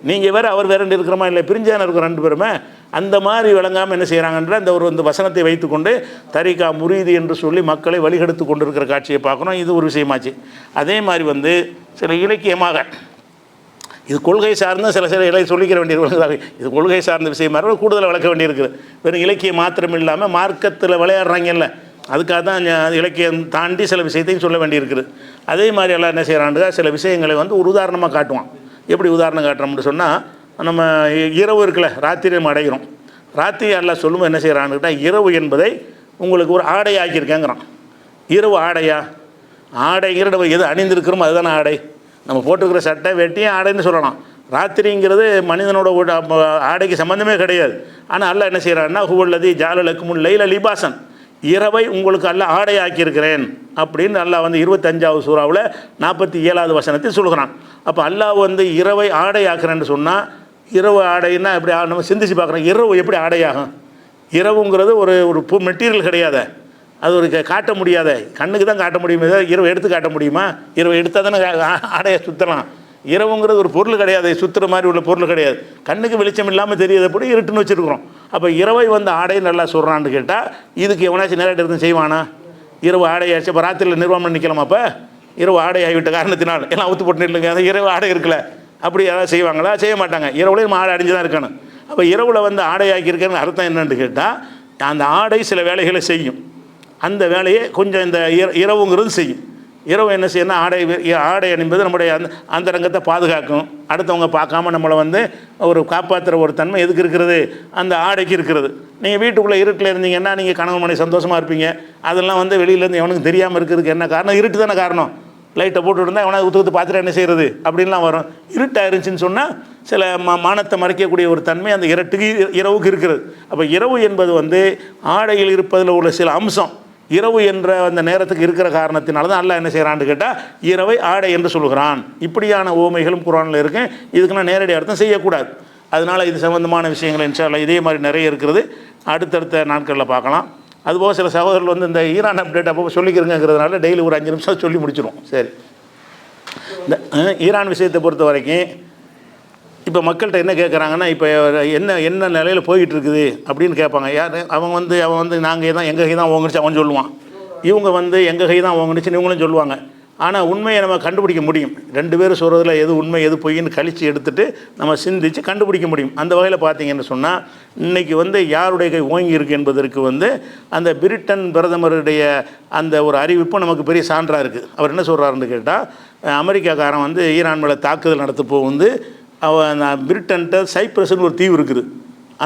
நீங்கள் வேறு அவர் வேறு இருக்கிறமா இல்லை, பிரிஞ்சான இருக்கிற ரெண்டு பேருமே. அந்த மாதிரி விளங்காமல் என்ன செய்கிறாங்கன்ற அந்த ஒரு வசனத்தை வைத்துக்கொண்டு தரிகா முரீது என்று சொல்லி மக்களை வழிகெடுத்து கொண்டு இருக்கிற காட்சியை பார்க்கணும். இது ஒரு விஷயமாச்சு. அதே மாதிரி வந்து சில இலக்கியமாக இது கொள்கை சார்ந்த சில இலை சொல்லிக்கிற வேண்டியிருக்கிறது. இது கொள்கை சார்ந்த விஷயமாக கூடுதல் வளர்க்க வேண்டியிருக்குது. வெறும் இலக்கியம் மாத்திரம் இல்லாமல் மார்க்கத்தில் விளையாடுறாங்கல்ல, அதுக்காக தான் இலக்கியம் தாண்டி சில விஷயத்தையும் சொல்ல வேண்டியிருக்குது. அதே மாதிரி எல்லாம் என்ன செய்கிறாங்க, சில விஷயங்களை வந்து ஒரு உதாரணமாக காட்டுவான். எப்படி உதாரணம் காட்டுறோம்னு சொன்னால், நம்ம இரவு இருக்குல்ல, ராத்திரி நம்ம அடைகிறோம். ராத்திரி எல்லாம் சொல்லும்போது என்ன செய்கிறான்னு கேட்டால், இரவு என்பதை உங்களுக்கு ஒரு ஆடை ஆக்கியிருக்கேங்கிறான். இரவு ஆடையா? ஆடைங்கிற எது அணிந்திருக்கிறோமோ அதுதானே ஆடை. நம்ம போட்டுக்கிற சட்டை வெட்டியும் ஆடைன்னு சொல்லலாம். ராத்திரிங்கிறது மனிதனோட ஆடைக்கு சம்மந்தமே கிடையாது. ஆனால் அல்லாஹ் என்ன செய்கிறான்னா, ஹுவல்லதி ஜாலலக்குமுல் லைல லிபாசன், இரவை உங்களுக்கு அல்லாஹ் ஆடை ஆக்கியிருக்கிறேன் அப்படின்னு அல்லாஹ் வந்து 25வது சூறாவில் 47வது வசனத்தில் சொல்கிறான். அப்போ அல்லாஹ் வந்து இரவை ஆடை ஆக்குறேன்னு சொன்னால், இரவு ஆடைன்னா எப்படி நம்ம சிந்திச்சு பார்க்குறோம், இரவு எப்படி ஆடையாகும்? இரவுங்கிறது ஒரு மெட்டீரியல் கிடையாது, அது ஒரு காட்ட முடியாத, கண்ணுக்கு தான் காட்ட முடியுமே, இரவு எடுத்து காட்ட முடியுமா? இரவு எடுத்தால் தானே ஆடையை சுற்றலாம். இரவுங்கிறது ஒரு பொருள் கிடையாது, சுற்றுற மாதிரி உள்ள பொருள் கிடையாது, கண்ணுக்கு வெளிச்சம் இல்லாமல் தெரியாதபடி இருட்டுன்னு வச்சுருக்குறோம். அப்போ இரவை வந்து ஆடையை நல்லா சொல்கிறான்னு கேட்டால், இதுக்கு எவனாச்சும் நேரடி எடுத்து செய்வானா? இரவு ஆடையாச்சு. இப்போ ராத்திரியில் நிர்வாகம் நிற்கலாமா? அப்போ இரவு ஆடை ஆகிவிட்ட காரணத்தினால் எல்லாம் அவுத்து போட்டு நிற்கல, அது இரவு ஆடை இருக்கல, அப்படி யாராவது செய்வாங்களா? செய்ய மாட்டாங்க. இரவுலேயும் ஆடை அடிஞ்சு தான் இருக்கணும். அப்போ இரவில் வந்து ஆடை ஆக்கியிருக்கேன்னு அர்த்தம் என்னன்னு கேட்டால், அந்த ஆடை சில வேலைகளை செய்யும், அந்த வேலையை கொஞ்சம் இந்த இரவுங்கிறது செய்யும். இரவு என்ன செய்யணும், ஆடை அணிம்பது நம்முடைய அந்த ரங்கத்தை பாதுகாக்கும், அடுத்தவங்க பார்க்காம நம்மளை வந்து ஒரு காப்பாற்றுற ஒரு தன்மை எதுக்கு இருக்கிறது, அந்த ஆடைக்கு இருக்கிறது. நீங்கள் வீட்டுக்குள்ளே இருட்டில் இருந்தீங்கன்னா நீங்கள் கணவன் மனைவி சந்தோஷமாக இருப்பீங்க. அதெல்லாம் வந்து வெளியிலேருந்து எவனுக்கு தெரியாமல் இருக்கிறதுக்கு என்ன காரணம்? இருட்டு தானே காரணம். லைட்டை போட்டு இருந்தால் எவனை ஊற்று பார்த்துட்டு என்ன செய்கிறது அப்படின்லாம் வரும். இருட்டாக இருந்துச்சுன்னு சொன்னால் சில மானத்தை மறைக்கக்கூடிய ஒரு தன்மை அந்த இரவுக்கு இருக்கிறது. அப்போ இரவு என்பது வந்து ஆடையில் இருப்பதில் உள்ள சில அம்சம் இரவு என்ற அந்த நேரத்துக்கு இருக்கிற காரணத்தினால தான் அல்லாஹ் என்ன செய்கிறான்னு கேட்டால் இரவை ஆடை என்று சொல்கிறான். இப்படியான ஓமைகளும் குர்ஆனில் இருக்கு. இதுக்கு நான் நேரடி அர்த்தம் செய்யக்கூடாது. அதனால் இது சம்மந்தமான விஷயங்கள் இன்ஷா அல்லாஹ் இதே மாதிரி நிறைய இருக்கிறது, அடுத்தடுத்த நாட்களில் பார்க்கலாம். அதுபோக சில சகோதரர்கள் வந்து இந்த ஈரான் அப்டேட் அப்போ சொல்லிக்கிறங்கிறதுனால டெய்லி ஒரு 5 நிமிஷம் சொல்லி முடிச்சிடும். சரி, இந்த ஈரான் விஷயத்தை பொறுத்த வரைக்கும் இப்போ மக்கள்கிட்ட என்ன கேட்குறாங்கன்னா, இப்போ என்ன நிலையில் போய்கிட்டு இருக்குது அப்படின்னு கேட்பாங்க. யார் அவன் வந்து நாங்கள் தான் எங்கள் கை தான் ஓங்குனுச்சு அவன் சொல்லுவான், இவங்க வந்து எங்கள் கை தான் ஓங்குனுச்சுன்னு இவங்களும் சொல்லுவாங்க. ஆனால் உண்மையை நம்ம கண்டுபிடிக்க முடியும். 2 பேரும் சொல்கிறதுல எது உண்மை எது பொய்ன்னு கழித்து எடுத்துகிட்டு நம்ம சிந்தித்து கண்டுபிடிக்க முடியும். அந்த வகையில் பார்த்தீங்கன்னு சொன்னால் இன்றைக்கி வந்து யாருடைய கை ஓங்கி இருக்குது என்பதற்கு வந்து அந்த பிரிட்டன் பிரதமருடைய அந்த ஒரு அறிவிப்பு நமக்கு பெரிய சான்றாக இருக்குது. அவர் என்ன சொல்கிறாருன்னு கேட்டால், அமெரிக்காக்காரன் வந்து ஈரான் மேலே தாக்குதல் நடத்தப்போ வந்து அவன் பிரிட்டன்கிட்ட சைப்ரஸ்னு ஒரு தீவு இருக்குது,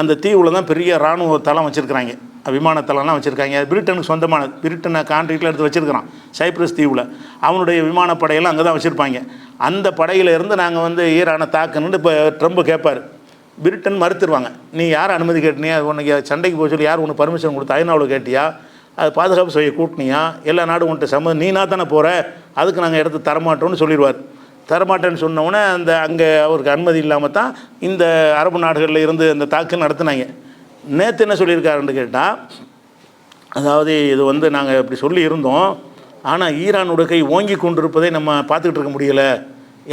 அந்த தீவில் தான் பெரிய இராணுவ தளம் வச்சுருக்கிறாங்க, விமானத்தளம்லாம் வச்சுருக்காங்க. பிரிட்டனுக்கு சொந்தமான பிரிட்டனை கான்ட்ரிக்டில் எடுத்து வச்சுருக்கிறான் சைப்ரஸ் தீவில். அவனுடைய விமானப்படையெல்லாம் அங்கே தான் வச்சுருப்பாங்க. அந்த படையிலேருந்து நாங்கள் வந்து ஈரானை தாக்கணுன்னு இப்போ ட்ரம்ப் கேட்பார். பிரிட்டன் மறுத்துருவாங்க. நீ யார் அனுமதி கேட்டினியா, உனக்கு சண்டைக்கு போய் சொல்லி யார் உனக்கு பர்மிஷன் கொடுத்தா, ஐநாவில் கேட்டியா, அது பாதுகாப்பு செய்ய கூட்டினியா, எல்லா நாடும் உன்ட்ட நீனா தானே போகிற, அதுக்கு நாங்கள் எடுத்து தரமாட்டோம்னு சொல்லிடுவார். தரமாட்டேன்னு சொன்னோன்னே அங்கே அவருக்கு அனுமதி இல்லாமல் தான் இந்த அரபு நாடுகளில் இருந்து அந்த தாக்குதல் நடத்தினாங்க. நேற்று என்ன சொல்லியிருக்காருன்னு கேட்டால், அதாவது இது வந்து நாங்கள் இப்படி சொல்லி இருந்தோம், ஆனால் ஈரானுடைய கை ஓங்கி கொண்டிருப்பதை நம்ம பார்த்துக்கிட்டு இருக்க முடியலை.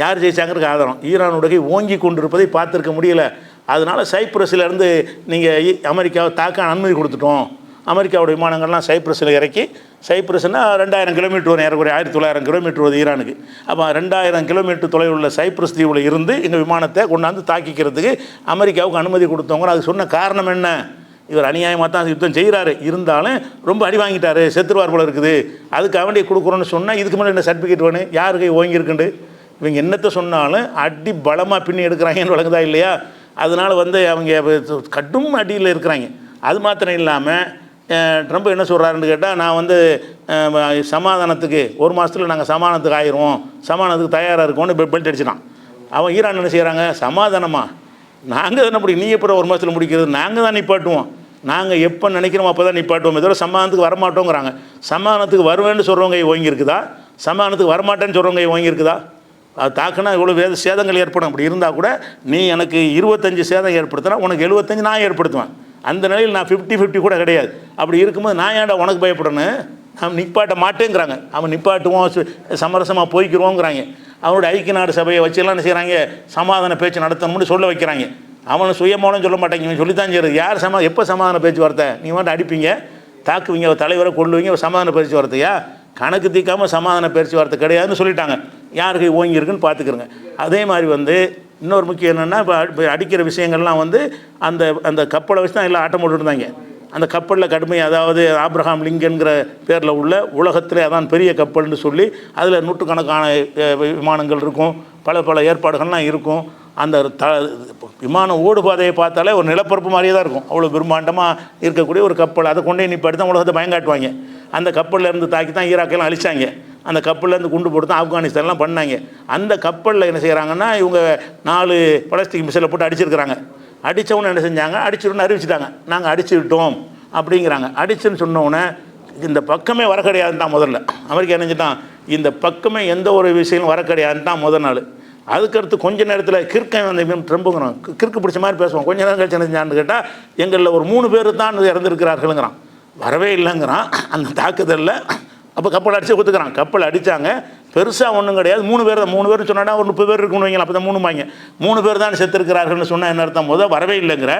யார் ஜெயிச்சாங்கிறதுக்கு ஆதாரம், ஈரானுடைய கை ஓங்கி கொண்டிருப்பதை பார்த்துருக்க முடியலை. அதனால் சைப்ரஸ்லேருந்து நீங்கள் அமெரிக்காவை தாக்க அனுமதி கொடுத்துட்டோம். அமெரிக்காவோட விமானங்கள்லாம் சைப்ரஸில் இறக்கி, சைப்ரஸ்னால் 2000 கிலோமீட்டர் வரும், ஏறக்குறைய 1900 கிலோமீட்டர் வருது ஈரானுக்கு. அப்போ 2000 கிலோமீட்டர் தொலைவில் உள்ள சைப்ரஸ் தீவில் இருந்து எங்கள் விமானத்தை கொண்டாந்து தாக்கிக்கிறதுக்கு அமெரிக்காவுக்கு அனுமதி கொடுத்தவங்க. அது சொன்ன காரணம் என்ன, இவர் அநியாயமாக தான் யுத்தம் செய்கிறாரு, இருந்தாலும் ரொம்ப அடி வாங்கிட்டார், செத்துருவார் போல இருக்குது, அதுக்கு அவண்டியை கொடுக்குறோன்னு சொன்னால் இதுக்கு மேலே என்ன சர்டிஃபிகேட் வேணும், யாருக்கு ஓங்கியிருக்குண்டு. இவங்க என்னத்தை சொன்னாலும் அடி பலமாக பின்னி எடுக்கிறாங்கன்னு வழங்குதா இல்லையா. அதனால் வந்து அவங்க கடும் அடியில் இருக்கிறாங்க. அது மாத்திரம் இல்லாமல் ட்ரம்ப் என்ன சொல்கிறாருன்னு கேட்டால், நான் வந்து சமாதானத்துக்கு 1 மாதத்தில் நாங்கள் சமாதானத்துக்கு ஆயிடுவோம், சமாதானத்துக்கு தயாராக இருக்கோன்னு பெல்ட் அடிச்சிட்டான். அவன் ஈரான் என்ன செய்கிறாங்க, சமாதானமா நாங்கள் தானே முடியும், நீ எப்போ 1 மாதத்தில் முடிக்கிறது, நாங்கள் தான் நிப்பாட்டுவோம், நாங்கள் எப்போ நினைக்கிறோம் அப்போ தான் நிப்பாட்டுவோம், இதோட சமாதானத்துக்கு வரமாட்டோங்கிறாங்க. சமாதானத்துக்கு வருவேன்னு சொல்கிறவங்க ஓங்கி இருக்குதா, சமாதானத்துக்கு வரமாட்டேன்னு சொல்கிறவங்க ஓங்கி இருக்குதா. அது தாக்குனா இவ்வளோ சேதங்கள் ஏற்படும். அப்படி இருந்தால் கூட நீ எனக்கு 25 சேதம் ஏற்படுத்தினா உனக்கு 75 நான் ஏற்படுத்துவேன். அந்த நிலையில் நான் 50-50 கூட கிடையாது. அப்படி இருக்கும்போது நான் ஏன்டா உனக்கு பயப்படணும், அவன் நிப்பாட்ட மாட்டேங்கிறாங்க. அவன் நிப்பாட்டுவோம், சமரசமாக போய்க்கிறோங்கிறாங்க. அவனுடைய ஐக்கிய நாடு சபையை வச்சுலாம் என்ன செய்கிறாங்க, சமாதான பேச்சு நடத்தணும்னு சொல்ல வைக்கிறாங்க. அவனை சுயமானு சொல்ல மாட்டாங்க, இவன் சொல்லித்தான் செய்யுது. யார் எப்போ சமாதான பேச்சுவார்த்தை, நீ மட்டும் அடிப்பீங்க, தாக்குவீங்க, தலைவரை கொள்ளுவீங்க, சமாதான பேச்சுவார்த்தையா, கணக்கு தீக்காமல் சமாதான பேச்சுவார்த்தை கிடையாதுன்னு சொல்லிட்டாங்க. யாருக்கு ஓங்கி இருக்குன்னு பார்த்துக்கிறங்க. அதே மாதிரி வந்து இன்னொரு முக்கியம் என்னென்னா, இப்போ அடிக்கிற விஷயங்கள்லாம் வந்து அந்த கப்பலை வச்சு தான் எல்லாம் ஆட்டம் போட்டுருந்தாங்க. அந்த கப்பலில் கடுமை, அதாவது ஆப்ரஹாம் லிங்கன்கிற பேரில் உள்ள உலகத்திலே அதான் பெரிய கப்பல்னு சொல்லி அதில் நூற்றுக்கணக்கான விமானங்கள் இருக்கும், பல ஏற்பாடுகள்லாம் இருக்கும். அந்த விமான ஓடு பாதையை பார்த்தாலே ஒரு நிலப்பரப்பு மாதிரியே தான் இருக்கும். அவ்வளோ பிரம்மாண்டமாக இருக்கக்கூடிய ஒரு கப்பல், அதை கொண்டே நிப்பாட்டி தான் உலகத்தை பயங்காட்டுவாங்க. அந்த கப்பலில் இருந்து தாக்கி தான் ஈராக்கெல்லாம் அழிச்சாங்க. அந்த கப்பல்லேருந்து குண்டு போட்டு தான் ஆப்கானிஸ்தான்லாம் பண்ணாங்க. அந்த கப்பலில் என்ன செய்கிறாங்கன்னா, இவங்க 4 பலஸ்டிக் மிசைலை போட்டு அடிச்சிருக்கிறாங்க. அடித்தவொன்னே என்ன செஞ்சாங்க, அடிச்சிடணும்னு அறிவிச்சிட்டாங்க, நாங்கள் அடிச்சு விட்டோம் அப்படிங்கிறாங்க. அடிச்சுன்னு சொன்னோன்னே இந்த பக்கமே வர கிடையாதுன்னு தான் முதல்ல அமெரிக்கா நினைச்சிட்டான், இந்த பக்கமே எந்த ஒரு விஷயம் வர கிடையாதுன்னு தான் முதல் நாள். அதுக்கடுத்து கொஞ்ச நேரத்தில் கிறுக்கன் வந்து ட்ரம்புங்கிறான், கிறுக்கு பிடிச்ச மாதிரி பேசுவான். கொஞ்ச நேரம் கழிச்சு நினைச்சான்னு கேட்டால், எங்களில் ஒரு 3 பேர் தான் இறந்துருக்கிறார்களுங்கிறான், வரவே இல்லைங்கிறான் அந்த தாக்குதலில். அப்போ கப்பல் அடித்து ஒத்துக்கிறான், கப்பல் அடித்தாங்க, பெருசாக ஒன்றும் கிடையாது, 3 பேர் தான். 3 பேர் சொன்னா ஒரு 30 பேர் இருக்குன்னு வைங்களா, அப்போ தான் 3 வாங்க 3 பேர் தான் செத்துருக்கிறார்கள்னு சொன்னால் என்ன அர்த்தம், போது வரவே இல்லைங்கிற.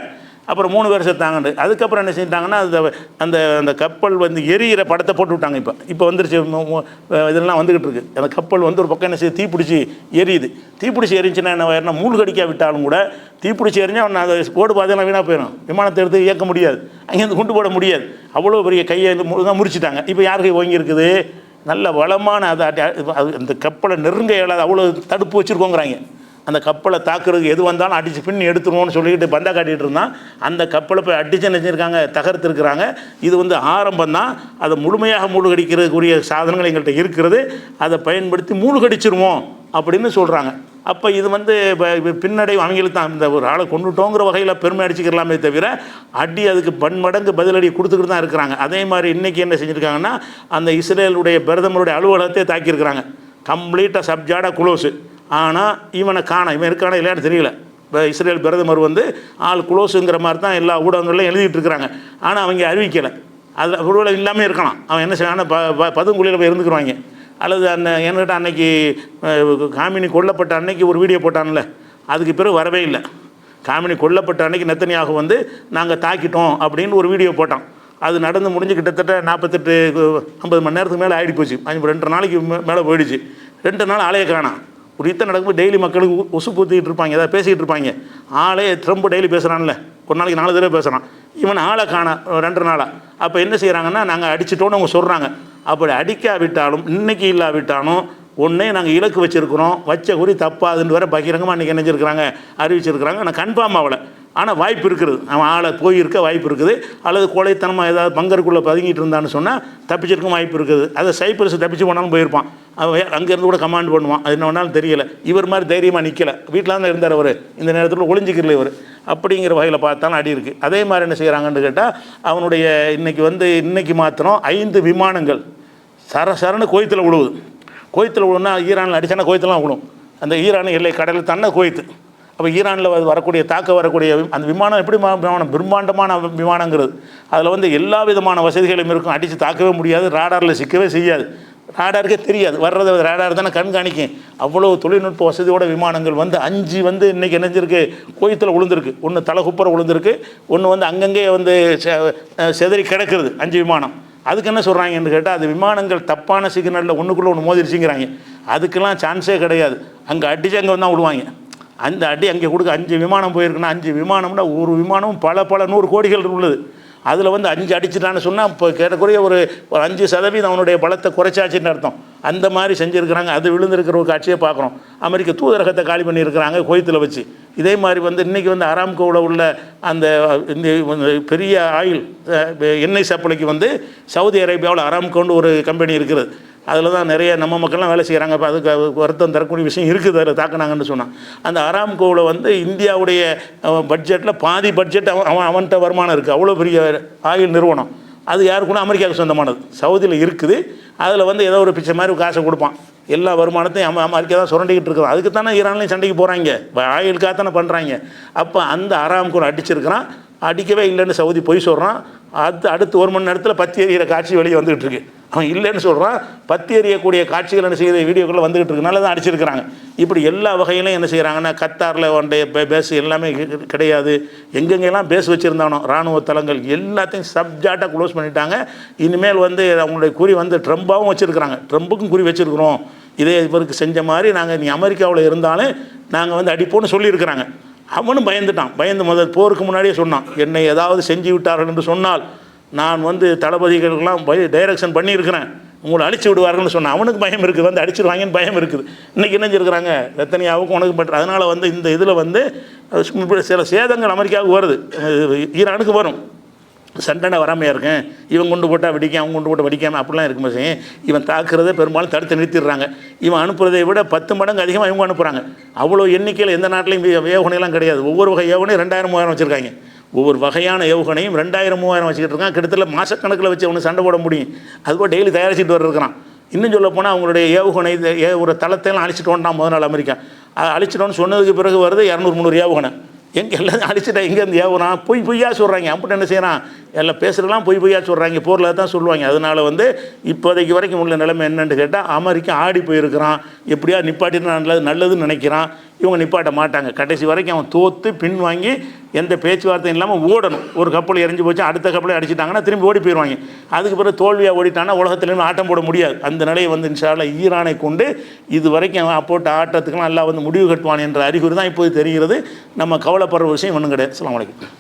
அப்புறம் 3 பேர் செத்தாங்கன்னு. அதுக்கப்புறம் என்ன செஞ்சிட்டாங்கன்னா, அந்த அந்த கப்பல் வந்து எரியிற படத்தை போட்டு விட்டாங்க. இப்போ வந்துருச்சு, இதெல்லாம் வந்துக்கிட்டு இருக்குது. அந்த கப்பல் வந்து ஒரு பக்கம் என்ன செய்யுது, தீப்பிடிச்சி எரியுது. தீப்பிடிச்சி எரிஞ்சுன்னா என்ன வேறுனா, மூழ்கடிக்கா விட்டாலும் கூட தீப்பிடிச்சி எரிஞ்சால் அவன் அதை ஓடு பாதையெல்லாம் வீணாக போயிடும், விமானத்தை எடுத்து இயக்க முடியாது, அங்கேருந்து குண்டு போட முடியாது. அவ்வளோ பெரிய கையை தான் முறிச்சிட்டாங்க. இப்போ யார் கை ஓங்கி இருக்குது, நல்ல வளமான அந்த கப்பலை நெருங்க இயலாது அவ்வளோ தடுப்பு வச்சுருக்கோங்கிறாங்க. அந்த கப்பலை தாக்குறதுக்கு எது வந்தாலும் அடித்து பின்னி எடுத்துருவோம்னு சொல்லிக்கிட்டு பந்தா காட்டிகிட்டு இருந்தான். அந்த கப்பலை போய் அடிச்சு நினைச்சிருக்காங்க, தகர்த்துருக்குறாங்க. இது வந்து ஆரம்பம் தான். அதை முழுமையாக மூழ்கடிக்கிறதுக்குரிய சாதனங்கள் எங்கள்கிட்ட இருக்கிறது, அதை பயன்படுத்தி மூழ்கடிச்சிருவோம் அப்படின்னு சொல்கிறாங்க. அப்போ இது வந்து பின்னடை அவங்களுக்கு தான். இந்த ஒரு ஆளை கொண்டுட்டோங்கிற வகையில் பெருமை அடிச்சுக்கலாமே தவிர, அடி அதுக்கு பன்மடங்கு பதிலடி கொடுத்துக்கிட்டு தான் இருக்கிறாங்க. அதே மாதிரி இன்றைக்கி என்ன செஞ்சுருக்காங்கன்னா, அந்த இஸ்ரேலுடைய பிரதமருடைய அலுவலகத்தை தாக்கியிருக்கிறாங்க. கம்ப்ளீட்டாக சப்ஜாடாக குளோஸு. ஆனால் இவனை காண, இவன் இருக்கானா இல்லையான்னு தெரியல. இப்போ இஸ்ரேல் பிரதமர் வந்து ஆள் குளோஸுங்கிற மாதிரி தான் எல்லா ஊடகங்கள்லையும் எழுதிட்டு இருக்கிறாங்க. ஆனால் அவங்க அறிவிக்கலை. அதில் ஒருவேளை இல்லாமல் இருக்கலாம். அவன் என்ன செய்வான்னா பதுங்குழியில் போய் இருந்துக்குருவாங்க. அல்லது அந்த என்கிட்ட அன்னைக்கு காமினி கொல்லப்பட்ட அன்னைக்கு ஒரு வீடியோ போட்டான்ல, அதுக்கு பிறகு வரவே இல்லை. காமினி கொல்லப்பட்ட அன்னைக்கு நெத்தனியாக வந்து நாங்கள் தாக்கிட்டோம் அப்படின்னு ஒரு வீடியோ போட்டான். அது நடந்து முடிஞ்சு கிட்டத்தட்ட 48-50 மணி நேரத்துக்கு மேலே ஆகிட்டு போச்சு. 2 நாளைக்கு மேலே போயிடுச்சு. 2 நாள் ஆளையே காணாம். ஒரு யுத்தம் நடக்கும்போது டெய்லி மக்களுக்கு உசு பூத்திக்கிட்டு இருப்பாங்க, ஏதாவது பேசிக்கிட்டு இருப்பாங்க. ஆளே ட்ரம்ப் டெய்லி பேசுகிறான்ல, ஒரு நாளைக்கு 4 தடவை பேசுகிறான். இவன் ஆளை காணா 2 நாளாக. அப்போ என்ன செய்கிறாங்கன்னா, நாங்கள் அடிச்சிட்டோன்னு அவங்க சொல்கிறாங்க. அப்படி அடிக்காவிட்டாலும் இன்றைக்கி இல்லாவிட்டாலும் ஒன்றே நாங்கள் இலக்கு வச்சுருக்கிறோம், வச்ச குறி தப்பாதுன்னு வேறு பகிரங்கமாக இன்றைக்கி நினைச்சிருக்கிறாங்க, அறிவிச்சிருக்கிறாங்க. ஆனால் கன்ஃபார்ம் ஆகலை. ஆனால் வாய்ப்பு இருக்குது, அவன் ஆளை போயிருக்க வாய்ப்பு இருக்குது. அல்லது கொலைத்தனமாக ஏதாவது பங்கருக்குள்ளே பதுங்கிட்டு இருந்தான்னு சொன்னால் தப்பிச்சிருக்கும் வாய்ப்பு இருக்குது. அதை சைப்ரஸ் தப்பிச்சு போனாலும் போயிருப்பான். அவன் அங்கேருந்து கூட கமாண்ட் பண்ணுவான். அது என்ன வேணாலும் தெரியலை. இவர் மாதிரி தைரியமாக நிற்கலை, வீட்டில் தான் இருந்தார் அவர், இந்த நேரத்தில் ஒளிஞ்சிக்கல இவர். அப்படிங்கிற வகையில் பார்த்தாலும் அடி இருக்குது. அதே மாதிரி என்ன செய்கிறாங்கன்னு கேட்டால், அவனுடைய இன்றைக்கி மாத்திரம் 5 விமானங்கள் சரன்னு கோயத்தில் விழுவுது. கோயத்தில் விழுன்னா ஈரானில் அடித்தானா கோயத்தெல்லாம் விழும். அந்த ஈரான் எல்லை கடலில் தானே கோயத்து. அப்போ ஈரானில் வரக்கூடிய வரக்கூடிய அந்த விமானம் எப்படி விமானம், பிரம்மாண்டமான விமானங்கிறது. அதில் எல்லா விதமான வசதிகளும் இருக்கும். அடித்து தாக்கவே முடியாது, ராடாரில் சிக்கவே செய்யாது, ராடாருக்கே தெரியாது. வர்றது ராடார் தானே கண்காணிக்கும். அவ்வளோ தொழில்நுட்ப வசதியோட விமானங்கள் 5 இன்றைக்கி இணைஞ்சிருக்கு, கோயத்தில் விழுந்திருக்கு. ஒன்று தலைகுப்புற விழுந்திருக்கு, ஒன்று அங்கங்கே செதறி கிடக்கிறது. 5 விமானம். அதுக்கு என்ன சொல்கிறாங்கன்னு கேட்டால், அது விமானங்கள் தப்பான சிக்னலில் ஒன்றுக்குள்ளே ஒன்று மோதிருச்சுங்கிறாங்க. அதுக்கெல்லாம் சான்ஸே கிடையாது. அங்கே அடிச்சு அங்கே தான் விடுவாங்க. அந்த அடி அங்கே கொடுக்க 5 விமானம் போயிருக்குன்னா, 5 விமானம்னா ஒரு விமானம் பல 100 கோடிகள் உள்ளது. அதில் 5 அடிச்சுட்டான்னு சொன்னால் இப்போ கேட்டக்குறைய ஒரு 5% அவனுடைய பலத்தை குறைச்சாச்சுன்னு அர்த்தம். அந்த மாதிரி செஞ்சுருக்கிறாங்க. அது விழுந்திருக்கிற ஒரு காட்சியை பார்க்குறோம். அமெரிக்க தூதரகத்தை காலி பண்ணியிருக்கிறாங்க கோயத்தில் வச்சு. இதே மாதிரி இன்றைக்கி அராம்கோவில் உள்ள அந்த இந்த பெரிய ஆயில் எண்ணெய் சப்ளைக்கு சவுதி அரேபியாவில் அராம்கோன்னு ஒரு கம்பெனி இருக்குது. அதில் தான் நிறைய நம்ம மக்கள்லாம் வேலை செய்கிறாங்க. இப்போ அதுக்கு வருத்தம் தரக்கூடிய விஷயம் இருக்குது. அதில் தாக்குனாங்கன்னு சொன்னான். அந்த அராம்கோவில் இந்தியாவுடைய பட்ஜெட்டில் பாதி பட்ஜெட் அவன்கிட்ட வருமானம் இருக்குது. அவ்வளோ பெரிய ஆயில் நிறுவனம். அது யாருக்குன்னா அமெரிக்காவுக்கு சொந்தமானது. சவுதியில் இருக்குது. அதில் ஏதோ ஒரு பிச்சை மாதிரி காசை கொடுப்பான். எல்லா வருமானத்தையும் அமெரிக்கா தான் சுரண்டிக்கிட்டு இருக்கிறோம். அதுக்கு தானே ஈரான்லையும் சண்டைக்கு போகிறாங்க, ஆயிலுக்காக தானே பண்ணுறாங்க. அப்போ அந்த அராம்கோ அடிச்சிருக்கிறான். அடிக்கவே இல்லைன்னு சவுதி பொய் சொல்கிறான். அடுத்து 1 மணி நேரத்தில் பத்தி எறிகிற காட்சி வெளியே வந்துகிட்டு இருக்கு. அவன் இல்லைன்னு சொல்கிறான். பத்தி எறியக்கூடிய காட்சிகள் என்ன செய்கிற வீடியோக்குள்ளே வந்துகிட்டு இருக்கனால தான் அடிச்சிருக்கிறாங்க. இப்படி எல்லா வகையிலையும் என்ன செய்கிறாங்கன்னா, கத்தாரில் பேஸ் எல்லாமே கிடையாது. எங்கெங்கெல்லாம் பேஸ் வச்சுருந்தானோ இராணுவ தளங்கள் எல்லாத்தையும் சப்ஜாட்டாக க்ளோஸ் பண்ணிட்டாங்க. இனிமேல் அவங்களுடைய குறி ட்ரம்பாகவும் வச்சுருக்கிறாங்க. ட்ரம்புக்கும் குறி வச்சுருக்குறோம். இதே இவருக்கு செஞ்ச மாதிரி நாங்கள் நீ அமெரிக்காவில் இருந்தாலும் நாங்கள் அடிப்போன்னு சொல்லியிருக்கிறாங்க. அவனும் பயந்துட்டான். பயந்து போருக்கு முன்னாடியே சொன்னான், என்னை ஏதாவது செஞ்சு விட்டார்கள் என்று சொன்னால் நான் தளபதிகளுக்கெல்லாம் டைரக்ஷன் பண்ணியிருக்கிறேன், உங்களை அழிச்சு விடுவார்கள்னு சொன்னான். அவனுக்கு பயம் இருக்குது, அடிச்சிருவாங்கன்னு பயம் இருக்குது. இன்றைக்கி இணைஞ்சிருக்கிறாங்க நெத்தனியாவுக்கும் உனக்கு பற்ற. அதனால் இந்த இதில் சில சேதங்கள் அமெரிக்காவுக்கு வருது, ஈரானுக்கு வரும். சண்டை வராமையாக இருக்கேன், இவன் கொண்டு போட்டால் வெடிக்காம, அவங்க கொண்டு போட்டால் வெடிக்காமல் அப்படிலாம் இருக்கும் போது இவன் தாக்குறதை பெரும்பாலும் தடுத்து நிறுத்திடுறாங்க. இவன் அனுப்புறதை விட 10 மடங்கு அதிகமாக இவங்க அனுப்புகிறாங்க. அவ்வளோ எண்ணிக்கையில் எந்த நாட்டிலையும் ஏவுகணையெல்லாம் கிடையாது. ஒவ்வொரு வகை ஏவுகணையும் 2000-3000 வச்சுருக்காங்க. ஒவ்வொரு வகையான ஏவுகணையும் 2000-3000 வச்சுக்கிட்டு இருக்கான். கிட்டத்தட்ட மாதக்கணக்கில் வச்சு அவனு சண்டை போட முடியும். அதுபோல் டெய்லி தயாரிச்சுட்டு வர்றான். இன்னும் சொல்ல போனால் அவங்களுடைய ஏவுகணை ஒரு தளத்தையெல்லாம் அழிச்சிட்டு வந்தான் முதல் நாள் அமெரிக்கா. அழிச்சிட்டோன்னு சொன்னதுக்கு பிறகு வருது 200-300 ஏவுகணை. எங்கே எல்லாம் அடிச்சுட்டா எங்கேருந்து ஏவுறான், பொய்யா சொல்கிறாங்க. அப்படி என்ன செய்கிறான், எல்லாம் பேசுகிறலாம் பொய்யா சொல்கிறாங்க. போரில் தான் சொல்லுவாங்க. அதனால் இப்போதைக்கு வரைக்கும் உள்ள நிலைமை என்னென்னு கேட்டால், அமெரிக்கா ஆடி போயிருக்கிறான். எப்படியா நிப்பாட்டினா நல்லதுன்னு நினைக்கிறான். இவங்க நிப்பாட்ட மாட்டாங்க. கடைசி வரைக்கும் அவன் தோற்று பின் வாங்கி எந்த பேச்சுவார்த்தையும் இல்லாமல் ஓடணும். ஒரு கப்பல் எரிஞ்சு போச்சு, அடுத்த கப்பலை அடிச்சிட்டாங்கன்னா திரும்பி ஓடி போயிடுவாங்க. அதுக்கு பிறகு தோல்வியாக ஓடிட்டான்னா உலகத்துலேருந்து ஆட்டம் போட முடியாது. அந்த நிலையை இன்ஷா அல்லாஹ் ஈரானை கொண்டு இது வரைக்கும் போட்ட ஆட்டத்துக்கெல்லாம் எல்லாம் முடிவு கட்டுவான் என்ற அறிகுறி தான் இப்போது தெரிகிறது. நம்ம கவலைப்படுற விஷயம் ஒன்றும் கிடையாது. அஸ்ஸலாமு அலைக்கும்.